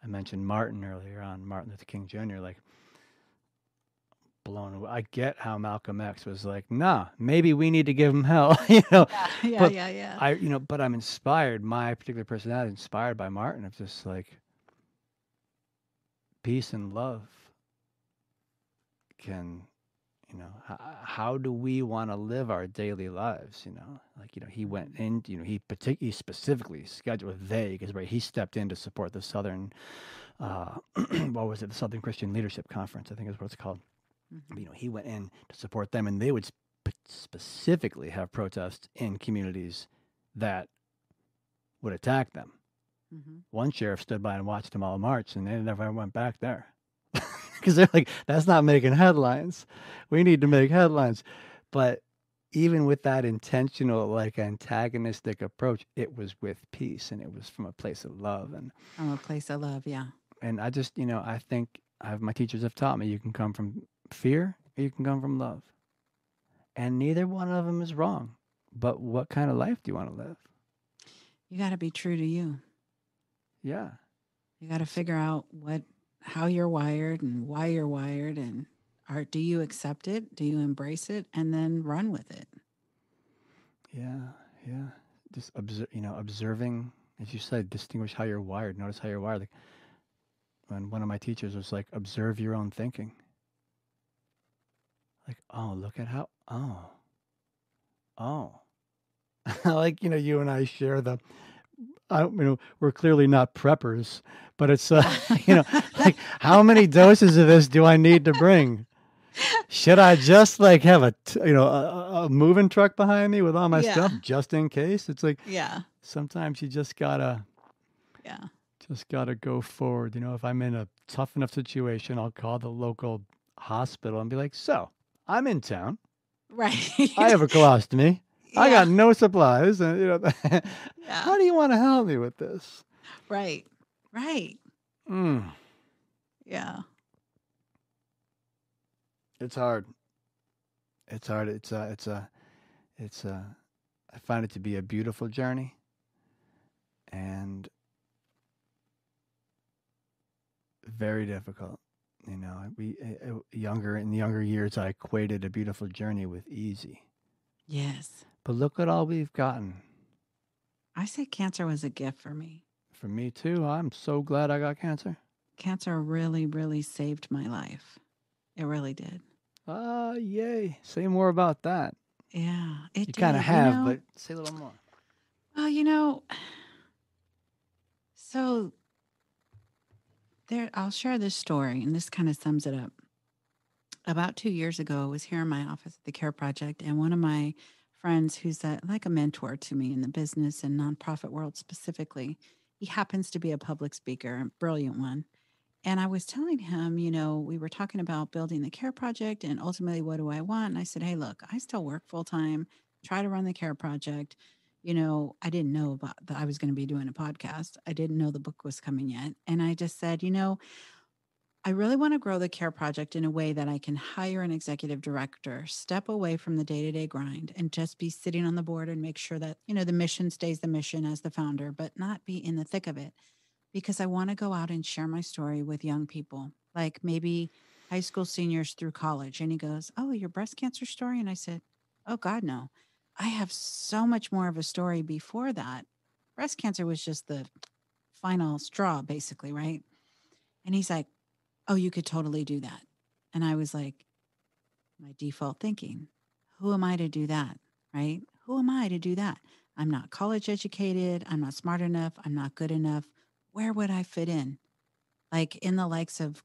mentioned Martin earlier on, Martin Luther King Jr. Like, blown away. I get how Malcolm X was like, nah, maybe we need to give him hell, Yeah. Yeah. But Yeah. Yeah. but I'm inspired. My particular personality is inspired by Martin, of just like peace and love can, how do we want to live our daily lives? Like, he went in, he specifically scheduled because he stepped in to support the Southern, what was it? The Southern Christian Leadership Conference, I think is what it's called. Mm-hmm. He went in to support them, and they would specifically have protests in communities that would attack them. Mm-hmm. One sheriff stood by and watched them all march, and they never went back there because they're like, that's not making headlines. We need to make headlines. But even with that intentional, like, antagonistic approach, it was with peace, and it was from a place of love. And From a place of love. Yeah. and I just, I think my teachers have taught me, you can come from fear or you can come from love. And neither one of them is wrong. But what kind of life do you want to live? You got to be true to you. Yeah. You got to figure out how you're wired and why you're wired, and do you accept it? Do you embrace it, and then run with it? Yeah. Yeah. Just observing, as you said, distinguish how you're wired. Notice how you're wired. Like, when one of my teachers was like, observe your own thinking. Like, oh, look at how, oh. Like, you and I share we're clearly not preppers, but it's, like, how many doses of this do I need to bring? Should I just like have a moving truck behind me with all my stuff just in case? It's like, Yeah. sometimes you just gotta go forward. If I'm in a tough enough situation, I'll call the local hospital and be like, so I'm in town. Right. I have a colostomy. Yeah. I got no supplies. And, Yeah. how do you want to help me with this? Right. Right. Mm, Yeah. it's hard. It's hard. I find it to be a beautiful journey. And very difficult. In younger years, I equated a beautiful journey with easy. Yes. But look at all we've gotten. I say cancer was a gift for me. For me too. I'm so glad I got cancer. Cancer really, really saved my life. It really did. Ah, yay. Say more about that. Yeah, it You kind of did. have, but say a little more. Well, so there, I'll share this story, and this kind of sums it up. About 2 years ago, I was here in my office at the Care Project, and one of my friends, who's like a mentor to me in the business and nonprofit world specifically, he happens to be a public speaker, a brilliant one. And I was telling him, we were talking about building the Care Project and ultimately what do I want? And I said, hey, look, I still work full time, try to run the Care Project. I didn't know about that I was going to be doing a podcast. I didn't know the book was coming yet. And I just said, I really want to grow the Care Project in a way that I can hire an executive director, step away from the day to day grind, and just be sitting on the board and make sure that, the mission stays the mission as the founder, but not be in the thick of it because I want to go out and share my story with young people, like maybe high school seniors through college. And he goes, oh, your breast cancer story? And I said, oh, God, no. I have so much more of a story before that. Breast cancer was just the final straw, basically, right? And he's like, oh, you could totally do that. And I was like, my default thinking, who am I to do that? Right? Who am I to do that? I'm not college educated. I'm not smart enough. I'm not good enough. Where would I fit in? Like in the likes of,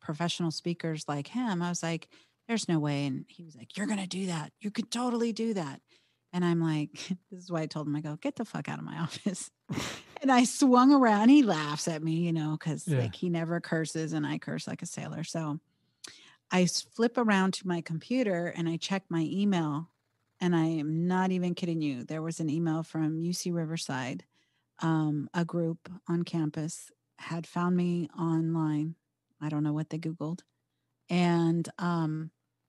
professional speakers like him, I was like, there's no way. And he was like, you're going to do that. You could totally do that. And I'm like, this is why I told him, I go, get the fuck out of my office. And I swung around. He laughs at me, because Yeah. like he never curses and I curse like a sailor. So I flip around to my computer and I check my email. And I am not even kidding you. There was an email from UC Riverside, a group on campus had found me online. I don't know what they Googled. And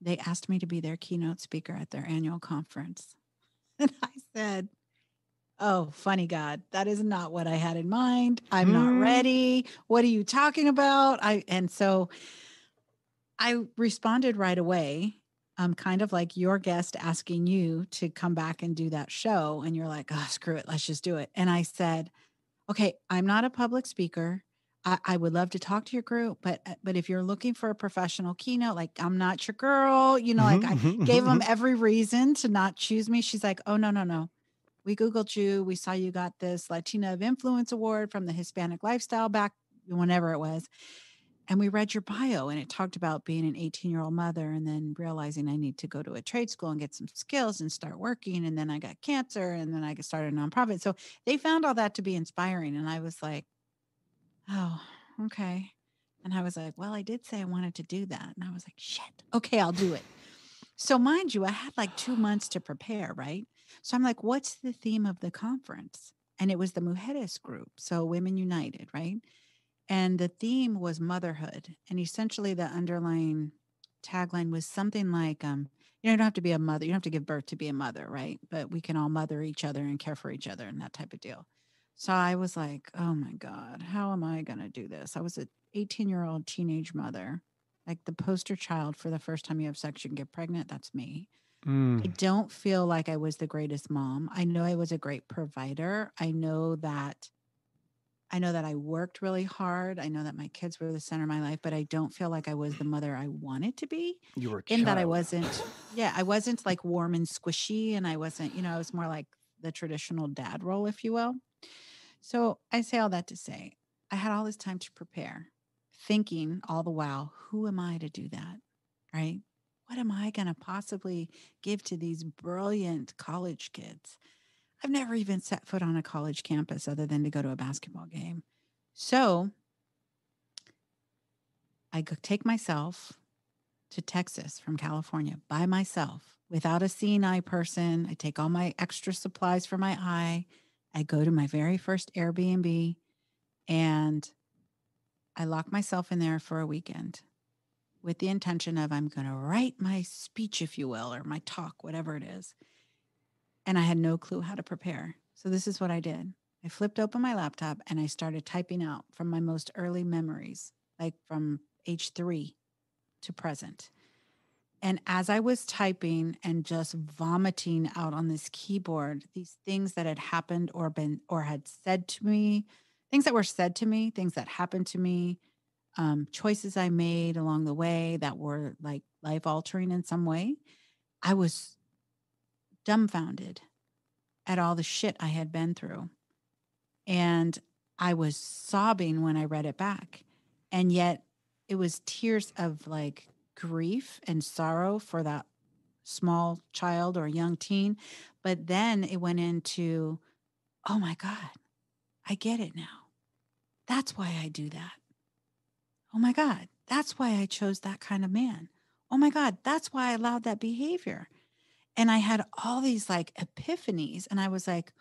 they asked me to be their keynote speaker at their annual conference. And I said, oh, funny God, that is not what I had in mind. I'm not ready. What are you talking about? So I responded right away. Kind of like your guest asking you to come back and do that show. And you're like, oh, screw it. Let's just do it. And I said, okay, I'm not a public speaker. I would love to talk to your group, but if you're looking for a professional keynote, like I'm not your girl, like I gave them every reason to not choose me. She's like, oh, no, no, no. We Googled you. We saw you got this Latina of Influence Award from the Hispanic Lifestyle back whenever it was. And we read your bio and it talked about being an 18-year-old mother and then realizing I need to go to a trade school and get some skills and start working. And then I got cancer and then I started a nonprofit. So they found all that to be inspiring. And I was like, oh, okay. And I was like, well, I did say I wanted to do that. And I was like, shit, okay, I'll do it. So mind you, I had like 2 months to prepare, right? So I'm like, what's the theme of the conference? And it was the Mujeres group. So Women United, right? And the theme was motherhood. And essentially the underlying tagline was something like, you don't have to be a mother. You don't have to give birth to be a mother, right? But we can all mother each other and care for each other and that type of deal. So I was like, oh my God, how am I going to do this? I was an 18-year-old teenage mother, like the poster child for the first time you have sex, you can get pregnant. That's me. I don't feel like I was the greatest mom. I know I was a great provider. I know that I worked really hard. I know that my kids were the center of my life, but I don't feel like I was the mother I wanted to be. You were a In that I child. wasn't, yeah, I wasn't like warm and squishy. And I wasn't, I was more like the traditional dad role, if you will. So I say all that to say, I had all this time to prepare, thinking all the while, who am I to do that? Right? What am I going to possibly give to these brilliant college kids? I've never even set foot on a college campus other than to go to a basketball game. So I take myself to Texas from California by myself without a seeing eye person. I take all my extra supplies for my eye. I go to my very first Airbnb and I lock myself in there for a weekend with the intention of I'm going to write my speech, if you will, or my talk, whatever it is. And I had no clue how to prepare. So this is what I did. I flipped open my laptop and I started typing out from my most early memories, like from age 3 to present. And as I was typing and just vomiting out on this keyboard, these things that had happened or had said to me, things that were said to me, things that happened to me, choices I made along the way that were like life altering in some way. I was dumbfounded at all the shit I had been through. And I was sobbing when I read it back. And yet it was tears of like grief and sorrow for that small child or young teen. But then it went into, oh my God, I get it now. That's why I do that. Oh my God, that's why I chose that kind of man. Oh my God, that's why I allowed that behavior. And I had all these like epiphanies. And I was like,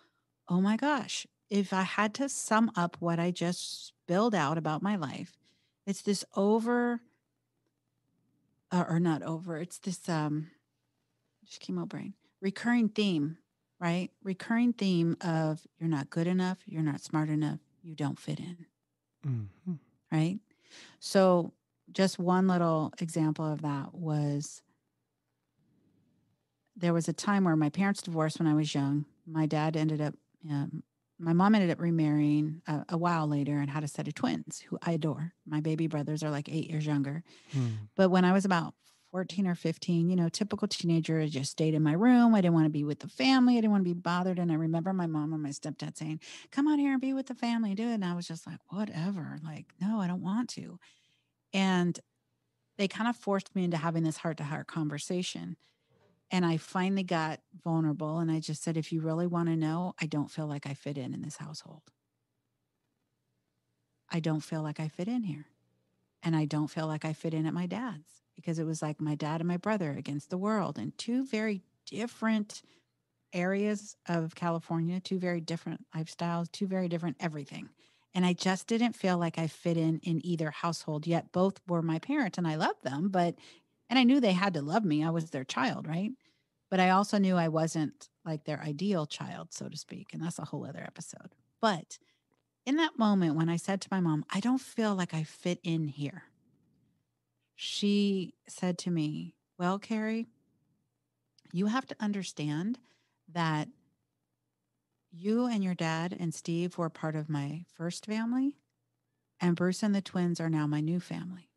oh my gosh, if I had to sum up what I just spilled out about my life, it's this or not over, it's this, just chemo brain, recurring theme, right? Recurring theme of you're not good enough, you're not smart enough, you don't fit in, Mm-hmm. right? So, just one little example of that was there was a time where my parents divorced when I was young. My dad ended up, um, my mom ended up remarrying a while later and had a set of twins who I adore. My baby brothers are like 8 years younger. Mm. But when I was about 14 or 15, typical teenager, I just stayed in my room. I didn't want to be with the family. I didn't want to be bothered. And I remember my mom and my stepdad saying, come out here and be with the family, do it. And I was just like, whatever. Like, no, I don't want to. And they kind of forced me into having this heart to heart conversation. And I finally got vulnerable and I just said, if you really want to know, I don't feel like I fit in this household. I don't feel like I fit in here. And I don't feel like I fit in at my dad's because it was like my dad and my brother against the world and two very different areas of California, two very different lifestyles, two very different everything. And I just didn't feel like I fit in either household, yet both were my parents and I loved them, and I knew they had to love me. I was their child, right? But I also knew I wasn't like their ideal child, so to speak. And that's a whole other episode. But in that moment, when I said to my mom, I don't feel like I fit in here, she said to me, well, Carrie, you have to understand that you and your dad and Steve were part of my first family, and Bruce and the twins are now my new family.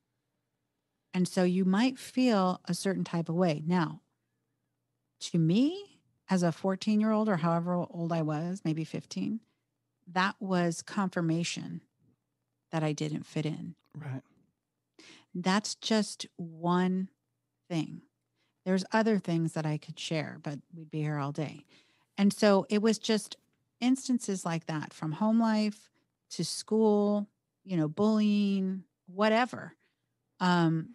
And so you might feel a certain type of way. Now, to me, as a 14-year-old or however old I was, maybe 15, that was confirmation that I didn't fit in. Right. That's just one thing. There's other things that I could share, but we'd be here all day. And so it was just instances like that from home life to school, bullying, whatever,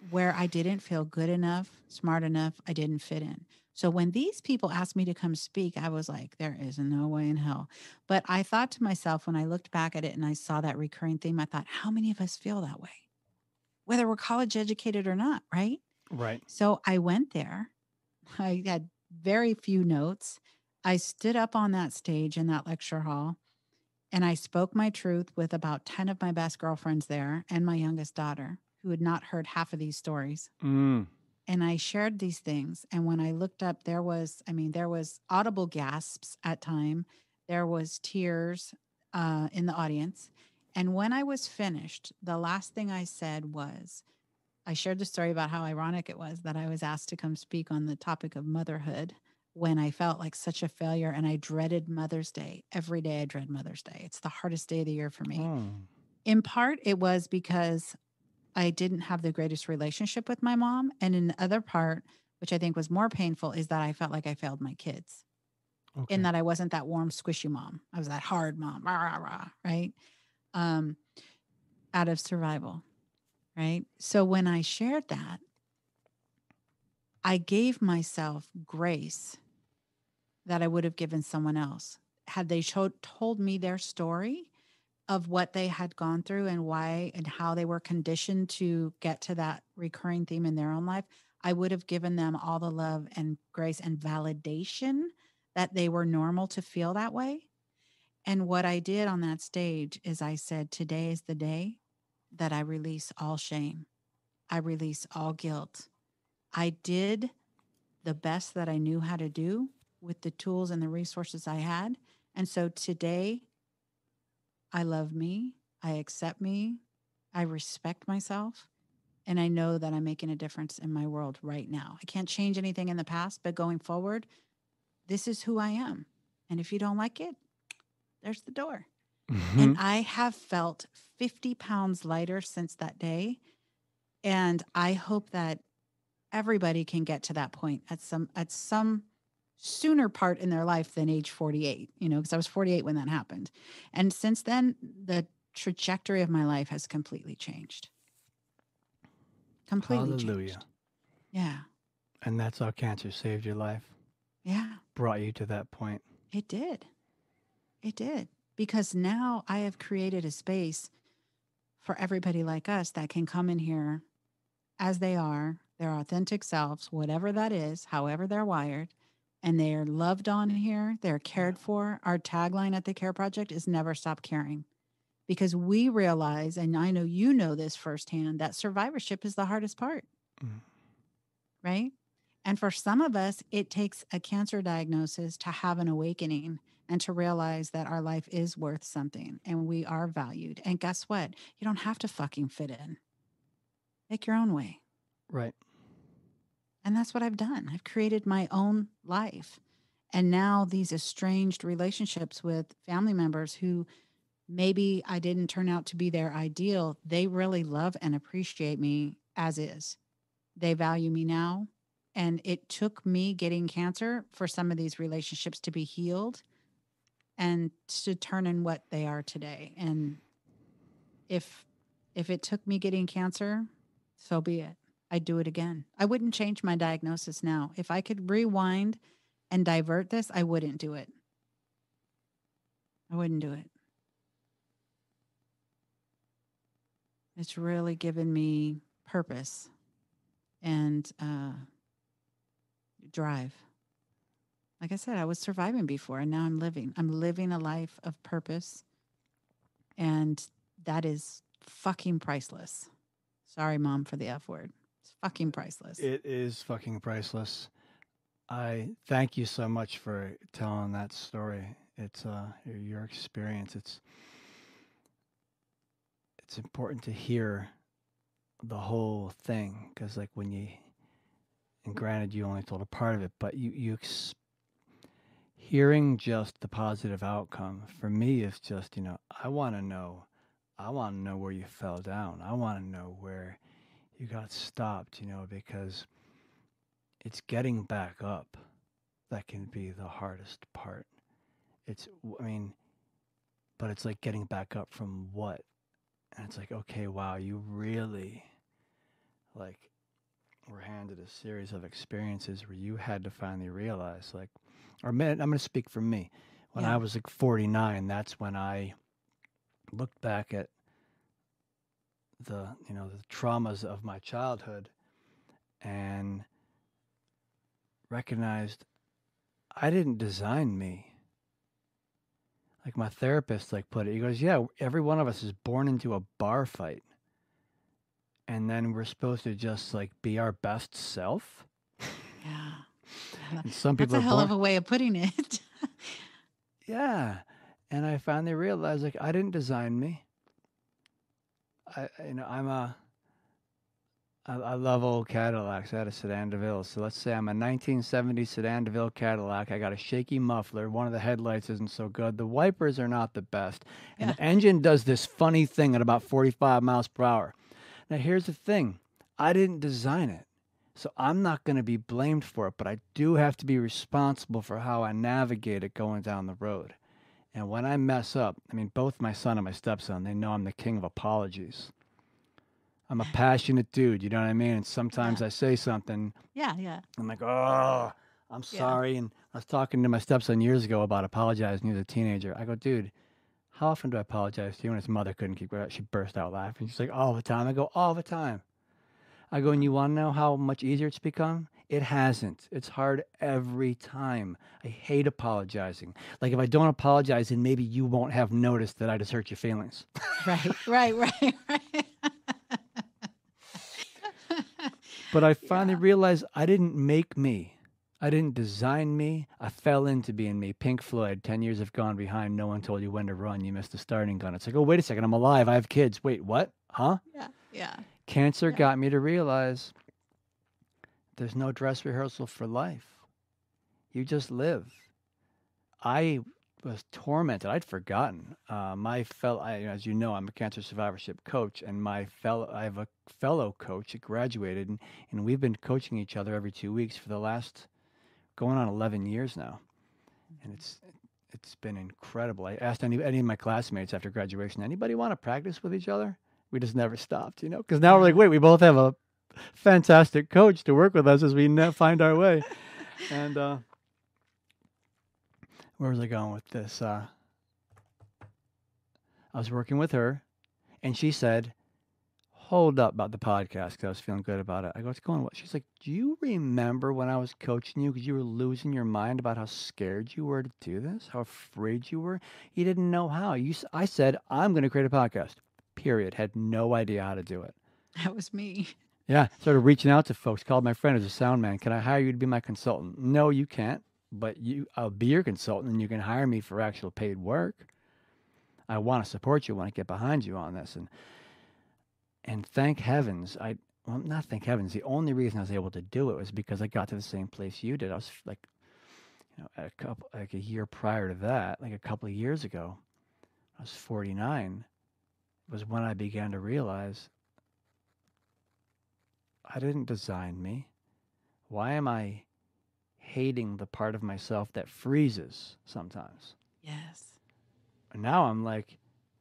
where I didn't feel good enough, smart enough, I didn't fit in. So when these people asked me to come speak, I was like, there is no way in hell. But I thought to myself, when I looked back at it and I saw that recurring theme, I thought, how many of us feel that way? Whether we're college educated or not, right? Right. So I went there. I had very few notes. I stood up on that stage in that lecture hall and I spoke my truth with about 10 of my best girlfriends there and my youngest daughter, who had not heard half of these stories. Mm. And I shared these things. And when I looked up, there was audible gasps at time. There was tears in the audience. And when I was finished, the last thing I said was, I shared the story about how ironic it was that I was asked to come speak on the topic of motherhood when I felt like such a failure and I dreaded Mother's Day. Every day I dread Mother's Day. It's the hardest day of the year for me. Oh. In part, it was because I didn't have the greatest relationship with my mom. And in the other part, which I think was more painful, is that I felt like I failed my kids Okay. in that I wasn't that warm, squishy mom. I was that hard mom, rah, rah, rah, right? Um, out of survival, right? So when I shared that, I gave myself grace that I would have given someone else. Had they told me their story of what they had gone through and why and how they were conditioned to get to that recurring theme in their own life, I would have given them all the love and grace and validation that they were normal to feel that way. And what I did on that stage is I said, today is the day that I release all shame. I release all guilt. I did the best that I knew how to do with the tools and the resources I had. And so today I love me. I accept me. I respect myself. And I know that I'm making a difference in my world right now. I can't change anything in the past, but going forward, this is who I am. And if you don't like it, there's the door. And I have felt 50 pounds lighter since that day. And I hope that everybody can get to that point at some sooner part in their life than age 48, because I was 48 when that happened. And since then, the trajectory of my life has completely changed. Completely Hallelujah. changed. Yeah. And that's how cancer saved your life. Yeah. Brought you to that point. It did. It did. Because now I have created a space for everybody like us that can come in here as they are, their authentic selves, whatever that is, however they're wired, and they're loved on here, they're cared for. Our tagline at the Care Project is never stop caring. Because we realize, and I know you know this firsthand, that survivorship is the hardest part. Right? And for some of us, it takes a cancer diagnosis to have an awakening and to realize that our life is worth something and we are valued. And guess what? You don't have to fucking fit in. Make your own way. Right. And that's what I've done. I've created my own life. And now these estranged relationships with family members who maybe I didn't turn out to be their ideal, they really love and appreciate me as is. They value me now. And it took me getting cancer for some of these relationships to be healed and to turn in what they are today. And if it took me getting cancer, so be it. I'd do it again. I wouldn't change my diagnosis now. If I could rewind and divert this, I wouldn't do it. I wouldn't do it. It's really given me purpose and drive. Like I said, I was surviving before and now I'm living. I'm living a life of purpose. And that is fucking priceless. Sorry, Mom, for the F word. It's fucking priceless. It is fucking priceless. I thank you so much for telling that story. It's your experience. It's important to hear the whole thing because, like, when you, and granted, you only told a part of it, but hearing just the positive outcome for me is just, I want to know where you fell down. I want to know where you got stopped, because it's getting back up that can be the hardest part. But it's like getting back up from what? And it's like, okay, wow, you really, like, were handed a series of experiences where you had to finally realize, like, I'm going to speak for me. When I was like 49, that's when I looked back at the traumas of my childhood and recognized I didn't design me. Like my therapist put it, he goes, yeah, every one of us is born into a bar fight. And then we're supposed to just be our best self. Yeah. And some people That's a hell of a way of putting it. Yeah. And I finally realized, I didn't design me. I love old Cadillacs. I had a Sedan DeVille. So let's say I'm a 1970 Sedan DeVille Cadillac. I got a shaky muffler. One of the headlights isn't so good. The wipers are not the best. And the engine does this funny thing at about 45 miles per hour. Now, here's the thing. I didn't design it. So I'm not going to be blamed for it, but I do have to be responsible for how I navigate it going down the road. And when I mess up, both my son and my stepson, they know I'm the king of apologies. I'm a passionate dude, you know what I mean? And sometimes I say something. Yeah. I'm like, oh, I'm sorry. And I was talking to my stepson years ago about apologizing. He was a teenager. I go, dude, how often do I apologize to you? And his mother couldn't keep quiet. She burst out laughing. She's like, all the time. I go, all the time. I go, and you want to know how much easier it's become? It hasn't. It's hard every time. I hate apologizing. Like if I don't apologize, then maybe you won't have noticed that I just hurt your feelings. Right. But I finally realized I didn't make me. I didn't design me. I fell into being me. Pink Floyd, 10 years have gone behind. No one told you when to run. You missed the starting gun. It's like, oh, wait a second. I'm alive. I have kids. Wait, what? Huh? Yeah. Yeah. Cancer Yeah. got me to realize there's no dress rehearsal for life. You just live. I was tormented. I'd forgotten. As you know, I'm a cancer survivorship coach, and I have a fellow coach that graduated, and we've been coaching each other every 2 weeks for the last going on 11 years now, and it's been incredible. I asked any of my classmates after graduation, anybody want to practice with each other? We just never stopped, because now we're like, Yeah. wait, we both have a fantastic coach to work with us as we find our way. And where was I going with this? I was working with her, and she said, hold up about the podcast because I was feeling good about it. I go, what's going on? She's like, do you remember when I was coaching you because you were losing your mind about how scared you were to do this, how afraid you were? You didn't know how. I said, I'm going to create a podcast, period. Had no idea how to do it. That was me. Yeah, started reaching out to folks, called my friend who's a sound man. Can I hire you to be my consultant? No, you can't, but I'll be your consultant and you can hire me for actual paid work. I want to support you, I want to get behind you on this. And thank heavens, not thank heavens, the only reason I was able to do it was because I got to the same place you did. I was like, a year prior to that, like a couple of years ago, I was 49, was when I began to realize I didn't design me. Why am I hating the part of myself that freezes sometimes? Yes. And now I'm like,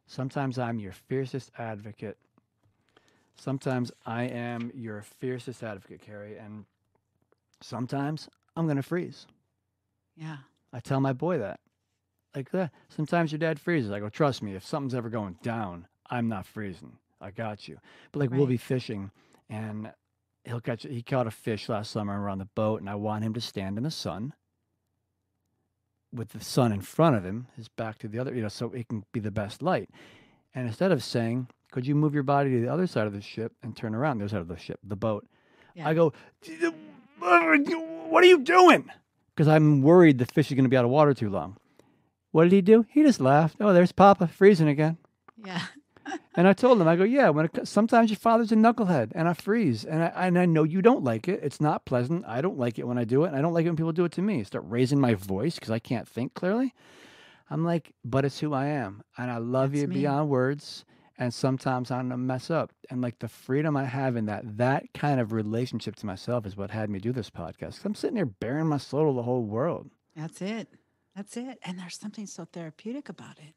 sometimes I'm your fiercest advocate. Sometimes I am your fiercest advocate, Carrie, and sometimes I'm going to freeze. Yeah. I tell my boy that. Like, sometimes your dad freezes. I go, trust me, if something's ever going down, I'm not freezing. I got you. But, like, we'll be fishing, and he caught a fish last summer and we're on the boat, and I want him to stand in the sun with the sun in front of him, his back to the other, so it can be the best light. And instead of saying, could you move your body to the other side of the ship and turn around, the other side of the ship, the boat, Yeah. I go, what are you doing? Because I'm worried the fish is going to be out of water too long. What did he do? He just laughed. Oh, there's Papa freezing again. Yeah. And I told him, I go, yeah, sometimes your father's a knucklehead and I freeze. And I know you don't like it. It's not pleasant. I don't like it when I do it. And I don't like it when people do it to me. I start raising my voice because I can't think clearly. I'm like, but it's who I am. And I love you beyond words. And sometimes I'm going to mess up. And like the freedom I have in that kind of relationship to myself is what had me do this podcast. 'Cause I'm sitting here bearing my soul to the whole world. That's it. That's it. And there's something so therapeutic about it.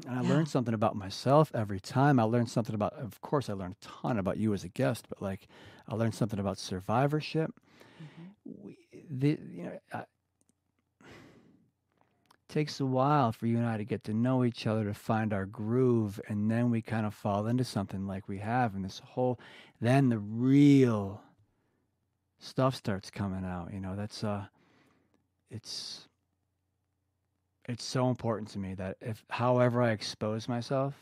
And I learned something about myself every time. I learned something about, of course, I learned a ton about you as a guest, but like I learned something about survivorship. It takes a while for you and I to get to know each other, to find our groove, and then we kind of fall into something like we have, and then the real stuff starts coming out. That's it's so important to me that however I expose myself,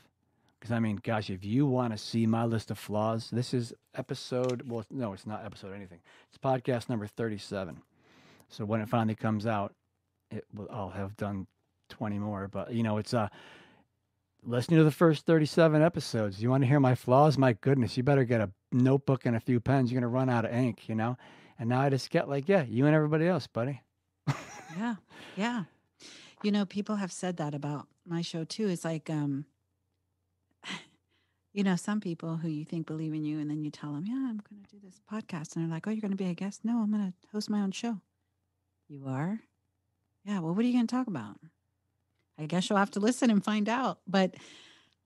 because I mean, gosh, if you want to see my list of flaws, this is no, it's not episode anything. It's podcast number 37. So when it finally comes out, I'll have done 20 more, but it's listening to the first 37 episodes. You want to hear my flaws? My goodness, you better get a notebook and a few pens. You're going to run out of ink, And now I just get like, yeah, you and everybody else, buddy. Yeah. Yeah. People have said that about my show too. It's like, some people who you think believe in you, and then you tell them, yeah, I'm going to do this podcast. And they're like, oh, you're going to be a guest? No, I'm going to host my own show. You are? Yeah. Well, what are you going to talk about? I guess you'll have to listen and find out. But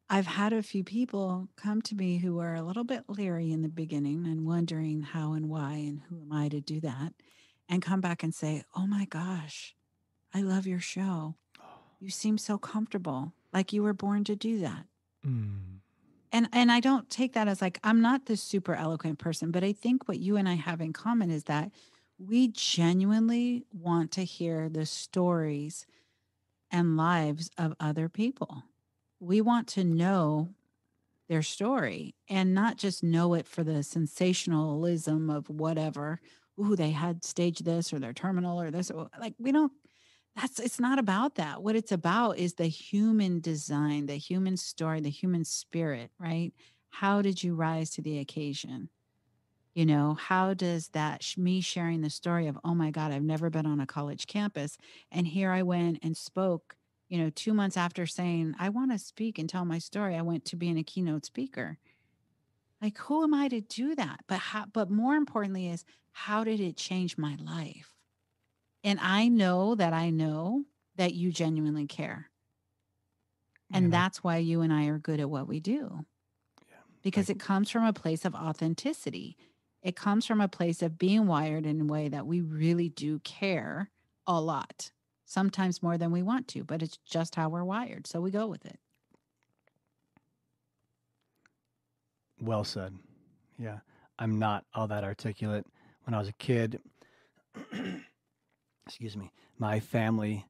I've had a few people come to me who were a little bit leery in the beginning and wondering how and why and who am I to do that, and come back and say, oh my gosh, I love your show. You seem so comfortable, like you were born to do that. Mm. And I don't take that as like, I'm not this super eloquent person, but I think what you and I have in common is that we genuinely want to hear the stories and lives of other people. We want to know their story and not just know it for the sensationalism of whatever, ooh, they had stage this or they're terminal or this. Like, we don't, it's not about that. What it's about is the human design, the human story, the human spirit, right? How did you rise to the occasion? You know, how does that, me sharing the story of, oh my God, I've never been on a college campus. And here I went and spoke, 2 months after saying, I want to speak and tell my story. I went to being a keynote speaker. Like, who am I to do that? But more importantly is, how did it change my life? And I know that you genuinely care. And And that's why you and I are good at what we do, yeah, because it comes from a place of authenticity. It comes from a place of being wired in a way that we really do care a lot, sometimes more than we want to, but it's just how we're wired. So we go with it. well said. Yeah, I'm not all that articulate. When I was a kid, excuse me, my family,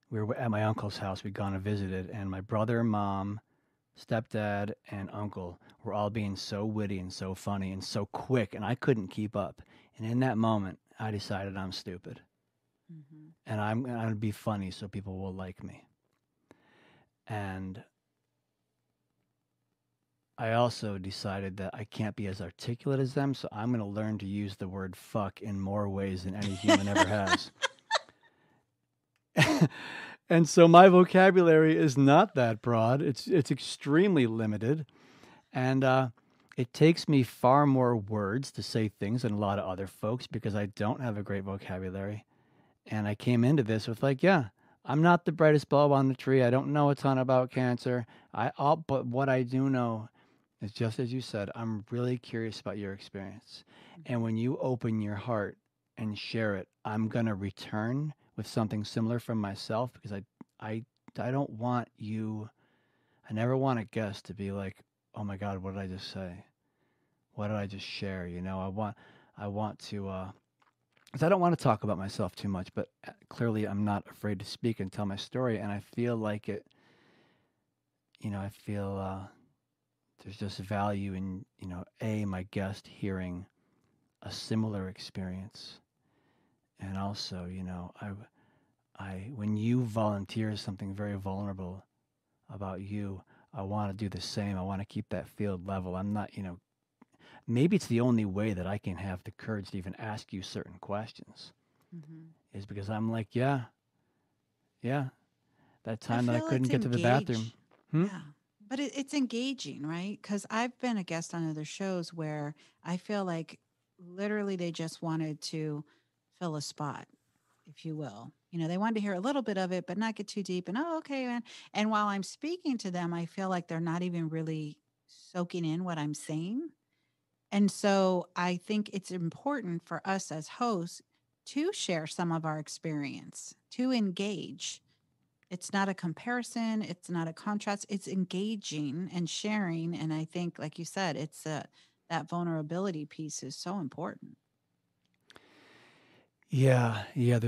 we were at my uncle's house. We'd gone and visited, and my brother, mom, stepdad, and uncle were all being so witty and so funny and so quick, and I couldn't keep up. And in that moment, I decided I'm stupid, Mm-hmm. and I'm going to be funny so people will like me. And I also decided that I can't be as articulate as them, so I'm going to learn to use the word fuck in more ways than any human ever has. And so my vocabulary is not that broad. It's extremely limited, and it takes me far more words to say things than a lot of other folks because I don't have a great vocabulary. And I came into this with like, yeah, I'm not the brightest bulb on the tree. I don't know a ton about cancer. But what I do know is just as you said, I'm really curious about your experience. And when you open your heart and share it, I'm gonna return with something similar from myself because I I don't want you. I never want a guest to be like, oh my God, what did I just say? What did I just share? I want to, 'cause I don't want to talk about myself too much, but clearly I'm not afraid to speak and tell my story. And I feel like it, I feel there's just value in, my guest hearing a similar experience. And also, when you volunteer something very vulnerable about you, I want to do the same. I want to keep that field level. I'm not, maybe it's the only way that I can have the courage to even ask you certain questions Mm-hmm. is because I'm like, yeah, yeah, that I time that I feel couldn't it's get to the bathroom. engaged. Hmm? Yeah. But it's engaging, right? Because I've been a guest on other shows where I feel like literally they just wanted to fill a spot, if you will. They wanted to hear a little bit of it, but not get too deep. And, oh, okay, man. And while I'm speaking to them, I feel like they're not even really soaking in what I'm saying. And so I think it's important for us as hosts to share some of our experience, to engage. It's not a comparison, it's not a contrast, it's engaging and sharing. And I think, like you said, that vulnerability piece is so important. Yeah, yeah.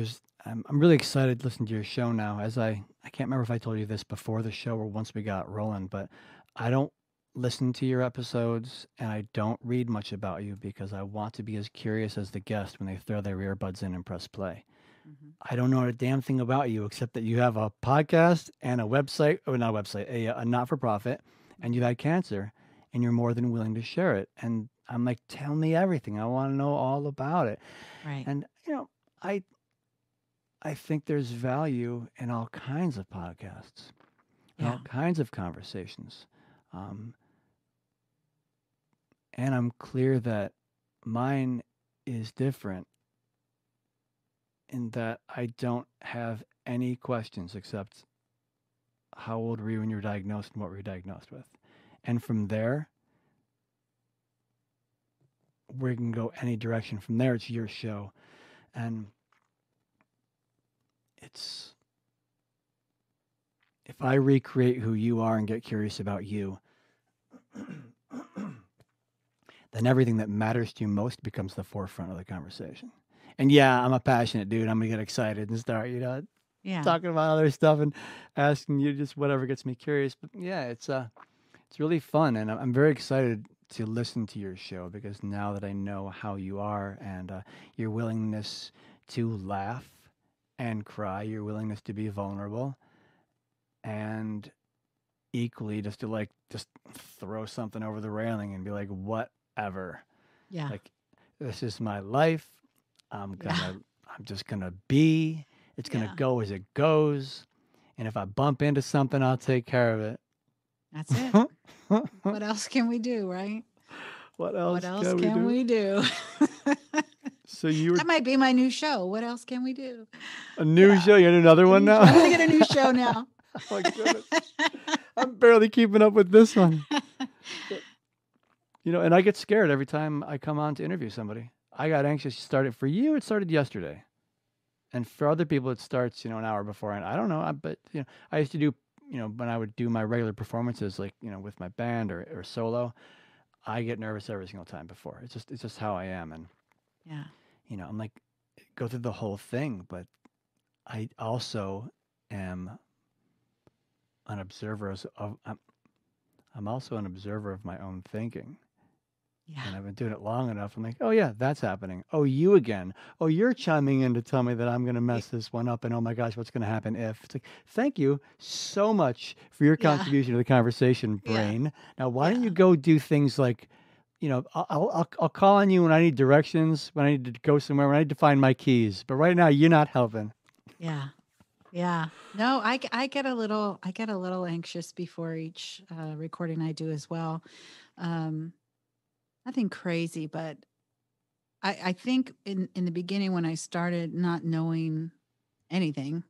I'm really excited to listen to your show now. I can't remember if I told you this before the show or once we got rolling, but I don't listen to your episodes and I don't read much about you because I want to be as curious as the guest when they throw their earbuds in and press play. Mm-hmm. I don't know a damn thing about you except that you have a podcast and a website, or not a website, a not for profit, and you've had cancer, and you're more than willing to share it. And I'm like, tell me everything. I want to know all about it. Right. And I I think there's value in all kinds of podcasts and Yeah. all kinds of conversations, um, and I'm clear that mine is different in that I don't have any questions except how old were you when you were diagnosed and what were you diagnosed with? And from there, we can go any direction. From there, it's your show. And it's, if I recreate who you are and get curious about you, then everything that matters to you most becomes the forefront of the conversation. And yeah, I'm a passionate dude. I'm going to get excited and start, Yeah. talking about other stuff and asking you just whatever gets me curious. But yeah, it's really fun, and I'm very excited to listen to your show because now that I know how you are and your willingness to laugh and cry, your willingness to be vulnerable, and equally just to like just throw something over the railing and be like, whatever. Yeah. Like, this is my life. Yeah. I'm just gonna be. It's gonna Yeah. go as it goes. And if I bump into something, I'll take care of That's it. it. What else can we do, right? What What else else can we can do? we do? So you were That might be my new show. What else can we do? a new Yeah. show. You got another A one new now. show. I'm going to get a new show now. Oh my goodness, I'm barely keeping up with this one. And I get scared every time I come on to interview somebody. I got anxious to start it. For you, it started yesterday. And for other people, it starts, an hour before. And I don't know, but I used to do, when I would do my regular performances, like with my band or solo, I get nervous every single time before. It's just how I am, and Yeah. I'm like, go through the whole thing. But I also am an observer of. I'm also an observer of my own thinking. Yeah. And I've been doing it long enough. I'm like, oh yeah, that's happening. Oh, you again. Oh, you're chiming in to tell me that I'm going to mess this one up. And oh my gosh, what's going to happen if? It's like, thank you so much for your Yeah. contribution to the conversation, Yeah. brain. Now, why don't you Yeah. go do things like, I'll call on you when I need directions, when I need to go somewhere, when I need to find my keys. But right now, you're not helping. Yeah. Yeah. No, I get a little anxious before each recording I do as well. Um, Nothing crazy, but I think in the beginning when I started not knowing anything,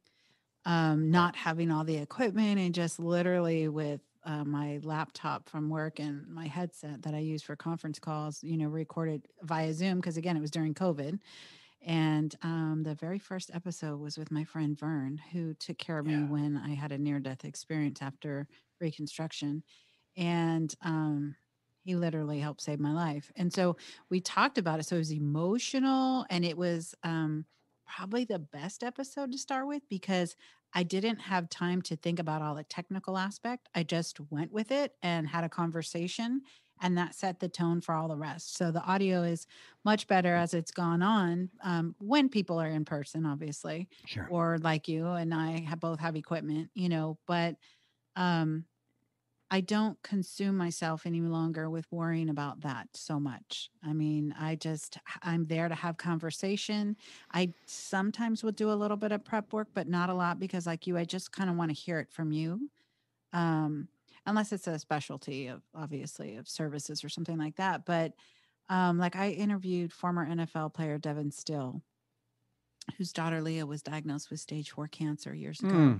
Right. not having all the equipment and just literally with my laptop from work and my headset that I use for conference calls, recorded via Zoom because again it was during COVID. And the very first episode was with my friend Vern, who took care of me Yeah. when I had a near death experience after reconstruction. And he literally helped save my life. And so we talked about it. So it was emotional and it was probably the best episode to start with because I didn't have time to think about all the technical aspect. I just went with it and had a conversation, and that set the tone for all the rest. So the audio is much better as it's gone on when people are in person, obviously, Sure. or like you and I both have equipment, but um, I don't consume myself any longer with worrying about that so much. I mean, I'm there to have conversation. I sometimes will do a little bit of prep work, but not a lot because, like you, I just kind of want to hear it from you. Um, Unless it's a specialty of obviously of services or something like that. But like I interviewed former NFL player Devin Still, whose daughter Leah was diagnosed with stage 4 cancer years Mm. ago,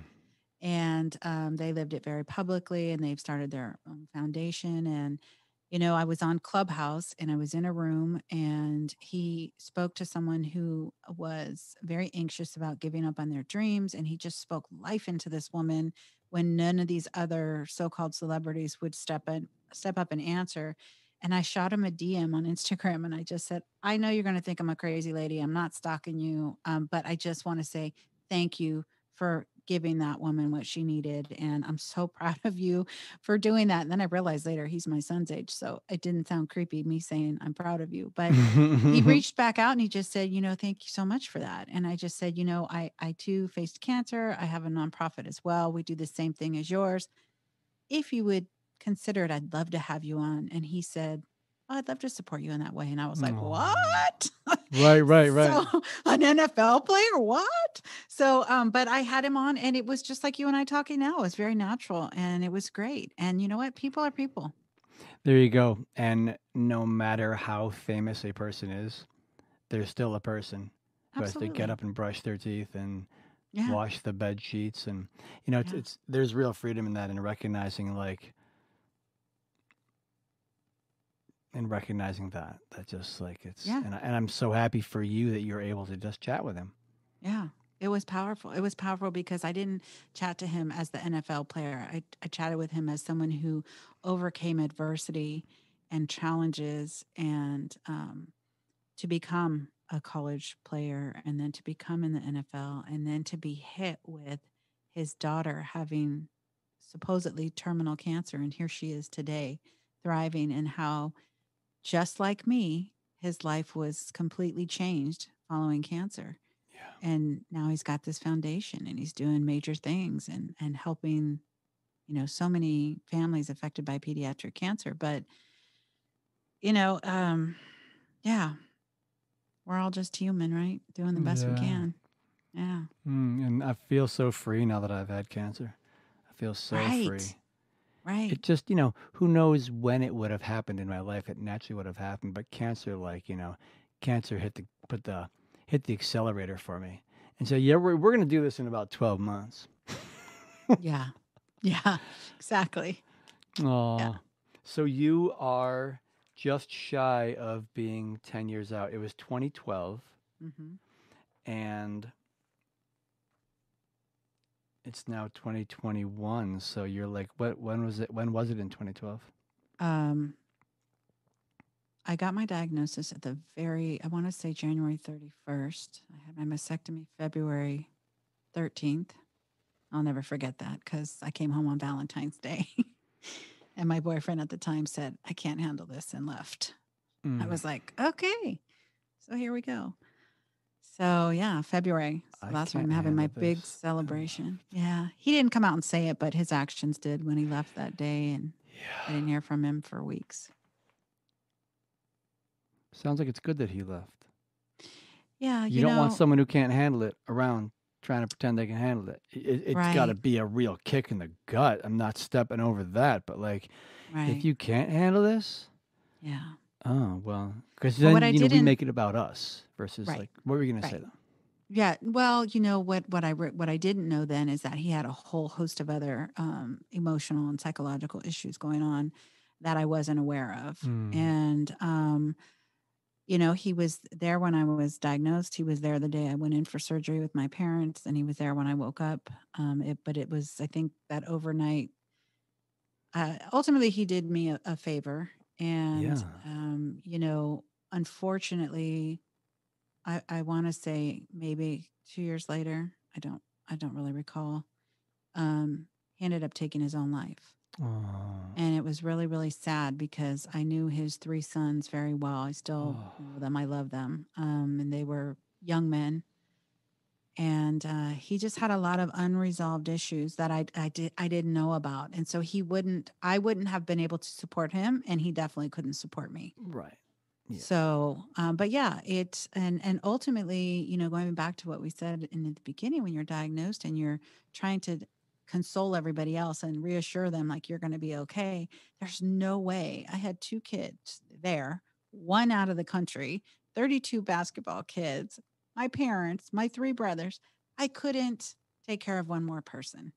and they lived it very publicly, and they've started their own foundation. And I was on Clubhouse and I was in a room, and he spoke to someone who was very anxious about giving up on their dreams, and he just spoke life into this woman when none of these other so-called celebrities would step up and answer. And I shot him a DM on Instagram and I just said, I know you're going to think I'm a crazy lady. I'm not stalking you. But I just want to say thank you for giving that woman what she needed. And I'm so proud of you for doing that. And then I realized later he's my son's age. So it didn't sound creepy, me saying I'm proud of you. But he reached back out and he just said, thank you so much for that. And I just said, I too faced cancer. I have a nonprofit as well. We do the same thing as yours. If you would consider it, I'd love to have you on. And he said, "Oh, I'd love to support you in that way." And I was like, Aw. what? Right, right, right. So an NFL player, what? So, but I had him on and it was just like you and I talking now. It was very natural and it was great. And you know what? People are people. There you go. And no matter how famous a person is, they're still a person who has to get Absolutely. up and brush their teeth and Yeah. wash the bed sheets. And it's, Yeah. it's there's real freedom in that, and recognizing that just like it's Yeah. and I'm so happy for you that you're able to just chat with him. Yeah. It was powerful. It was powerful because I didn't chat to him as the NFL player. I chatted with him as someone who overcame adversity and challenges and to become a college player and then to become in the NFL and then to be hit with his daughter having supposedly terminal cancer. And here she is today, thriving, and how, just like me, his life was completely changed following cancer. Yeah. And now he's got this foundation and he's doing major things and helping, so many families affected by pediatric cancer. But, you know, um, yeah, we're all just human, right? Doing the best we Yeah. can. Yeah. And I feel so free now that I've had cancer. I feel so Right. free. Right. It just, who knows when it would have happened in my life? It naturally would have happened, but cancer, cancer hit the accelerator for me. And so, yeah, we're gonna do this in about 12 months. Yeah. Yeah. Exactly. Yeah. Oh, so you are just shy of being 10 years out. It was 2012, Hmm. and it's now 2021. So you're like, what? When was it? When was it in 2012? Um, I got my diagnosis at I want to say January 31st. I had my mastectomy February 13th. I'll never forget that because I came home on Valentine's Day and my boyfriend at the time said, I can't handle this, and left. I Mm, was like, okay, so here we go. So yeah, February. So I that's why I'm can't having my handle big this. celebration. Yeah. He didn't come out and say it, but his actions did when he left that day. And I Yeah. didn't hear from him for weeks. Sounds like it's good that he left. Yeah. You don't want someone who can't handle it around trying to pretend they can handle it. It's got to Right. be a real kick in the gut. I'm not stepping over that, but like, if Right. you can't handle this, Yeah. oh well, because Well, what then I we didn't, make it about us versus right. like, what were you gonna say Right. though? Yeah. Well, what I didn't know then is that he had a whole host of other emotional and psychological issues going on that I wasn't aware of. Mm, And he was there when I was diagnosed. He was there the day I went in for surgery with my parents, and he was there when I woke up. But it was, I think, that overnight. Ultimately, he did me a favor, and yeah, unfortunately, I want to say maybe 2 years later. I don't really recall. He ended up taking his own life. oh, And it was really, really sad because I knew his three sons very well. I still oh, know them. I love them. And they were young men. And he just had a lot of unresolved issues that I didn't know about. And so I wouldn't have been able to support him, and he definitely couldn't support me. right, yeah, So, but yeah, and ultimately, going back to what we said in the beginning, when you're diagnosed and you're trying to console everybody else and reassure them like you're going to be okay, there's no way. I had two kids there, one out of the country, 32 basketball kids, my parents, my three brothers. I couldn't take care of one more person.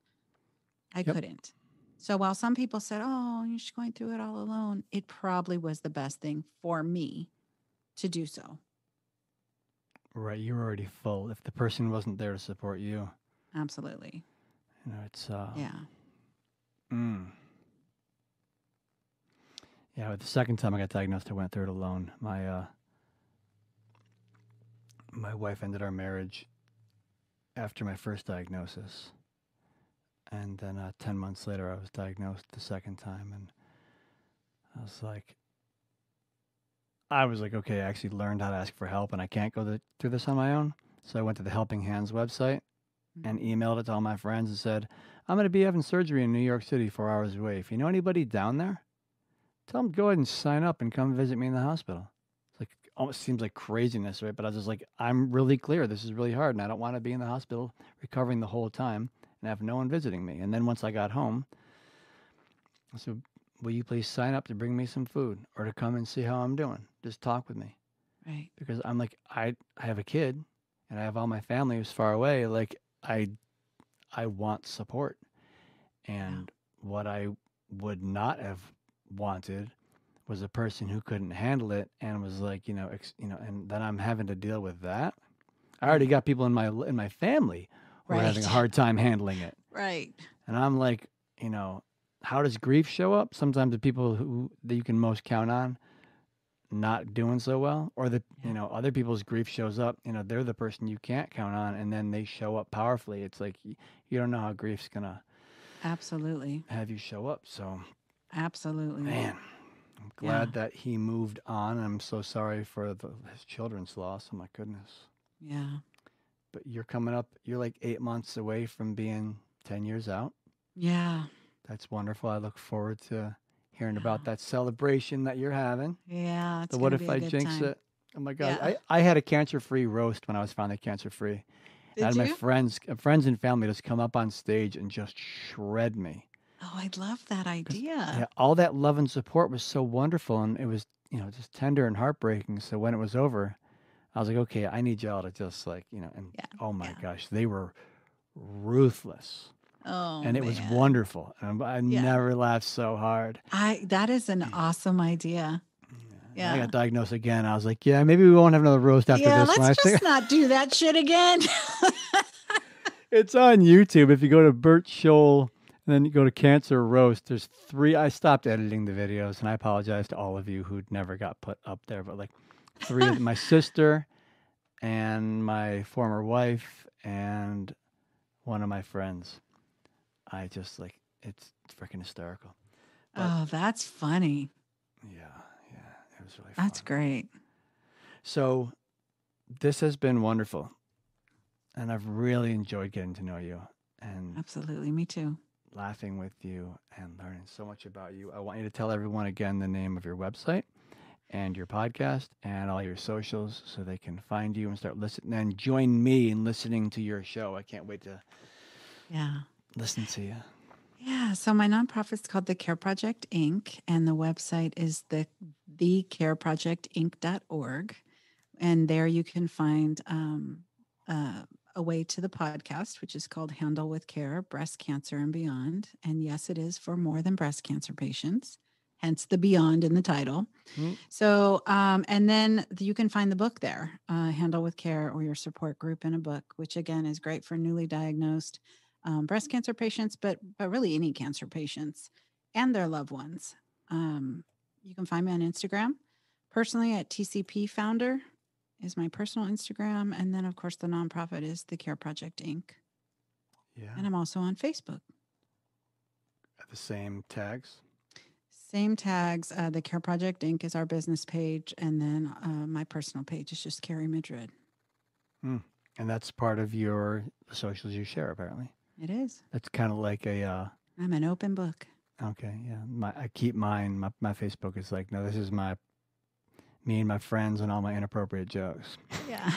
I yep, couldn't. So while some people said, "Oh, you're just going through it all alone," it probably was the best thing for me to do so. right. You're already full. If the person wasn't there to support you, Absolutely. it's Yeah. mm. Yeah. The second time I got diagnosed, I went through it alone. My wife ended our marriage after my first diagnosis. And then 10 months later, I was diagnosed the second time. And I was like, okay, I actually learned how to ask for help, and I can't through this on my own. So I went to the Helping Hands website and Mhm. emailed it to all my friends and said, I'm going to be having surgery in New York City 4 hours away. If you know anybody down there, tell them to go ahead and sign up and come visit me in the hospital. It's like, almost seems like craziness, right? But I was just like, I'm really clear. This is really hard, and I don't want to be in the hospital recovering the whole time and have no one visiting me. And then once I got home, I said, will you please sign up to bring me some food or to come and see how I'm doing? Just talk with me. Right. Because I'm like, I have a kid and I have all my family who's far away. Like, I want support. Yeah. And what I would not have wanted was a person who couldn't handle it and was like, and then I'm having to deal with that. I already Right. got people in my family who are having a Right. hard time handling it. Right. And I'm like, you know, how does grief show up? Sometimes the people who that you can most count on not doing so well, or Yeah. other people's grief shows up. They're the person you can't count on, and then they show up powerfully. It's like you don't know how grief's gonna Absolutely. have you show up. So, Absolutely. man. I'm glad that he moved on. I'm so sorry for his children's loss. Oh my goodness. Yeah. But you're coming up, you're like 8 months away from being 10 years out. Yeah. That's wonderful. I look forward to hearing Yeah. about that celebration that you're having. Yeah. It's So going what to if be a I good jinx time. it? Oh my God. Yeah. I had a cancer-free roast when I was finally cancer-free. I Did had my you? friends and family just come up on stage and just shred me. Oh, I love that Because idea. yeah, all that love and support was so wonderful, and it was, just tender and heartbreaking. So when it was over, I was like, okay, I need y'all to just like, and Yeah. oh my Yeah. gosh, they were ruthless, Oh and it was man. wonderful. And I Yeah. never laughed so hard. That is an awesome idea. And I Yeah. got diagnosed again. I was like, yeah, maybe we won't have another roast after Yeah, this one. let's I just think not do that shit again. it's on YouTube. If you go to Bert Scholl and then you go to Cancer Roast, there's 3. I stopped editing the videos, and I apologize to all of you who never got put up there. But like 3 of my sister and my former wife and one of my friends. I just like it's freaking hysterical. But Oh, that's funny. yeah, it was really That's fun. great. So this has been wonderful, and I've really enjoyed getting to know you and Absolutely. Me too. laughing with you and learning so much about you. I want you to tell everyone again the name of your website and your podcast and all your socials so they can find you and start listening and join me in listening to your show. I can't wait to listen to you. Yeah. So my nonprofit's called the Care Project Inc. and the website is thecareprojectinc.org. And there you can find a way to the podcast, which is called Handle with Care, Breast Cancer and Beyond. And yes, it is for more than breast cancer patients, hence the beyond in the title. So, and then you can find the book there, Handle with Care, or your support group in a book, which again is great for newly diagnosed breast cancer patients, but really any cancer patients and their loved ones. You can find me on Instagram, personally at TCP Founder is my personal Instagram. And then, of course, the nonprofit is the Care Project Inc. Yeah. And I'm also on Facebook. The same tags? Same tags. The Care Project Inc. is our business page. And then my personal page is just Carrie Madrid. And that's part of your socials you share, apparently. It is. That's kind of like a... I'm an open book. Okay, yeah. I keep mine. My Facebook is like, no, this is me and my friends and all my inappropriate jokes. Yeah.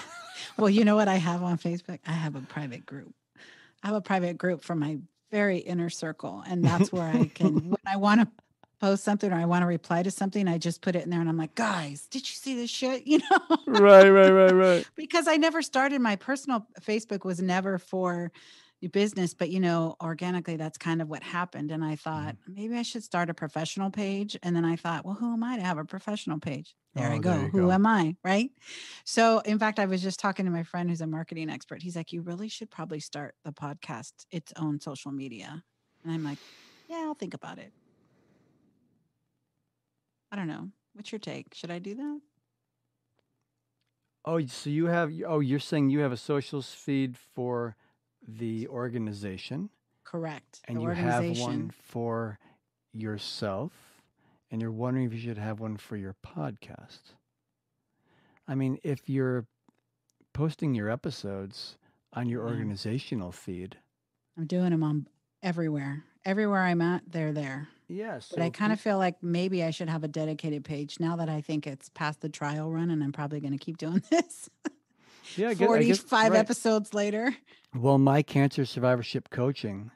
Well, you know what I have on Facebook? I have a private group. I have a private group for my very inner circle. And that's where I can, when I want to post something or I want to reply to something, I just put it in there and I'm like, guys, did you see this shit? Right. Because I never started, my personal Facebook was never for business, but organically that's kind of what happened. And I thought maybe I should start a professional page. And then I thought, well, who am I to have a professional page? There I go. Who am I? Right. So in fact, I was just talking to my friend who's a marketing expert. He's like, you really should probably start the podcast, its own social media. And I'm like, yeah, I'll think about it. I don't know. What's your take? Should I do that? Oh, so you're saying you have a socials feed for the organization. Correct. And you have one for yourself, and you're wondering if you should have one for your podcast. I mean, if you're posting your episodes on your organizational feed. I'm doing them on everywhere. Everywhere I'm at, they're there. Yes. But I kind of feel like maybe I should have a dedicated page now that I think it's past the trial run and I'm probably going to keep doing this. Yeah, 45 episodes later. Well, my cancer survivorship coaching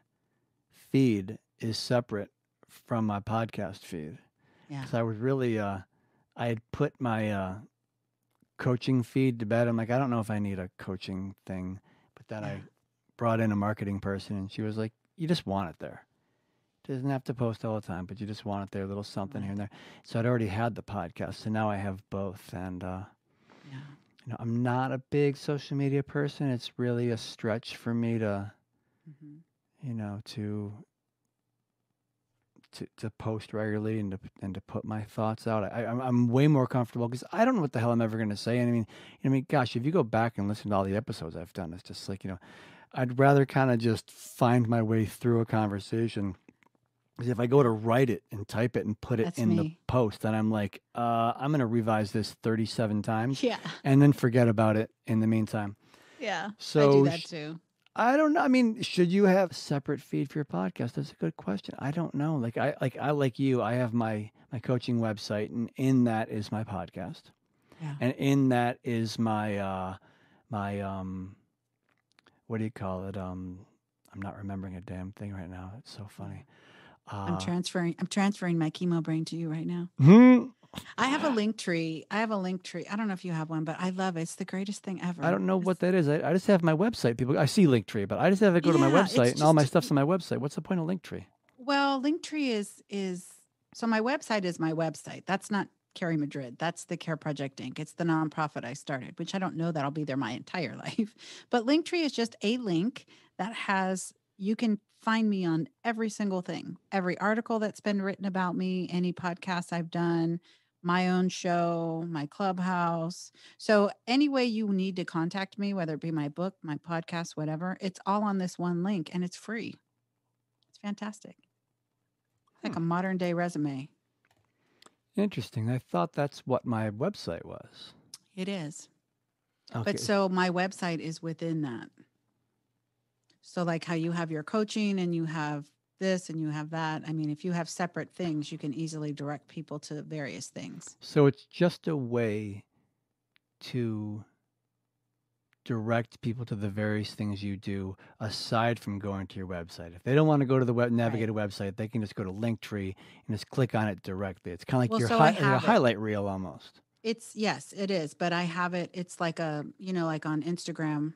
feed is separate from my podcast feed. Yeah. Because I was really, I had put my coaching feed to bed. I'm like, I don't know if I need a coaching thing. But then I brought in a marketing person and she was like, you just want it there. It doesn't have to post all the time, but you just want it there, a little something here and there. So I'd already had the podcast. So now I have both. And, I'm not a big social media person. It's really a stretch for me to, to post regularly and to put my thoughts out. I'm way more comfortable because I don't know what the hell I'm ever going to say. And I mean, gosh, if you go back and listen to all the episodes I've done, it's just like, I'd rather kind of just find my way through a conversation is if I go to write it and type it and put it That's in the me. post, then I'm like, I'm going to revise this 37 times Yeah. and then forget about it in the meantime. Yeah. So I do that too. I don't know. I mean, should you have a separate feed for your podcast? That's a good question. I don't know. I like you. I have my coaching website, and in that is my podcast, Yeah. and in that is my what do you call it? I'm not remembering a damn thing right now. It's so funny. I'm transferring my chemo brain to you right now. Hmm? I have a link tree. I don't know if you have one, but I love it. It's the greatest thing ever. I don't know what that is. I just have my website. People, I see Linktree, but I just have to go to my website, and all my stuff's on my website. What's the point of Linktree? Well, Linktree is so my website is my website. That's not Carrie Madrid. That's the Care Project Inc. It's the nonprofit I started, which I don't know that I'll be there my entire life. But Linktree is just a link that has, you can find me on every single thing, every article that's been written about me, any podcasts I've done, my own show, my clubhouse. So any way you need to contact me, whether it be my book, my podcast, whatever, it's all on this one link and it's free. It's fantastic. Like a modern day resume. Interesting. I thought that's what my website was. It is. Okay. But so my website is within that. So like how you have your coaching and you have this and you have that. I mean, if you have separate things, you can easily direct people to various things. So it's just a way to direct people to the various things you do aside from going to your website. If they don't want to go to the navigated website, they can just go to Linktree and just click on it directly. It's kind of like your highlight reel almost. Yes, it is. But I have it. It's like like on Instagram,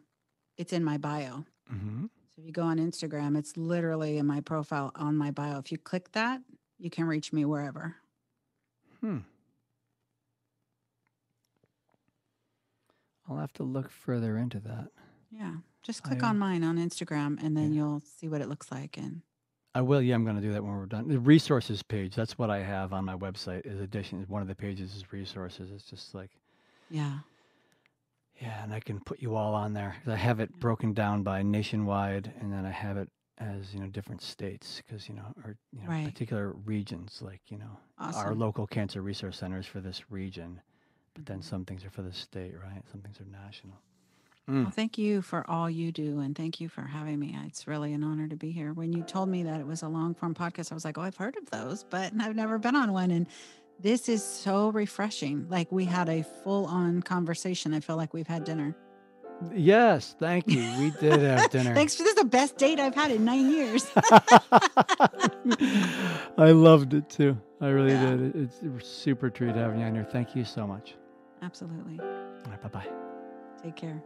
it's in my bio. Mm-hmm. So if you go on Instagram, it's literally in my profile on my bio. If you click that, you can reach me wherever. I'll have to look further into that. Yeah. Just click on mine on Instagram and then you'll see what it looks like. And I will. Yeah, I'm going to do that when we're done. The resources page, that's what I have on my website one of the pages is resources. It's just like, yeah, and I can put you all on there. I have it broken down by nationwide, and then I have it as, different states because, or, particular regions, like, awesome. Our local cancer resource centers for this region. But then some things are for the state, right? Some things are national. Well, thank you for all you do, and thank you for having me. It's really an honor to be here. When you told me that it was a long-form podcast, I was like, oh, I've heard of those, but I've never been on one. And this is so refreshing. Like we had a full-on conversation. I feel like we've had dinner. Yes, thank you. We did have dinner. Thanks. This is the best date I've had in 9 years. I loved it too. I really did. It's a super treat having you on here. Thank you so much. Absolutely. All right, bye-bye. Take care.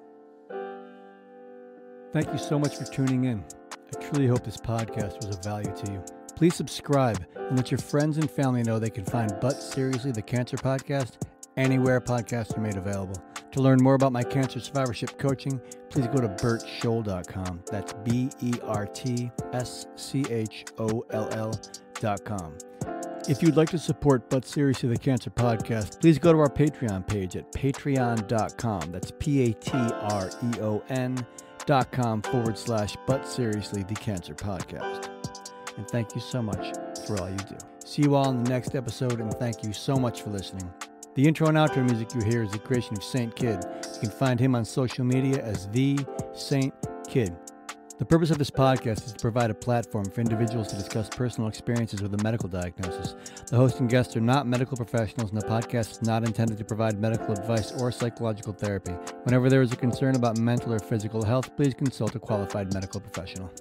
Thank you so much for tuning in. I truly hope this podcast was of value to you. Please subscribe and let your friends and family know they can find But Seriously, the Cancer Podcast, anywhere podcasts are made available. To learn more about my cancer survivorship coaching, please go to bertschol.com. That's BERTSCHOLL.com. If you'd like to support But Seriously, the Cancer Podcast, please go to our Patreon page at patreon.com. That's patreon.com/But Seriously, the Cancer Podcast. And thank you so much for all you do. See you all in the next episode, and thank you so much for listening. The intro and outro music you hear is the creation of Saint Kid. You can find him on social media as The Saint Kid. The purpose of this podcast is to provide a platform for individuals to discuss personal experiences with a medical diagnosis. The host and guests are not medical professionals, and the podcast is not intended to provide medical advice or psychological therapy. Whenever there is a concern about mental or physical health, please consult a qualified medical professional.